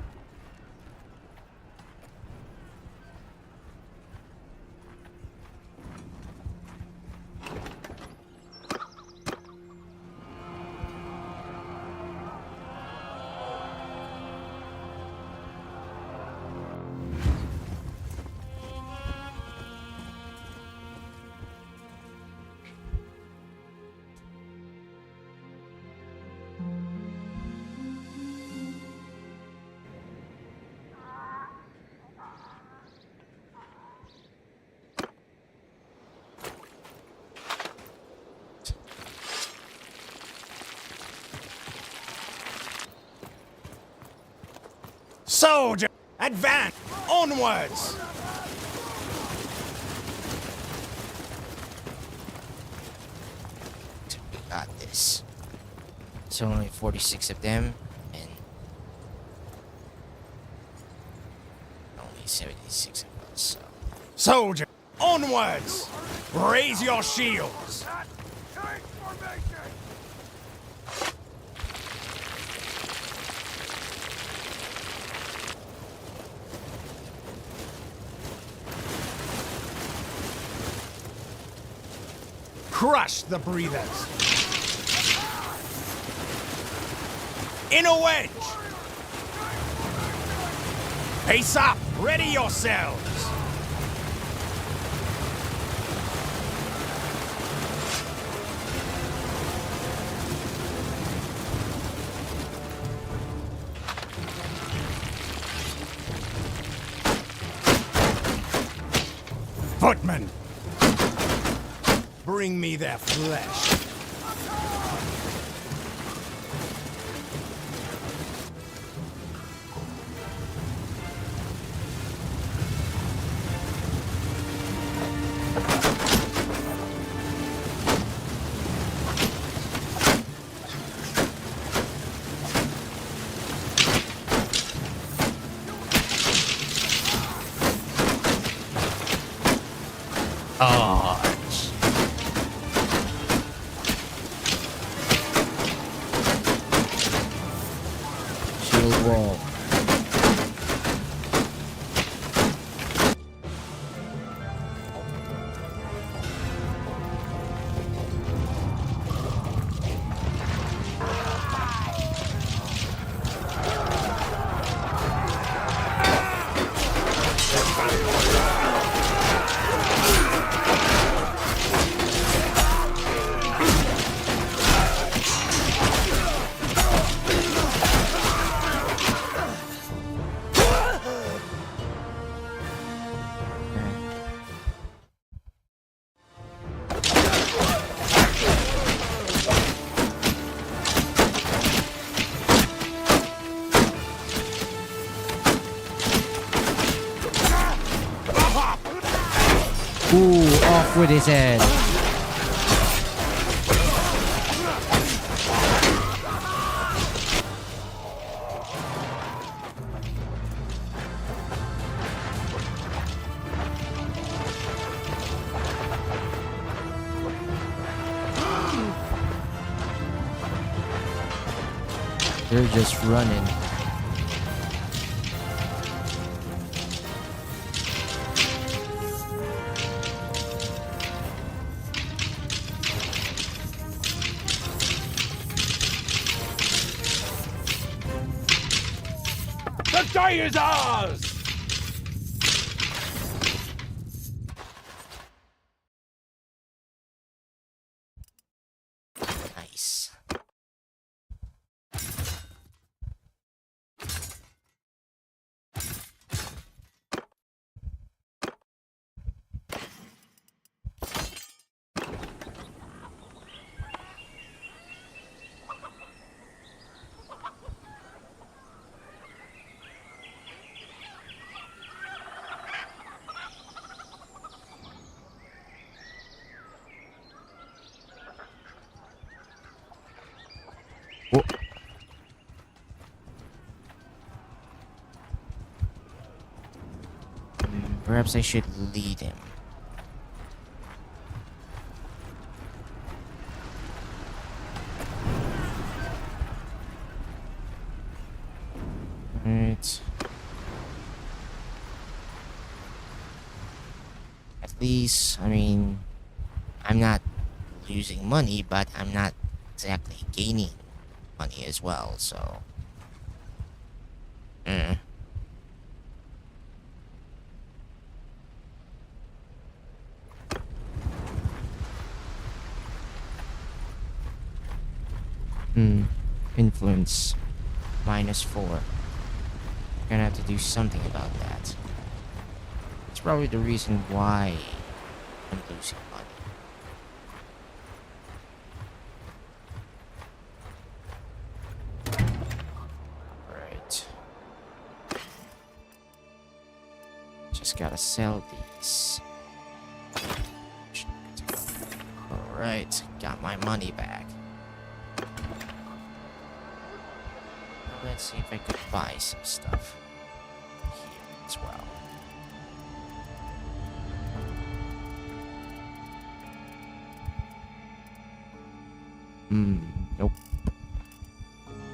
Soldier, advance, onwards! We got this. So only 46 of them, and only 76 of us, so... Soldier, onwards! Raise your shields! Crush the breathers! In a wedge! Pace up! Ready yourselves! Footmen! Bring me their flesh. shield wall. Ooh, off with his head. They're just running. The day is ours! Nice. Oh. Perhaps I should lead him. Right. At least, I mean, I'm not losing money, but I'm not exactly gaining money as well, so. Influence. -4. Gonna have to do something about that. It's probably the reason why I'm losing money. Right. Just gotta sell these. Alright, got my money back. Let's see if I could buy some stuff here as well. Nope.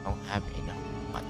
Don't have enough money.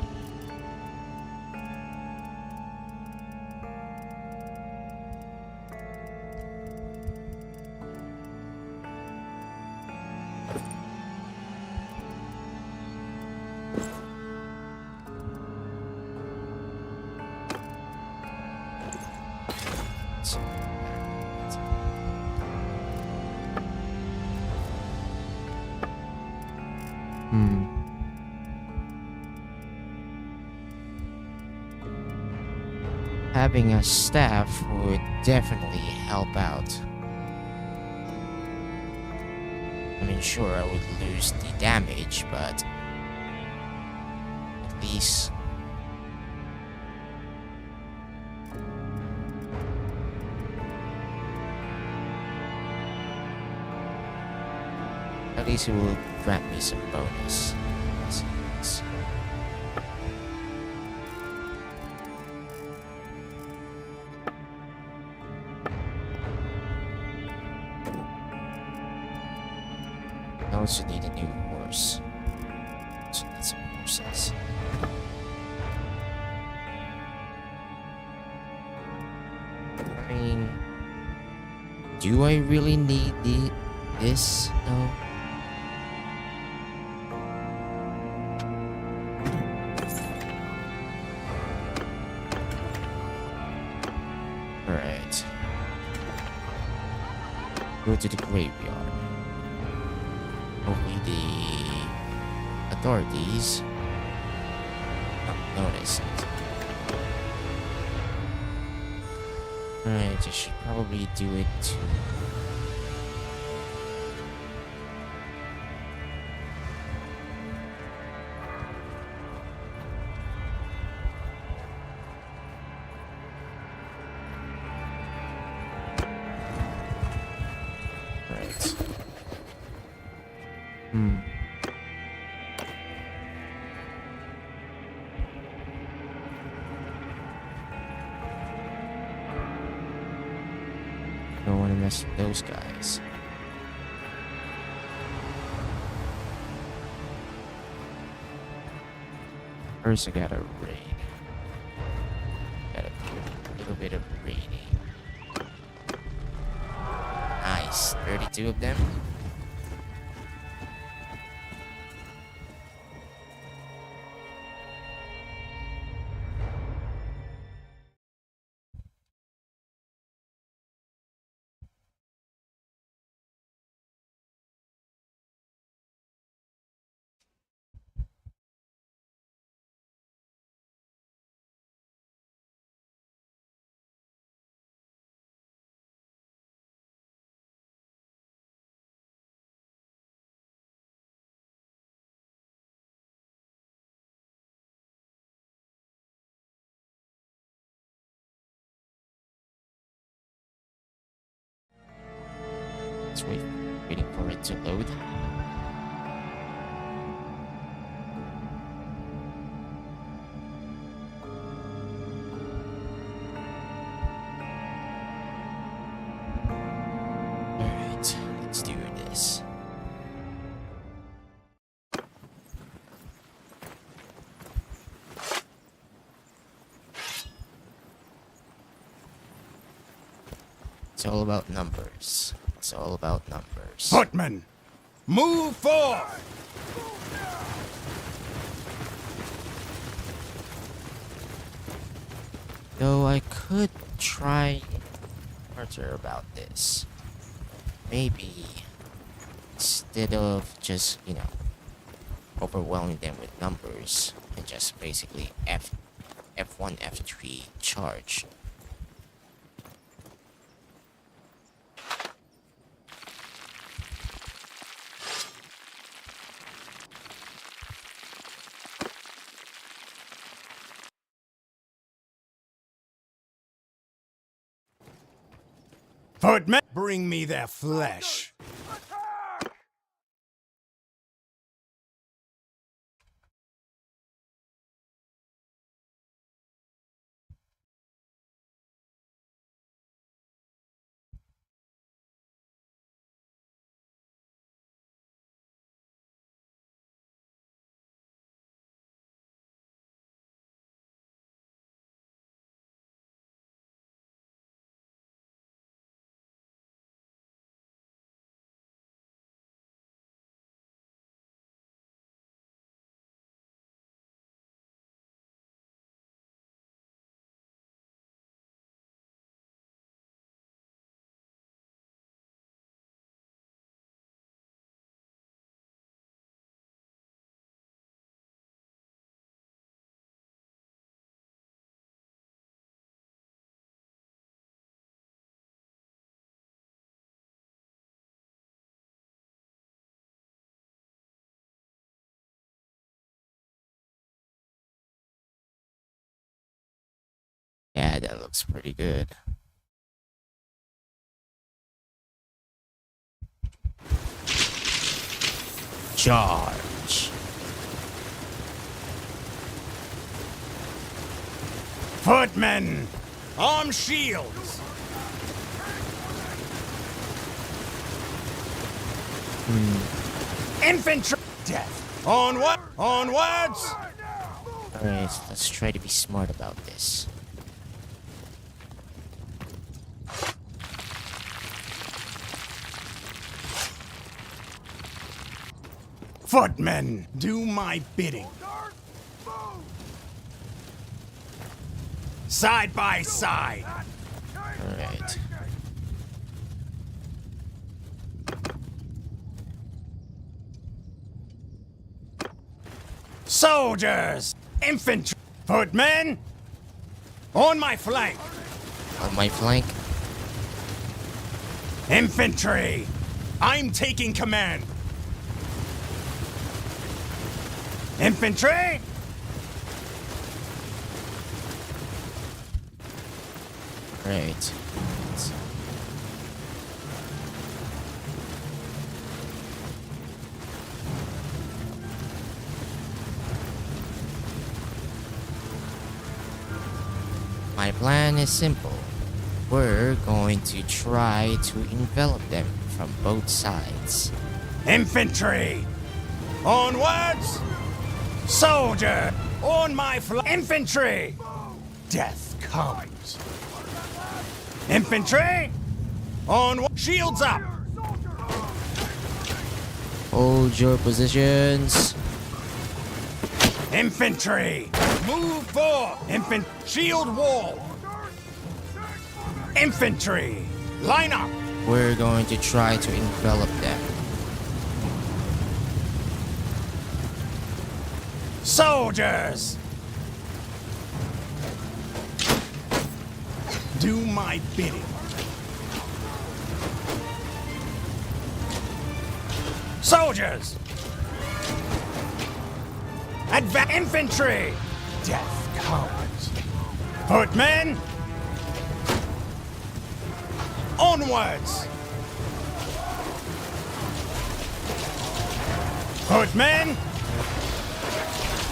Having a staff would definitely help out. I mean, sure, I would lose the damage, but at least it will grant me some bonus. I also need a new horse. So need some horses. Do I really need this? No. Alright. Go to the graveyard. Hopefully the authorities don't notice it. Alright, I should probably do it too. Right. Don't want to mess with those guys. First, I gotta raid. Gotta do a little bit of raiding. Nice, 32 of them. Let's waiting for it to load. Alright, let's do this. It's all about numbers. It's all about numbers. Footmen, move forward! Though I could try smarter about this. Maybe instead of just, overwhelming them with numbers and just basically F1, F3 charge. Footmen, bring me their flesh. Yeah, that looks pretty good. Charge. Footmen, arm shields. Infantry, death. Onward, onwards. Alright, let's try to be smart about this. Footmen, do my bidding. Side by side. Alright. Soldiers, infantry, footmen, on my flank. On my flank. Infantry, I'm taking command. Infantry, Right. My plan is simple. We're going to try to envelop them from both sides. infantry, onwards. Soldier, on my flank. Infantry, death comes. Infantry, on shields up. Hold your positions. Infantry, move forward. Shield wall. Infantry, line up. We're going to try to envelop them. Soldiers, do my bidding. Soldiers, advance. Infantry, death comes. Footmen, onwards. Footmen,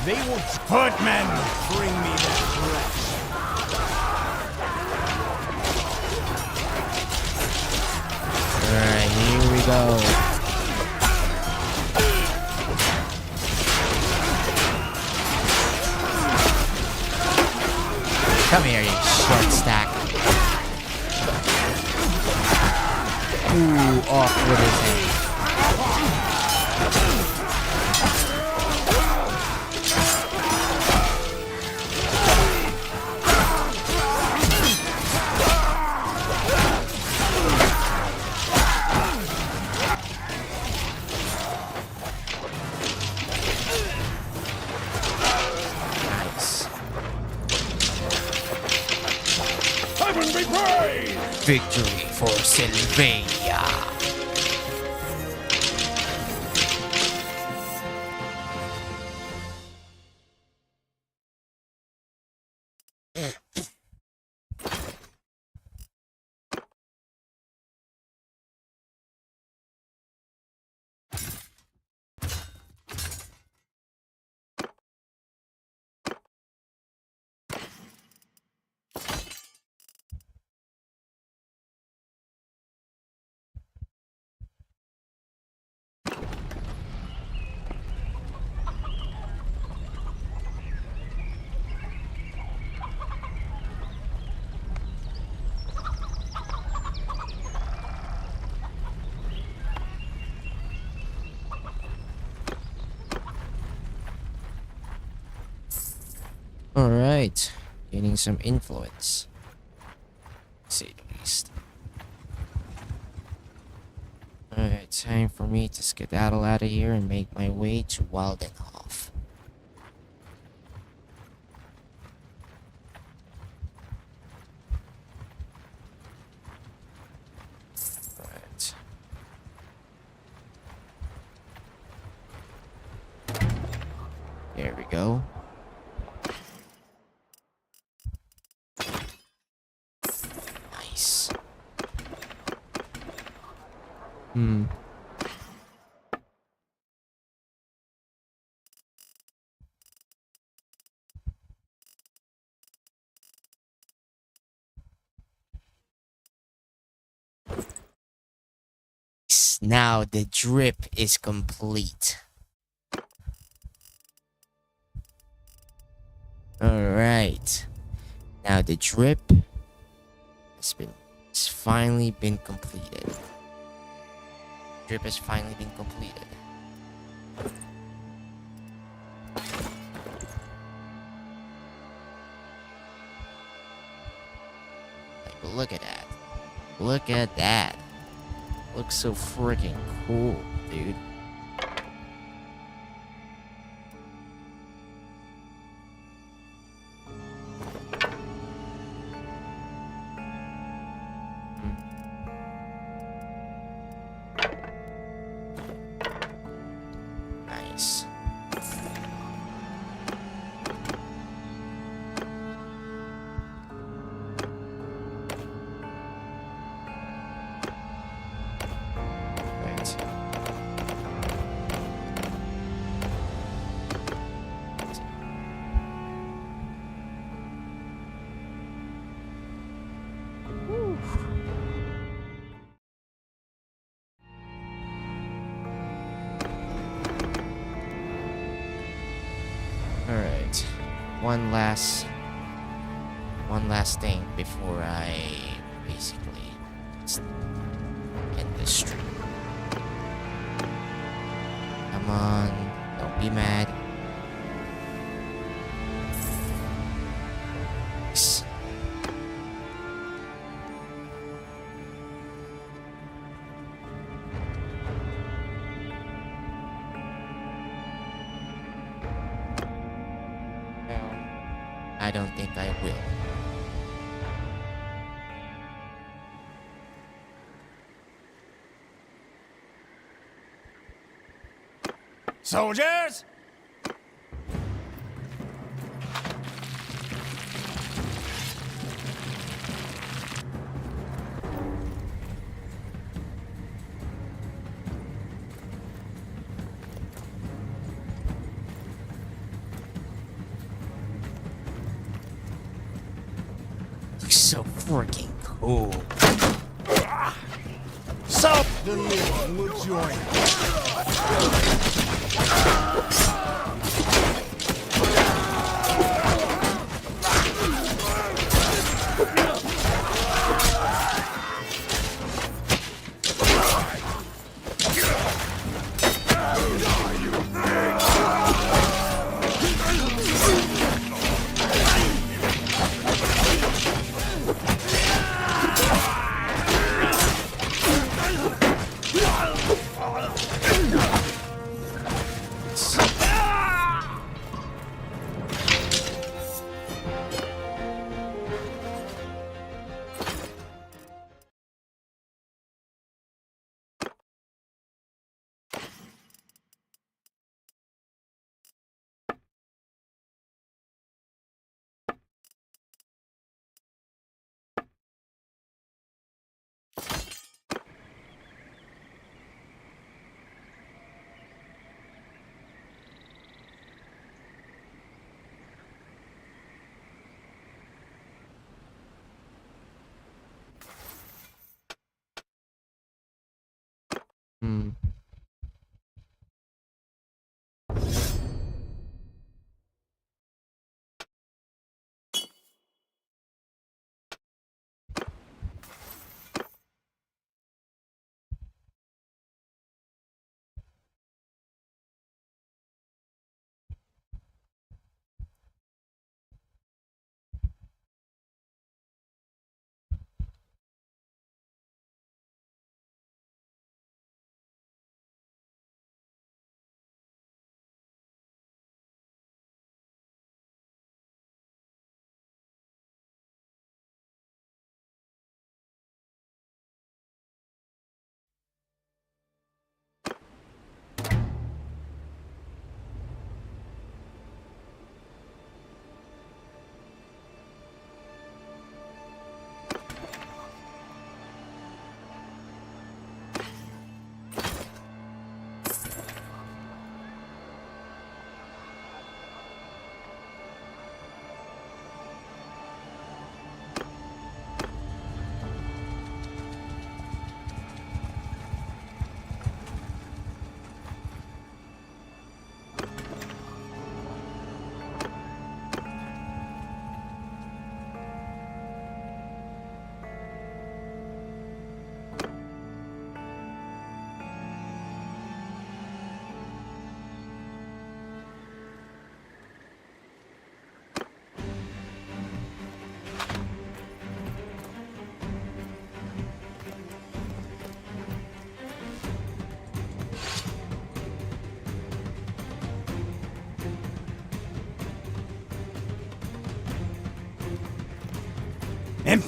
they will. Footmen, bring me that flesh. Alright, here we go. Come here, you short stack. Ooh, off with his head. Nice. Heaven be praised! Victory for Sylvania. Alright, gaining some influence, to say the least. Alright, time for me to skedaddle out of here and make my way to Waldenhof. Alright. There we go. Nice. Now the drip is complete. Alright. Now the drip has finally been completed. Drip has finally been completed. look at that. Look at that. Looks so freaking cool, dude. Nice. Right. All right. One last thing before I basically end this stream. Come on, don't be mad. Yes. Well, I don't think I will. Soldiers! Looks so freaking cool. So the living will join us.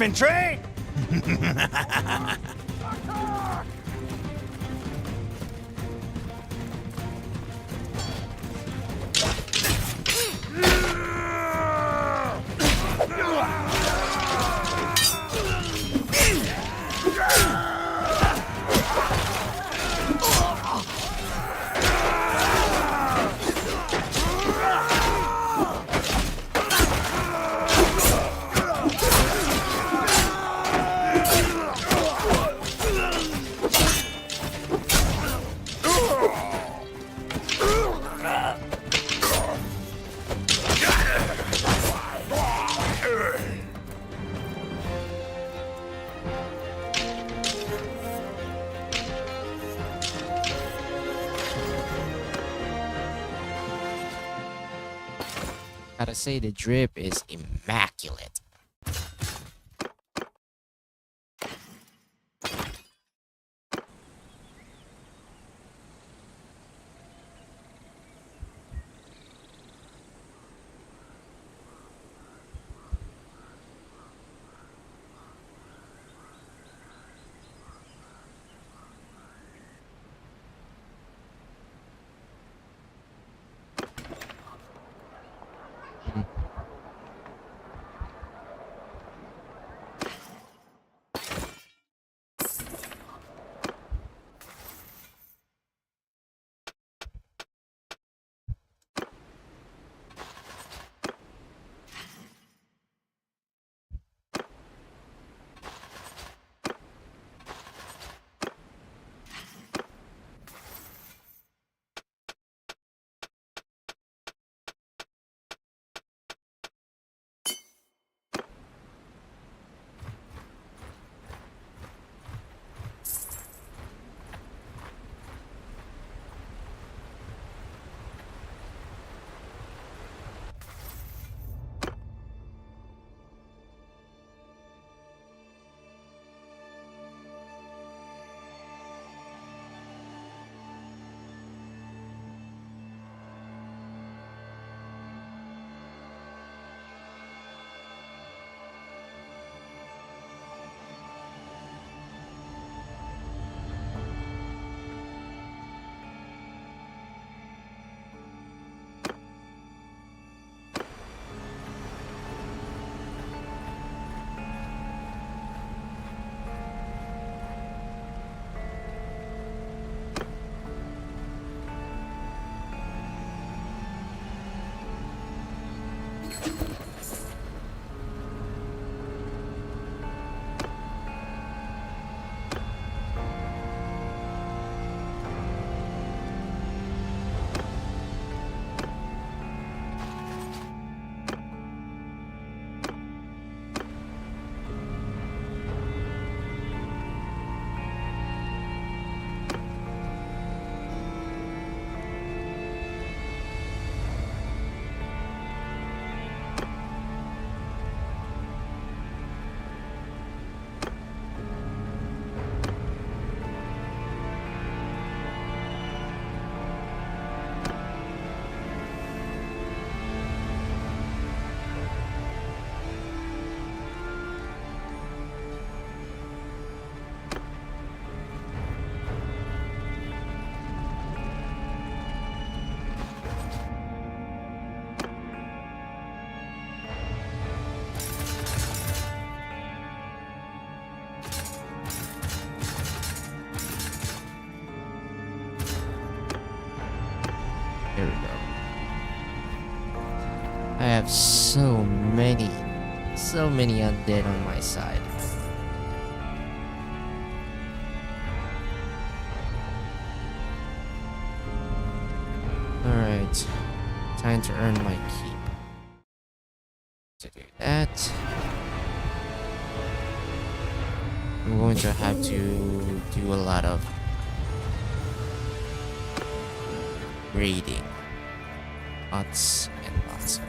Infantry! Gotta say, the drip is immaculate. There we go. I have so many undead on my side. Alright. Time to earn my keep. To do that, I'm going to have to do a lot of raiding. Lots and lots of raiding.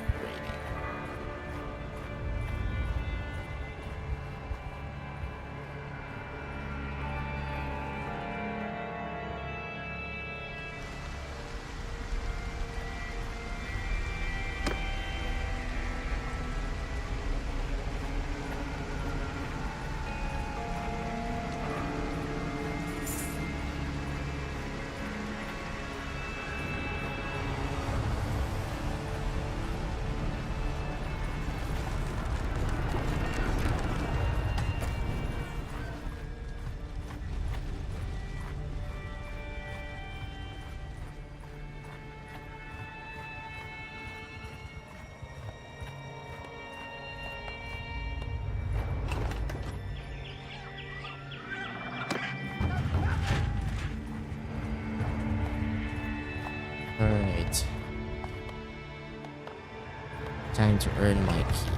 time to earn my keep.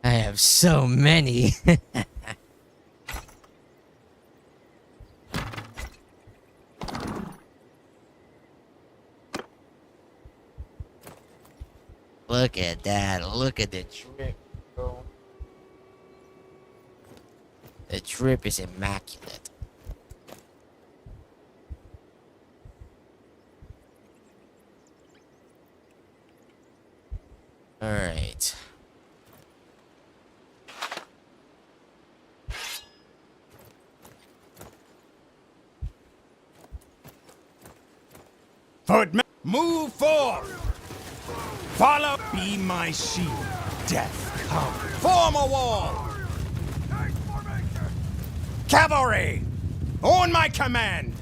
I have so many. Look at that. Look at the drip, bro. The drip is immaculate. All right. Footmen, move forth! Follow! Be my shield. Death come. Form a wall! Cavalry! On my command!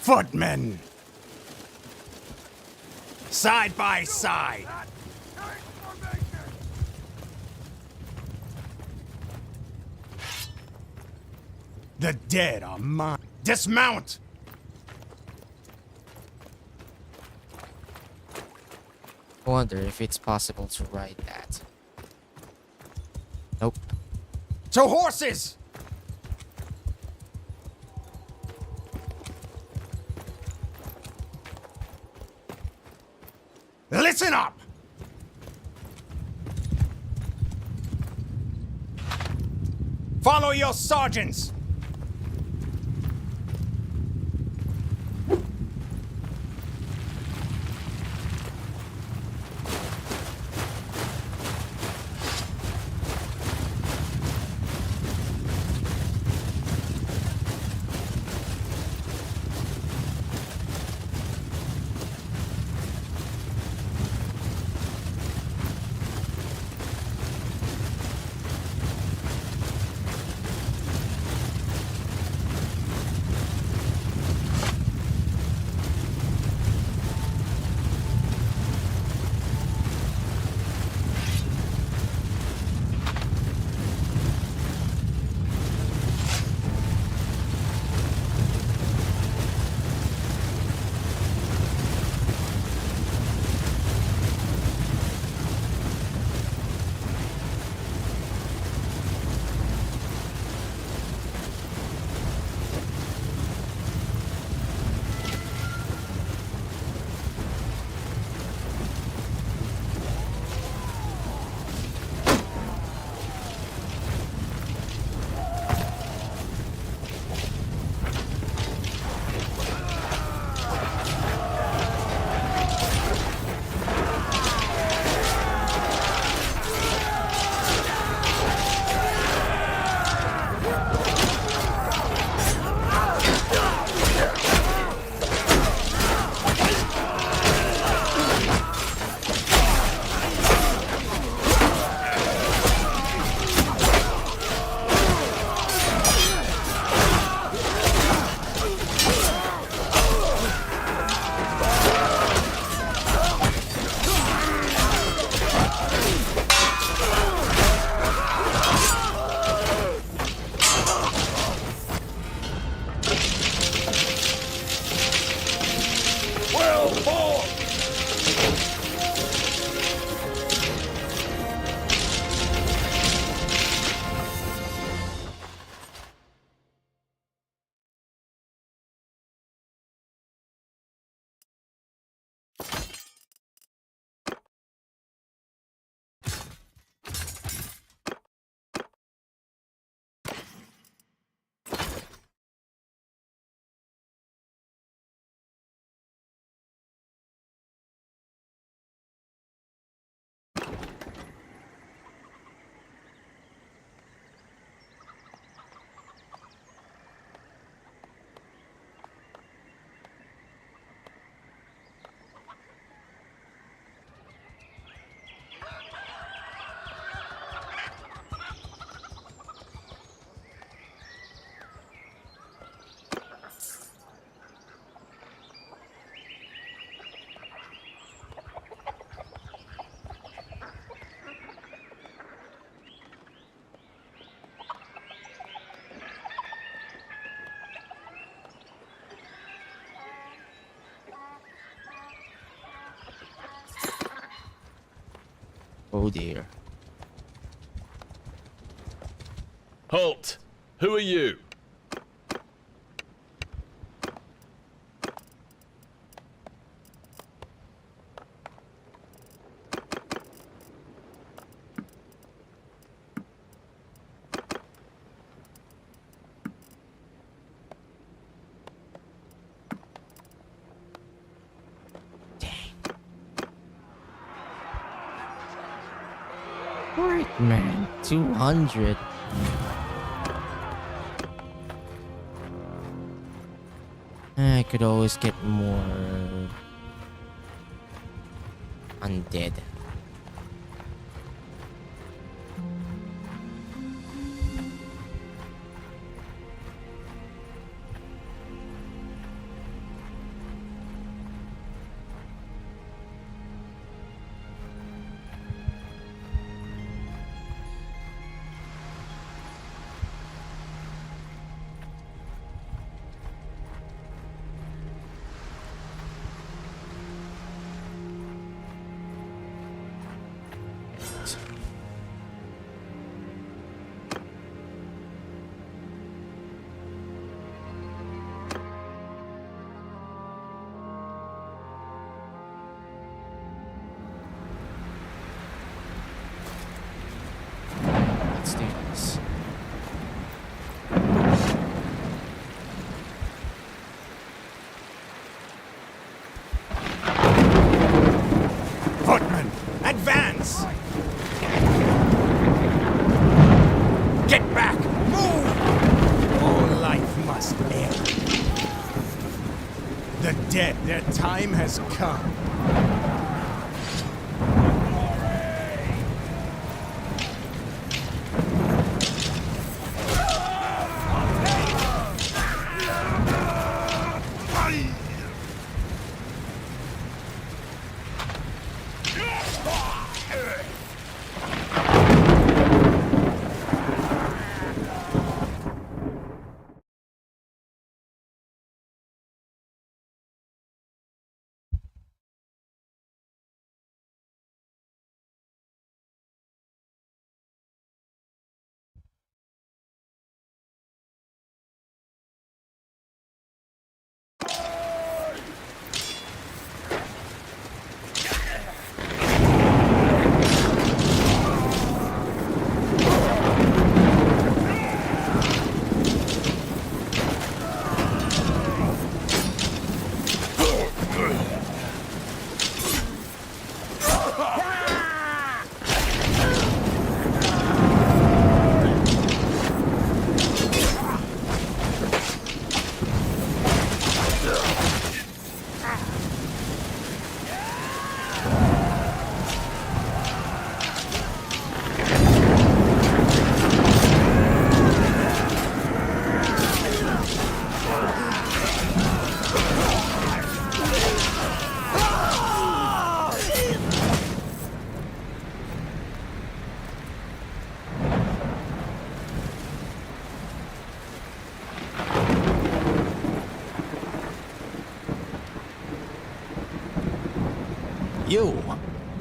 Footmen! Side by side! The dead are mine. Dismount! I wonder if it's possible to ride that. Nope. To horses! Listen up! Follow your sergeants! Oh dear. Halt! Who are you? Alright, man. 200. I could always get more undead. Let's do this. Footman, advance! Get back! Move! All life must end. The dead, their time has come.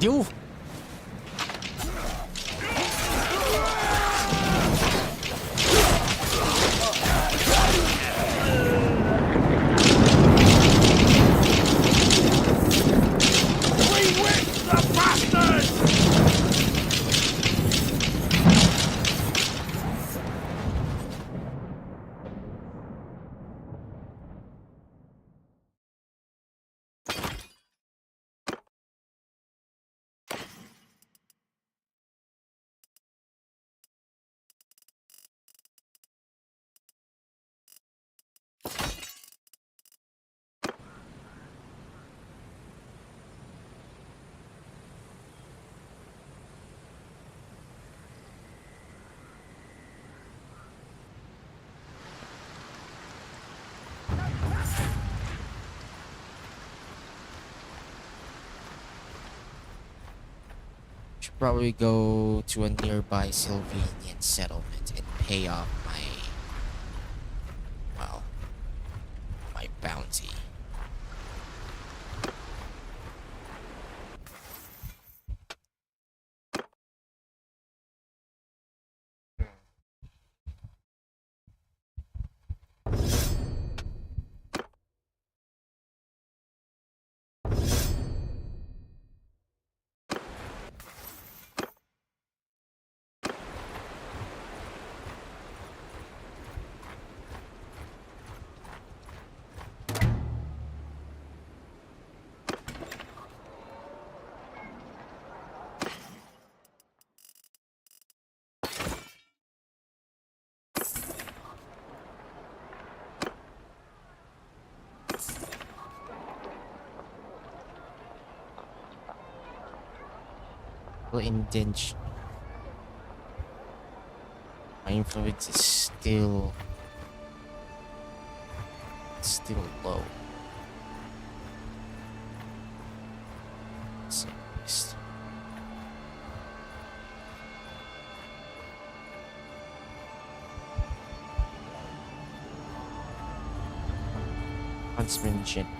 You. Should probably go to a nearby Sylvanian settlement and pay off my, well, my bounty. critical intention. My influence is still low. So, Huntsman General.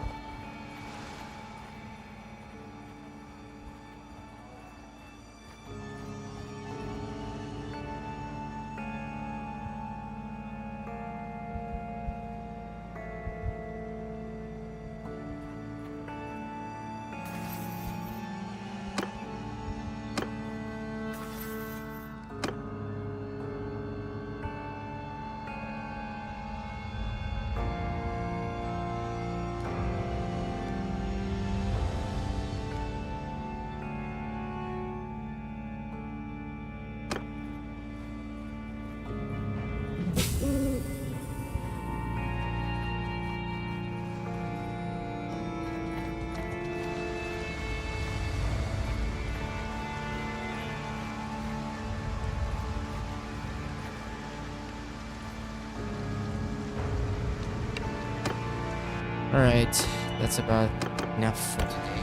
Alright, that's about enough for today.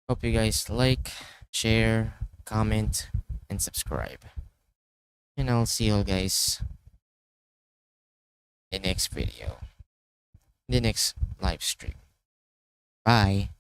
Hope you guys like, share, comment, and subscribe. And I'll see you guys in the next video, in the next live stream. Bye.